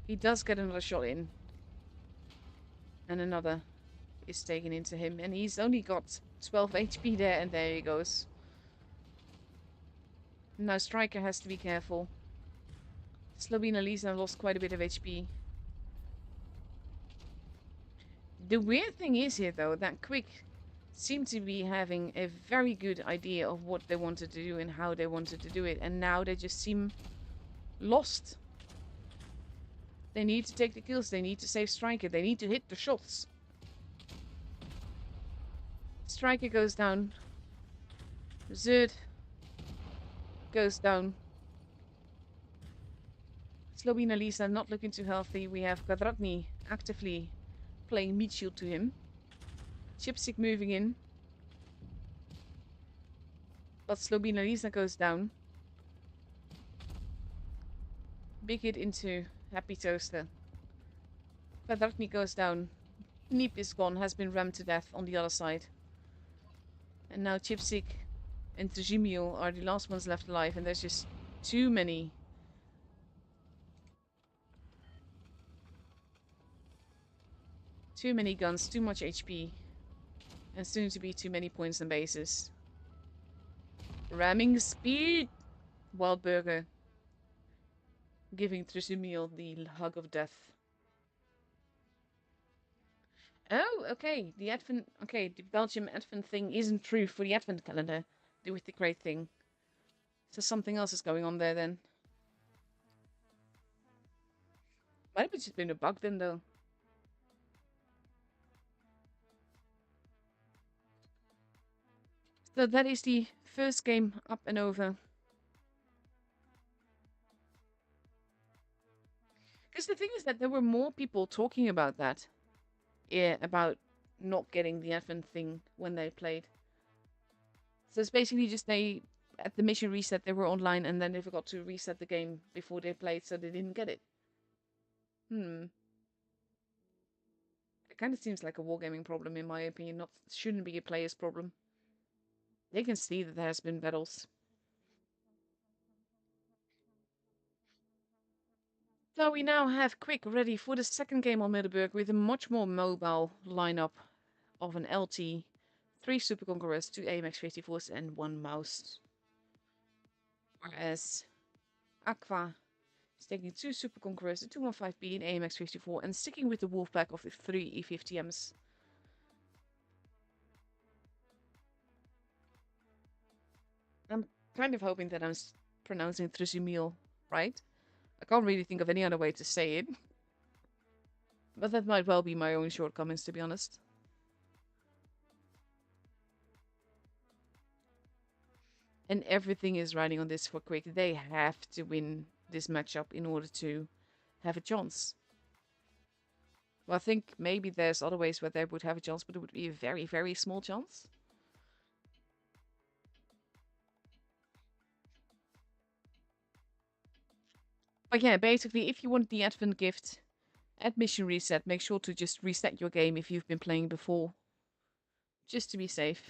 He does get another shot in. And another is taken into him. And he's only got 12 HP there, and there he goes. Now Striker has to be careful. Slobina Lisa lost quite a bit of HP. The weird thing is here, though, that Quick seemed to be having a very good idea of what they wanted to do and how they wanted to do it. And now they just seem lost. They need to take the kills. They need to save Striker. They need to hit the shots. Striker goes down. Zerd goes down. Slobina Lisa not looking too healthy. We have Kvadratny actively playing meat shield to him. Chipstick moving in. But Slobina Lisa goes down. Big hit into Happy Toaster. Kvadratny goes down. Neep is gone, has been rammed to death on the other side. And now Chipstick and Trujimio are the last ones left alive, and there's just too many. Too many guns, too much HP. And soon to be too many points and bases. Ramming speed! Wildburger giving Trujimio the hug of death. Oh, okay. The Advent, okay, the Belgium Advent thing isn't true for the Advent calendar. Do with the great thing. So something else is going on there then. Might have just been a bug then, though. So that is the first game up and over. Because the thing is that there were more people talking about that. Yeah, about not getting the Advent thing when they played. So it's basically just at the mission reset, they were online and then they forgot to reset the game before they played, so they didn't get it. It kind of seems like a wargaming problem in my opinion, shouldn't be a player's problem. They can see that there has been battles. So we now have Quick ready for the second game on Middelburg with a much more mobile lineup of an LT, 3 Super Conquerors, 2 AMX 54s and 1 mouse. Whereas Aqua is taking 2 Super Conquerors, a 215B and AMX 54 and sticking with the Wolfpack of the 3 E50Ms. I'm kind of hoping that I'm pronouncing Trujimio right. I can't really think of any other way to say it. But that might well be my own shortcomings, to be honest. And everything is riding on this for Quick. They have to win this matchup in order to have a chance. Well, I think maybe there's other ways where they would have a chance, but it would be a very, very small chance. But yeah, basically, if you want the Advent gift at mission reset, make sure to just reset your game if you've been playing before. Just to be safe.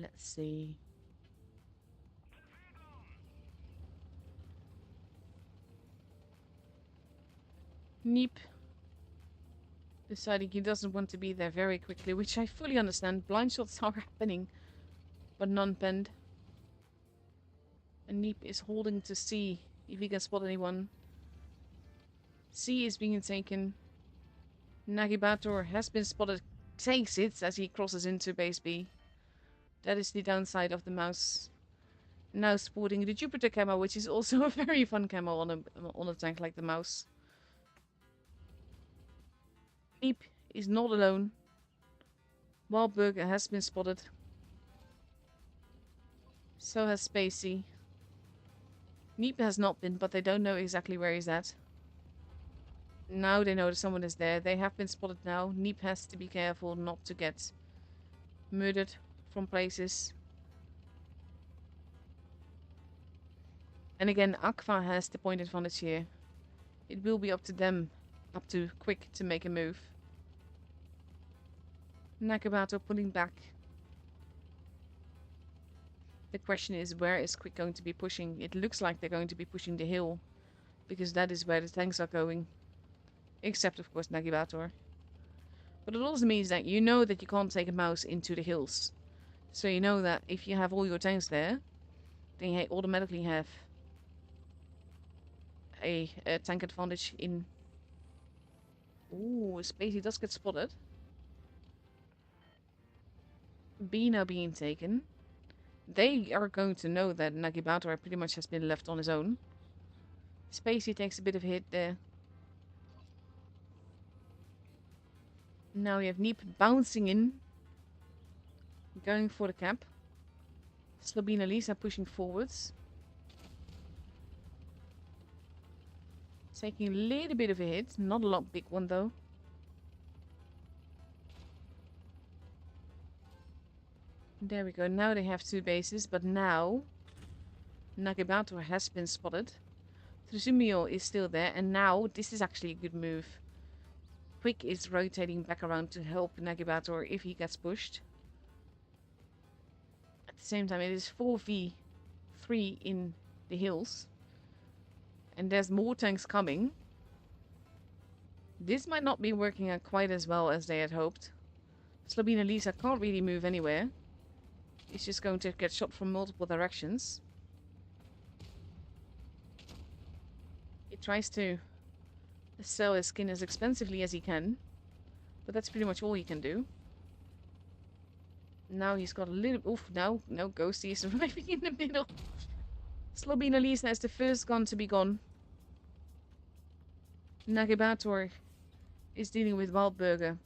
Let's see. Neep deciding he doesn't want to be there very quickly, which I fully understand. Blind shots are happening, but none penned. And Neep is holding to C if he can spot anyone. C is being taken. Nagibator has been spotted. Takes it as he crosses into base B. That is the downside of the mouse. Now sporting the Jupiter camo, which is also a very fun camo on a tank like the mouse. Neep is not alone. Wahlberger has been spotted. So has Spacey. Neep has not been, but they don't know exactly where he's at. Now they know that someone is there. They have been spotted now. Neep has to be careful not to get murdered from places. And again, Aqua has the point advantage here. It will be up to them, up to Quick, to make a move. Nakabato pulling back. The question is, where is Quick going to be pushing? It looks like they're going to be pushing the hill, because that is where the tanks are going. Except, of course, Nagibator. But it also means that you know that you can't take a mouse into the hills. So you know that if you have all your tanks there, then you automatically have a tank advantage in... Ooh, Spacey does get spotted. B now being taken. They are going to know that Nagibator pretty much has been left on his own. Spacey takes a bit of a hit there. Now we have Neep bouncing in. Going for the cap. Slobina Lisa pushing forwards. Taking a little bit of a hit. Not a lot big one though. There we go. Now they have two bases, but now Nagibator has been spotted. Tsuzumio is still there, and now this is actually a good move. Quick is rotating back around to help Nagibator if he gets pushed. At the same time, it is 4v3 in the hills. And there's more tanks coming. This might not be working out quite as well as they had hoped. Slobina Lisa can't really move anywhere. He's just going to get shot from multiple directions. He tries to sell his skin as expensively as he can. But that's pretty much all he can do. Now he's got a little... Oof, now Ghosty is arriving in the middle. Slobina Lisa is the first gun to be gone. Nagibator is dealing with Waldburger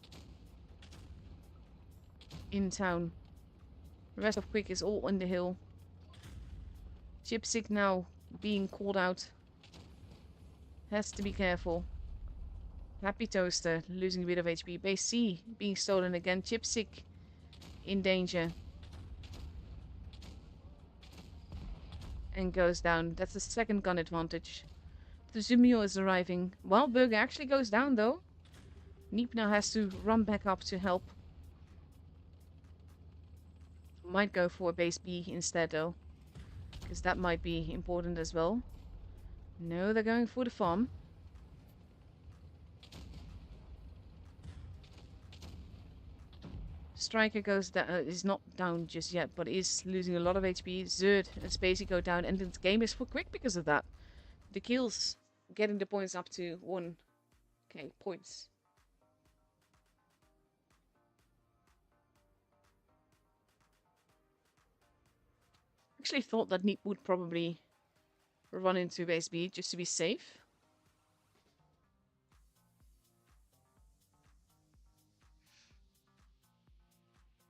in town. The rest of Quick is all on the hill. Chipsick now being called out. Has to be careful. Happy Toaster losing a bit of HP. Base C being stolen again. Chipsick in danger. And goes down. That's the second gun advantage. Tsuzumio is arriving. Wildburger actually goes down though. Neep now has to run back up to help. Might go for base B instead though. Because that might be important as well. No, they're going for the farm. Striker goes down, is not down just yet, but is losing a lot of HP. Zerd and Spacey go down, and the game is for Quick because of that. The kills getting the points up to 1. Okay, points. Actually thought that Neep would probably run into base B just to be safe.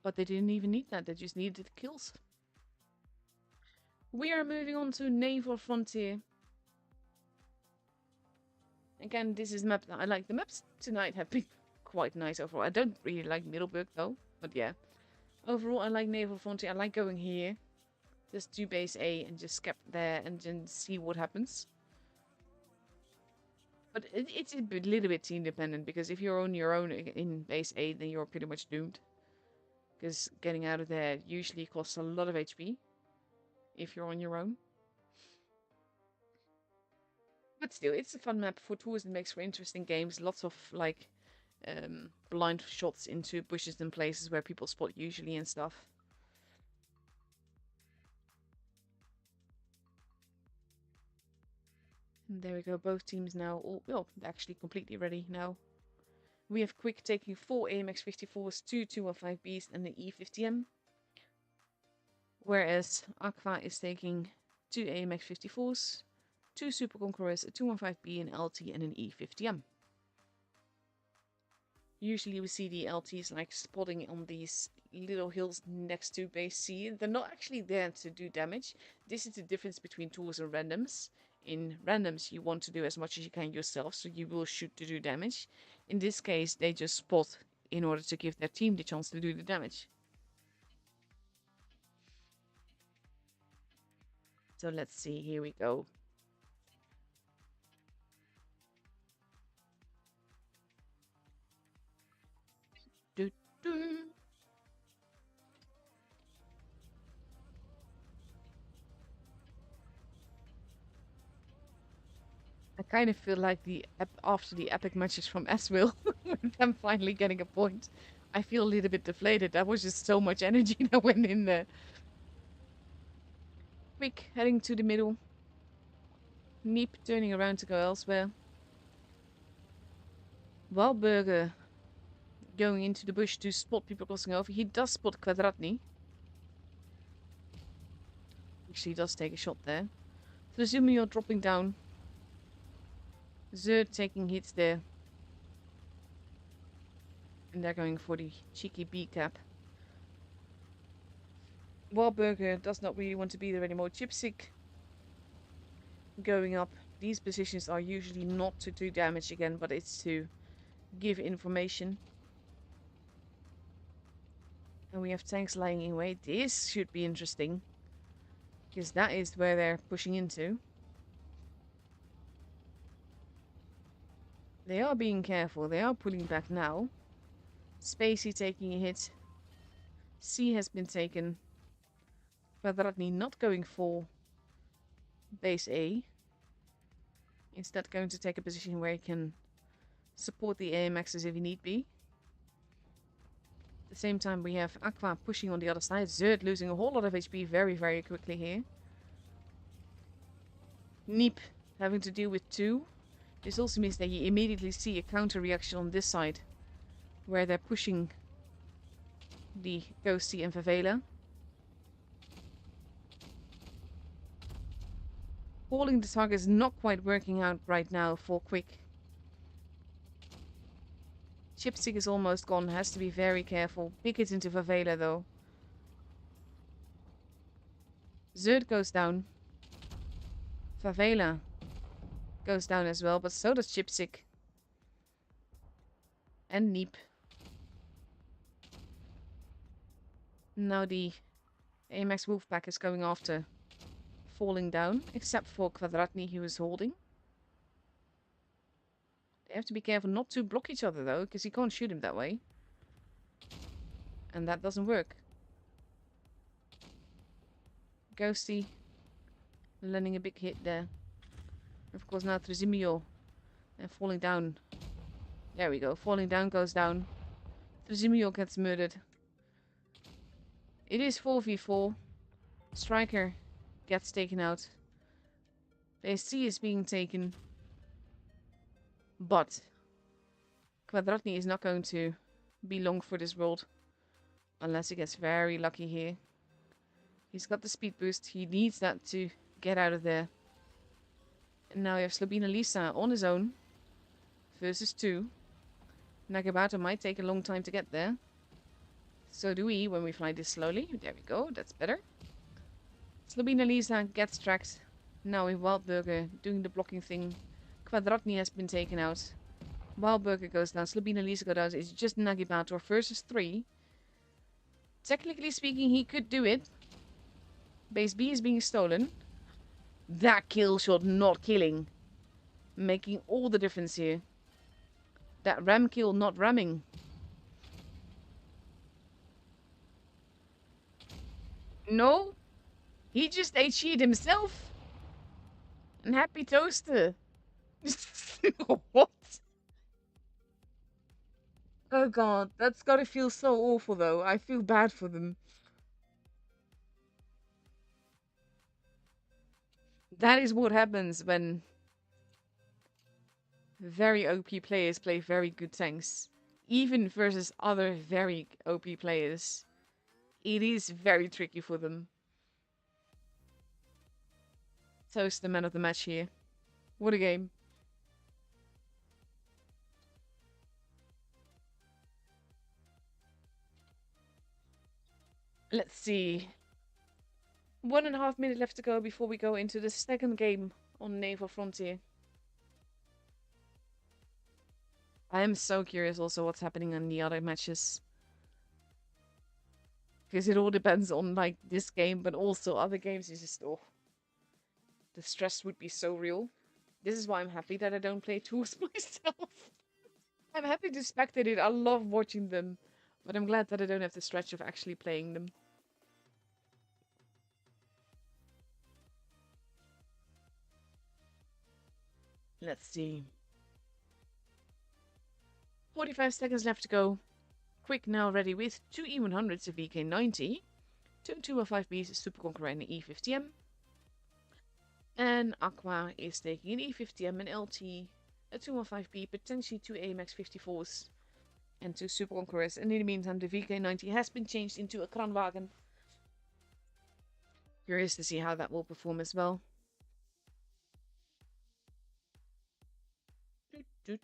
But they didn't even need that, they just needed the kills. We are moving on to Naval Frontier. Again, this is a map that I like. The maps tonight have been quite nice overall. I don't really like Middleburg though, but yeah. Overall, I like Naval Frontier. I like going here. Just do base A and just scap there and then see what happens. But it's a little bit team dependent, because if you're on your own in base A, then you're pretty much doomed. because getting out of there usually costs a lot of HP if you're on your own. But still, it's a fun map for tours and makes for interesting games. Lots of like blind shots into bushes and places where people spot usually and stuff. And there we go, both teams now all, well, actually completely ready now. We have Quick taking 4 AMX 54s, 2 215Bs and an E50M. Whereas Aqua is taking 2 AMX 54s, 2 Super Conquerors, a 215B, an LT and an E50M. Usually we see the LTs like spotting on these little hills next to base C. They're not actually there to do damage. This is the difference between tools and randoms. In randoms you want to do as much as you can yourself, so you will shoot to do damage. In this case they just spot in order to give their team the chance to do the damage. So let's see, here we go. Do, do. I kind of feel like after the epic matches from Aswil, with them finally getting a point, I feel a little bit deflated. That was just so much energy that went in there. Quick, heading to the middle. Neep turning around to go elsewhere. Wahlberger going into the bush to spot people crossing over. He does spot Kvadratny. Actually does take a shot there. Trezumio dropping down. Zerd taking hits there. And they're going for the cheeky B cap. Wahlberger does not really want to be there anymore. Chipsick going up. These positions are usually not to do damage again, but it's to give information. And we have tanks lying in wait. This should be interesting, because that is where they're pushing into. They are being careful. They are pulling back now. Spacey taking a hit. C has been taken. Kvadratny not going for base A. Instead going to take a position where he can support the AMXs if he need be. At the same time we have Aqua pushing on the other side. Zerd losing a whole lot of HP very, very quickly here. Neep having to deal with 2. This also means that you immediately see a counter reaction on this side, where they're pushing the Ghosty and Favela. Holding the target is not quite working out right now for Quick. Chipstick is almost gone, has to be very careful. Big hit into Favela though. Zerd goes down. Favela goes down as well, but so does Chipstick. And Neep. Now the AMX Wolfpack is going after falling down, except for Kvadratny who is holding. They have to be careful not to block each other though, because you can't shoot him that way. And that doesn't work. Ghosty landing a big hit there. Of course now Trezumio and falling down. There we go, falling down goes down. Trezumio gets murdered. It is 4v4. Striker gets taken out. The SC is being taken. But Kvadratny is not going to be long for this world. Unless he gets very lucky here. He's got the speed boost. He needs that to get out of there. And now we have Slobina Lisa on his own. Versus 2. Nagabato might take a long time to get there. So do we when we fly this slowly. There we go. That's better. Slobina Lisa gets tracked. Now with Wahlberger doing the blocking thing. Kvadratny has been taken out. Wahlberger goes down. Slobina Lisa goes down. It's just Nagibator versus 3. Technically speaking, he could do it. Base B is being stolen. That kill shot not killing. Making all the difference here. That ram kill not ramming. No, he just ate shit himself. And happy toaster. What? Oh god, that's gotta feel so awful though. I feel bad for them. That is what happens when very OP players play very good tanks. Even versus other very OP players. It is very tricky for them. Toast the man of the match here. What a game. Let's see. 1.5 minutes left to go before we go into the second game on Naval Frontier. I am so curious also what's happening in the other matches. Because it all depends on like this game, but also other games is just the stress would be so real. This is why I'm happy that I don't play tours myself. I'm happy to spectate it. I love watching them. But I'm glad that I don't have the stretch of actually playing them. Let's see. 45 seconds left to go. Quick now ready with 2 E100s, a VK90, 2 205Bs, Super Conqueror and an E50M. And Aqua is taking an E50M, an LT, a 215B, potentially 2 AMX 54s, and 2 Super Conquerors. And in the meantime, the VK90 has been changed into a Kranwagen. Curious to see how that will perform as well. Let's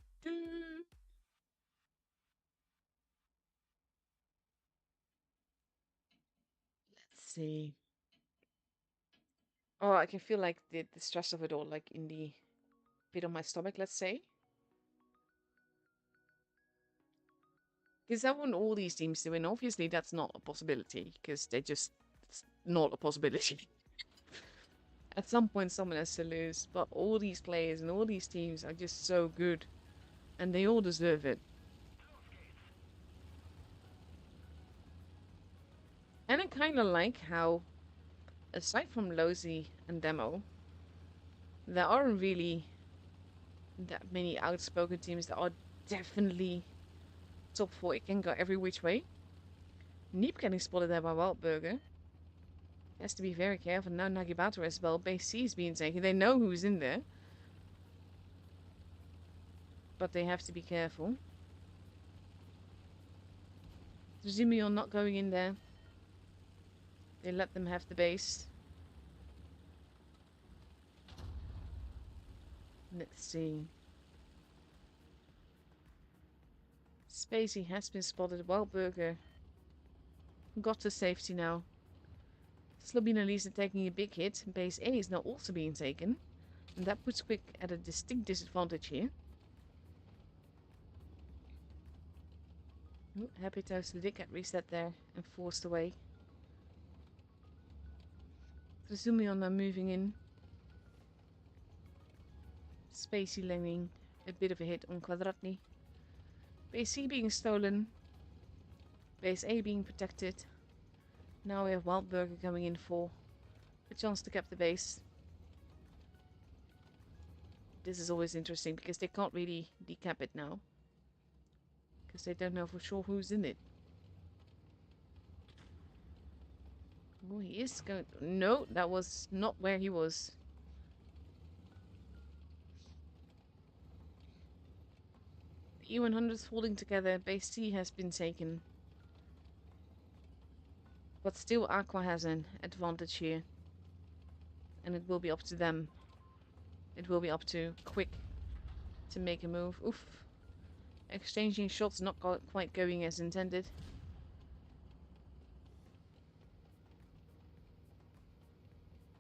see. Oh, I can feel like the stress of it all, like in the pit of my stomach, let's say. Because I want all these teams to win. Obviously, that's not a possibility, because it's not a possibility. At some point, someone has to lose, but all these players and all these teams are just so good, and they all deserve it. And I kind of like how, aside from Lozy and Demo, there aren't really that many outspoken teams that are definitely top 4. It can go every which way. Neep getting spotted there by Wildburger. Has to be very careful. Now Nagibato as well. Base C is being taken. They know who's in there. But they have to be careful. Zumion not going in there. They let them have the base. Let's see. Spacey has been spotted. Wildburger got to safety now. Slobina Lisa taking a big hit. Base A is now also being taken. And that puts Quick at a distinct disadvantage here. Ooh, Happy Toast did get reset there and forced away. Zumion now moving in. Spacey landing a bit of a hit on Quadratni. Base C being stolen. Base A being protected. Now we have Wildburger coming in for a chance to cap the base. This is always interesting because they can't really decap it now. Because they don't know for sure who's in it. Oh, he is going... No, that was not where he was. The E100s holding together. Base C has been taken. But still Aqua has an advantage here. And it will be up to them. It will be up to Quick to make a move. Oof. Exchanging shots not quite going as intended.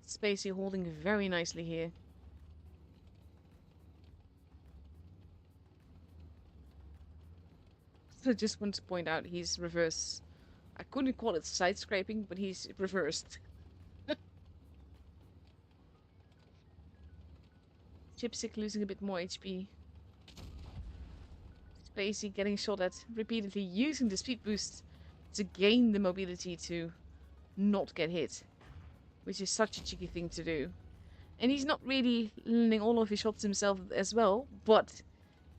Spacey holding very nicely here. So I just want to point out he's reverse. I couldn't call it side scraping, but he's reversed. Chipsick losing a bit more HP. Spacey getting shot at repeatedly, using the speed boost to gain the mobility to not get hit, which is such a cheeky thing to do. And he's not really landing all of his shots himself as well, but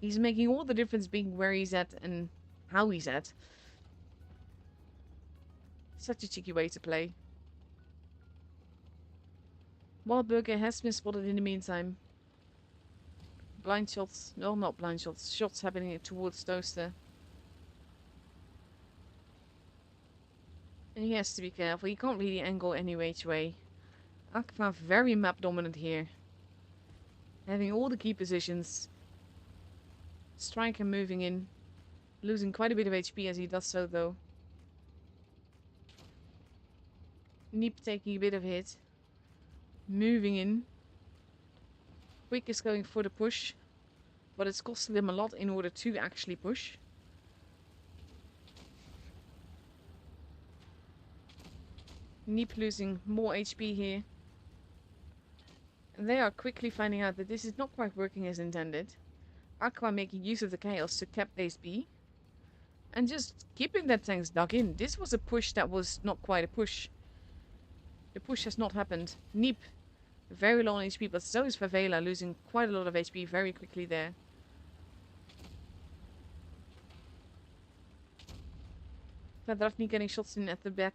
he's making all the difference being where he's at and how he's at. Such a cheeky way to play. Wildburger has been spotted in the meantime. Blind shots, no, not blind shots, shots happening towards Toaster. And he has to be careful, he can't really angle any which way. Aqua very map dominant here. Having all the key positions. Striker moving in. Losing quite a bit of HP as he does so though. Neep taking a bit of hit. Moving in. Quick is going for the push. But it's costing them a lot in order to actually push. Neep losing more HP here. And they are quickly finding out that this is not quite working as intended. Aqua making use of the chaos to cap base B. And just keeping that tanks dug in. This was a push that was not quite a push. The push has not happened. Neep, very low on HP, but so is Favela, losing quite a lot of HP very quickly there. Kvadratny getting shots in at the back.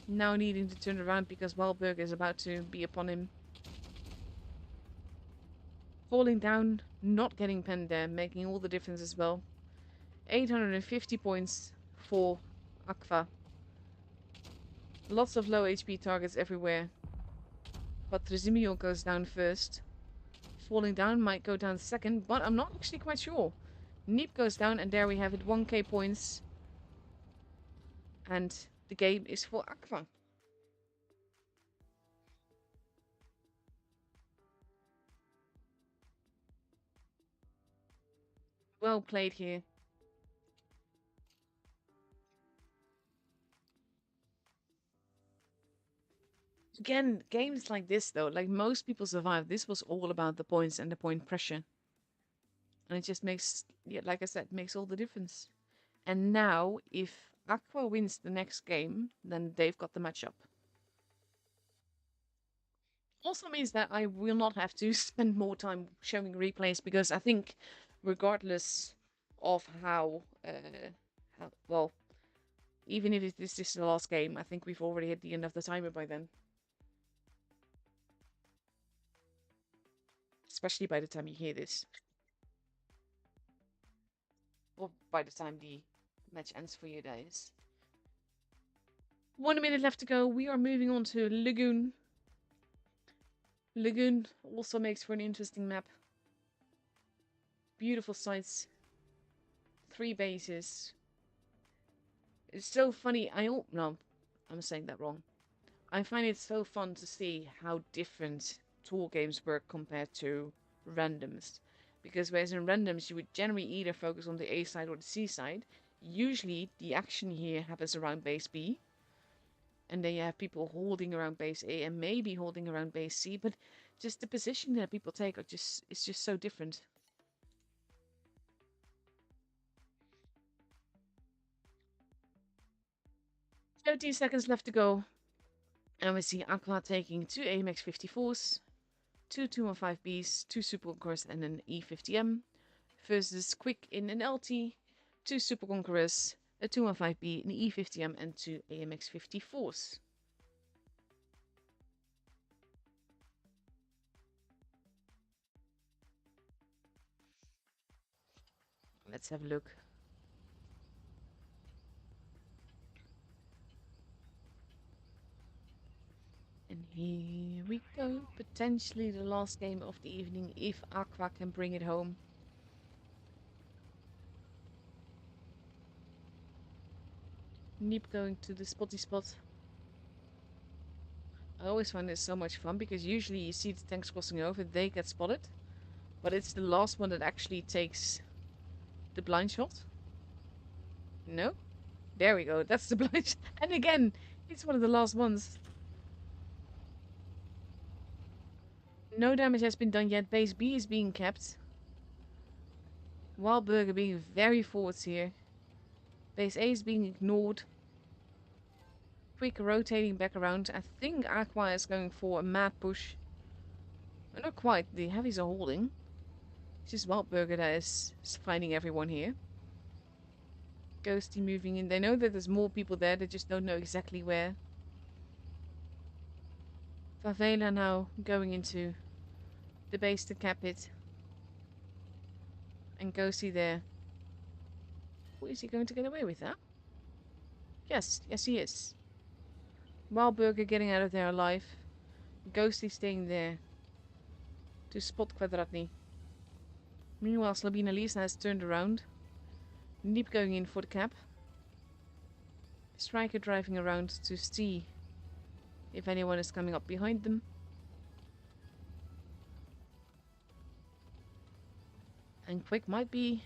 Now needing to turn around because Wildberg is about to be upon him. Falling down, not getting penned there, making all the difference as well. 850 points for Aqua. Lots of low HP targets everywhere. But Trezimio goes down first. Falling down might go down second, but I'm not actually quite sure. Neep goes down and there we have it, 1k points. And the game is for Aqua. Well played here. Again, games like this though, like most people survive, this was all about the points and the point pressure. And it just makes, yeah, like I said, makes all the difference. And now, if Aqua wins the next game, then they've got the matchup. Also means that I will not have to spend more time showing replays, because I think regardless of how well, even if this is the last game, I think we've already hit the end of the timer by then. Especially by the time you hear this. Or by the time the match ends for you guys. 1 minute left to go. We are moving on to Lagoon. Lagoon also makes for an interesting map. Beautiful sites. 3 bases. It's so funny. No, I'm saying that wrong. I find it so fun to see how different tool games work compared to randoms. Because whereas in randoms you would generally either focus on the A side or the C side, usually the action here happens around base B. And then you have people holding around base A and maybe holding around base C, but just the position that people take it's just so different. "13 seconds left to go. And we see Aqua taking 2 AMX 54s, 2 215Bs, 2 Super Conquerors and an E50M. Versus Quick in an LT, 2 Super Conquerors, a 215B, an E50M and 2 AMX 54s. Let's have a look. And here we go. Potentially the last game of the evening if Aqua can bring it home. Neep going to the spotty spot. I always find this so much fun because usually you see the tanks crossing over, they get spotted. But it's the last one that actually takes the blind shot. No? There we go, that's the blind shot. And again, it's one of the last ones. No damage has been done yet. Base B is being kept. Wildburger being very forwards here. Base A is being ignored. quick rotating back around. I think Aqua is going for a mad push. Not quite. The heavies are holding. It's just Wildburger that is finding everyone here. Ghosty moving in. They know that there's more people there. They just don't know exactly where. Favela now going into the base to cap it. And Ghosty there. Oh, is he going to get away with that? Yes, yes he is. Wildburger getting out of there alive. Ghosty staying there to spot Quadratny. Meanwhile, Slabina Lisa has turned around. Neep going in for the cap. Striker driving around to see if anyone is coming up behind them. And Quick might be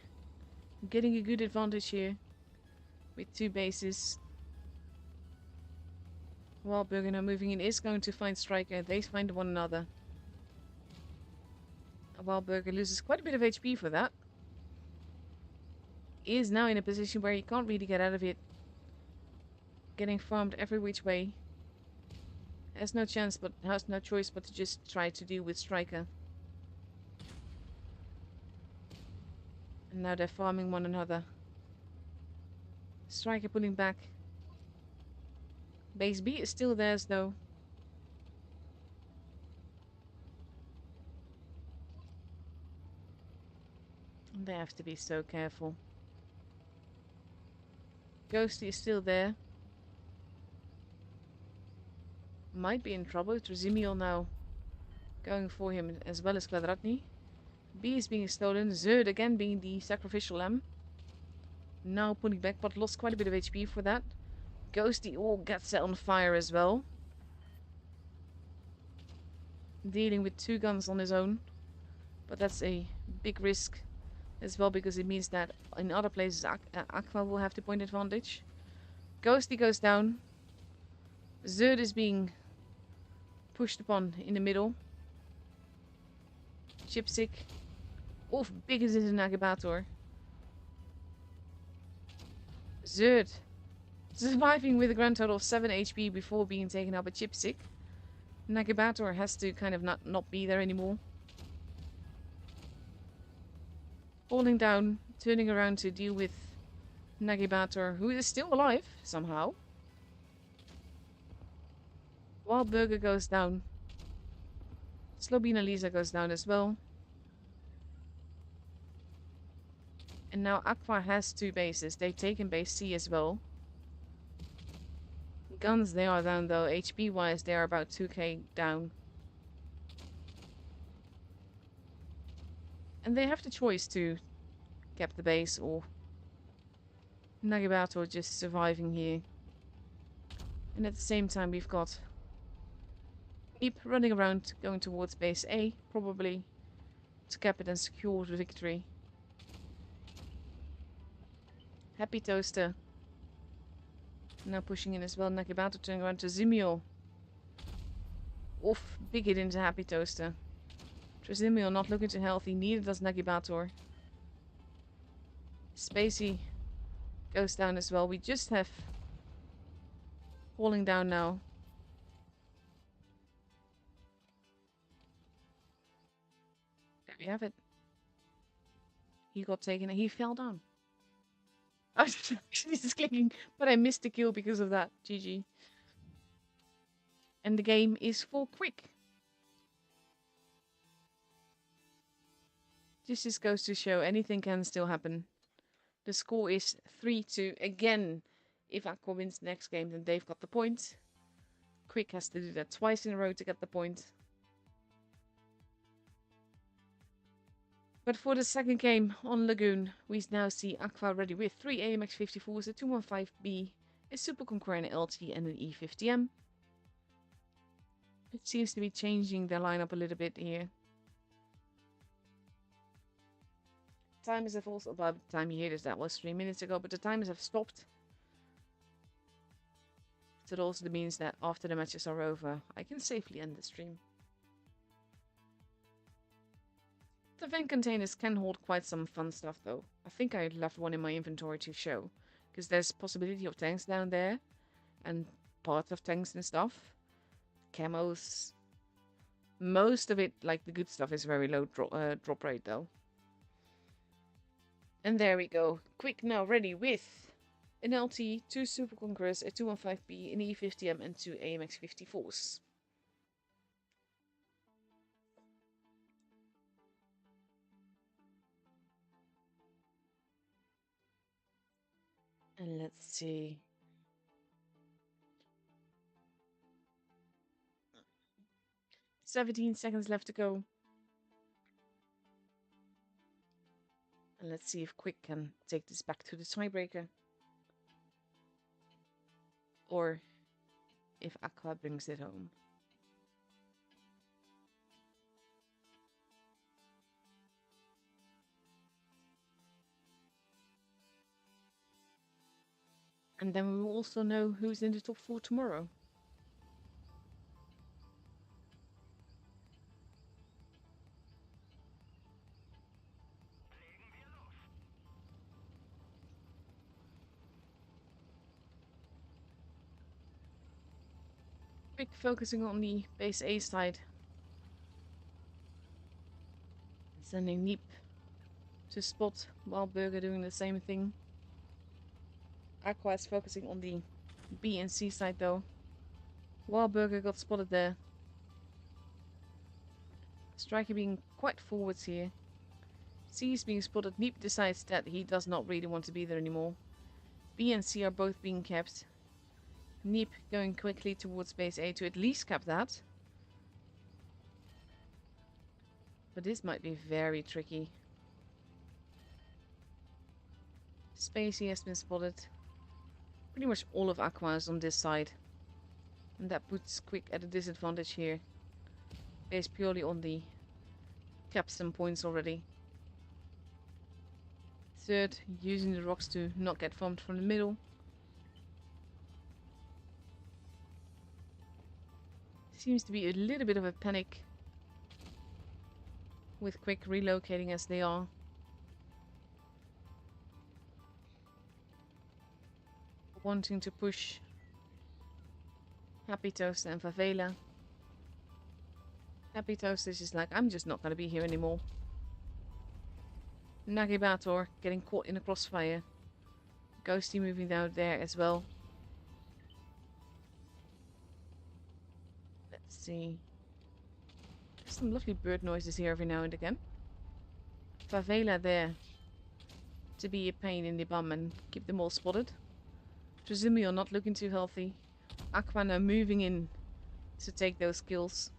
getting a good advantage here with 2 bases. While Burger now moving in is going to find Striker. They find one another. While Burger loses quite a bit of HP for that. He is now in a position where he can't really get out of it. Getting farmed every which way. Has no chance, but has no choice but to just try to deal with Striker. And now they're farming one another. Striker pulling back. Base B is still theirs though. They have to be so careful. Ghosty is still there. Might be in trouble. Trezimiel now going for him as well as Kvadratny. B is being stolen. Zerd again being the sacrificial lamb. Now pulling back, but lost quite a bit of HP for that. Ghosty gets set on fire as well. Dealing with 2 guns on his own. But that's a big risk as well, because it means that in other places Aqua will have the point advantage. Ghosty goes down. Zerd is being pushed upon in the middle. Chipsick. Oof, big as is an Agabator. Zerd surviving with a grand total of 7 HP before being taken out by Chipsick. Nagabator has to kind of not be there anymore. Falling down, turning around to deal with Nagibator, who is still alive somehow. While Burger goes down. Slobina Lisa goes down as well. And now Aqua has 2 bases. They've taken base C as well. Guns, they are down though. HP wise, they are about 2k down. And they have the choice to cap the base or Nagibato just surviving here. And at the same time we've got Meep running around going towards base A, probably to cap it and secure the victory. Happy Toaster now pushing in as well. Nagibato turning around to Zimiel. Oof, big hit into Happy Toaster. Trezimiel not looking too healthy, neither does Nagibator. Spacey goes down as well. We just have falling down now. There we have it. He got taken. He fell down. I was just clicking, but I missed the kill because of that. GG. And the game is for Quick. This just goes to show anything can still happen. The score is 3-2. Again, if Aqua wins the next game, then they've got the point. Quick has to do that twice in a row to get the point. But for the second game on Lagoon, we now see Aqua ready with 3 AMX-54s, a 215B, a Super Conqueror, an LT, and an E50M. It seems to be changing their lineup a little bit here. Timers have also, by the time you hear this, that was 3 minutes ago, but the timers have stopped. So it also means that after the matches are over, I can safely end the stream. The vent containers can hold quite some fun stuff though. I think I left one in my inventory to show, because there's possibility of tanks down there, and parts of tanks and stuff. Camos. Most of it, like the good stuff, is very low drop rate though. And there we go. Quick now ready with an LT, 2 Super Conquerors, a 215B, an E50M, and 2 AMX 54s. And let's see. "17 seconds left to go. And let's see if Quick can take this back to the tiebreaker. Or if Aqua brings it home. And then we will also know who's in the top 4 tomorrow. Quick focusing on the base A side. Sending Neep to spot while Burger doing the same thing. Aqua is focusing on the B and C side though. While Burger got spotted there. Striker being quite forwards here. C is being spotted. Neep decides that he does not really want to be there anymore. B and C are both being kept. Neep going quickly towards base A to at least cap that. But this might be very tricky. Spacey has been spotted. Pretty much all of Aqua is on this side. And that puts Quick at a disadvantage here. Based purely on the capstan points already. Third, using the rocks to not get farmed from the middle. Seems to be a little bit of a panic with Quick relocating as they are. Wanting to push Happy Toaster and Favela. Happy Toaster is just like, I'm just not going to be here anymore. Nagibator getting caught in a crossfire. Ghosty moving down there as well. Let's see. Some lovely bird noises here every now and again. Favela there to be a pain in the bum and keep them all spotted. Presumably you're not looking too healthy. Aqua now moving in to take those kills.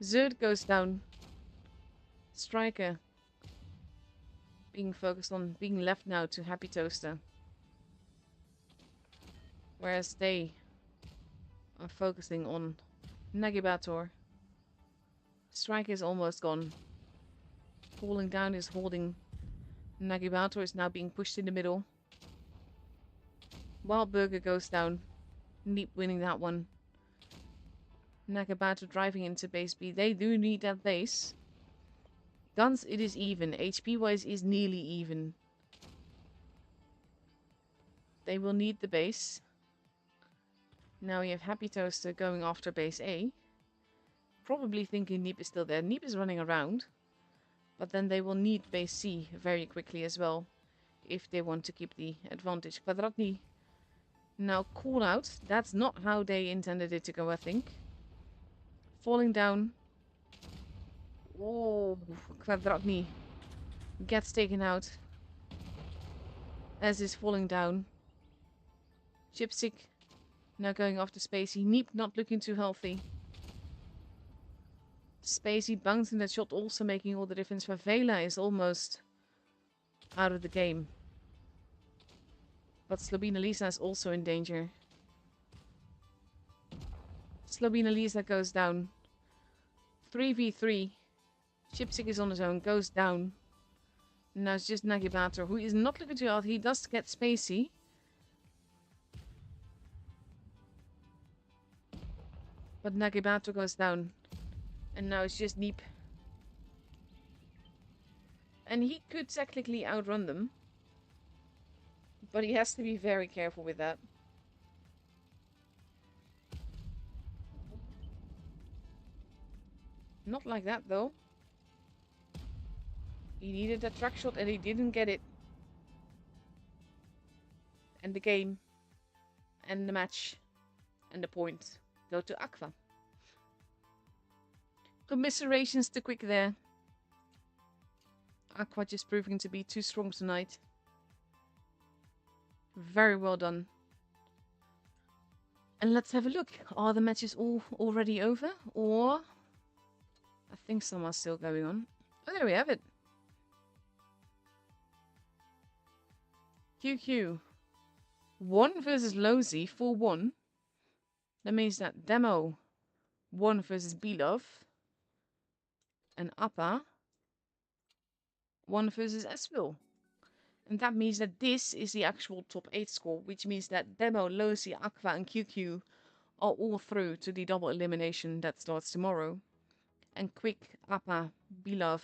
Zerd goes down. Striker being focused on being left now to Happy Toaster. Whereas they are focusing on Nagibator. Striker is almost gone. Falling down is holding. Nagibator is now being pushed in the middle. Wild Burger goes down. Neep winning that one. Nagibator driving into base B. They do need that base. Guns, it is even. HP wise is nearly even. They will need the base. Now you have Happy Toaster going after base A. Probably thinking Neep is still there. Neep is running around. But then they will need base C very quickly as well. If they want to keep the advantage. Kvadratny now call out. That's not how they intended it to go, I think. Falling down. Oh, Kvadratny gets taken out. As is falling down. Chipstick now going after Spacey. Neep not looking too healthy. Spacey bouncing that shot also making all the difference. Favela is almost out of the game. But Slobina Lisa is also in danger. Slobina Lisa goes down. 3v3. Chipstick is on his own, goes down. Now it's just Nagibator, who is not looking too hard. He does get Spacey. But Nagibator goes down. And now it's just Neep. And he could technically outrun them. But he has to be very careful with that. Not like that, though. He needed that track shot and he didn't get it. And the game and the match and the point go to Aqua. Commiserations to Quick there. Aqua just proving to be too strong tonight. Very well done. And let's have a look. Are the matches all already over? Or... I think some are still going on. Oh, there we have it. QQ. 1 versus Lozy, 4-1. That means that Demo 1 versus Belov. And Appa 1 versus Esville. And that means that this is the actual top 8 score, which means that Demo, Lozy, Aqua, and QQ are all through to the double elimination that starts tomorrow. And Quick, Appa, Belov,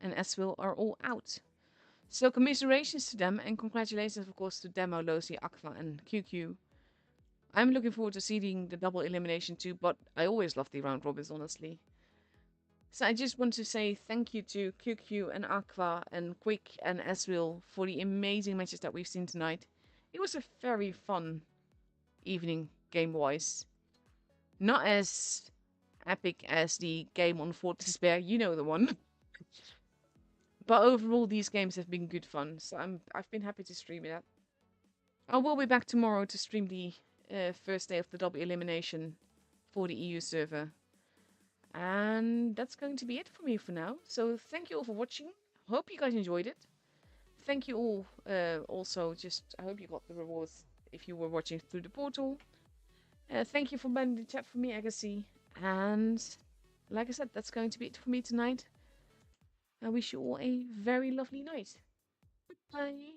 and Esville are all out. So commiserations to them, and congratulations, of course, to Demo, Lozy, Aqua, and QQ. I'm looking forward to seeing the double elimination too, but I always love the round robins, honestly. So I just want to say thank you to QQ and Aqua and Quick and Esville for the amazing matches that we've seen tonight. It was a very fun evening game-wise. Not as epic as the game on Fort Despair, you know the one. But overall, these games have been good fun, so I've been happy to stream that. I will be back tomorrow to stream the first day of the double elimination for the EU server. And that's going to be it for me for now. So thank you all for watching. Hope you guys enjoyed it. Thank you all. Also, I hope you got the rewards if you were watching through the portal. Thank you for manning the chat for me, Agassi. And like I said, that's going to be it for me tonight. I wish you all a very lovely night. Goodbye.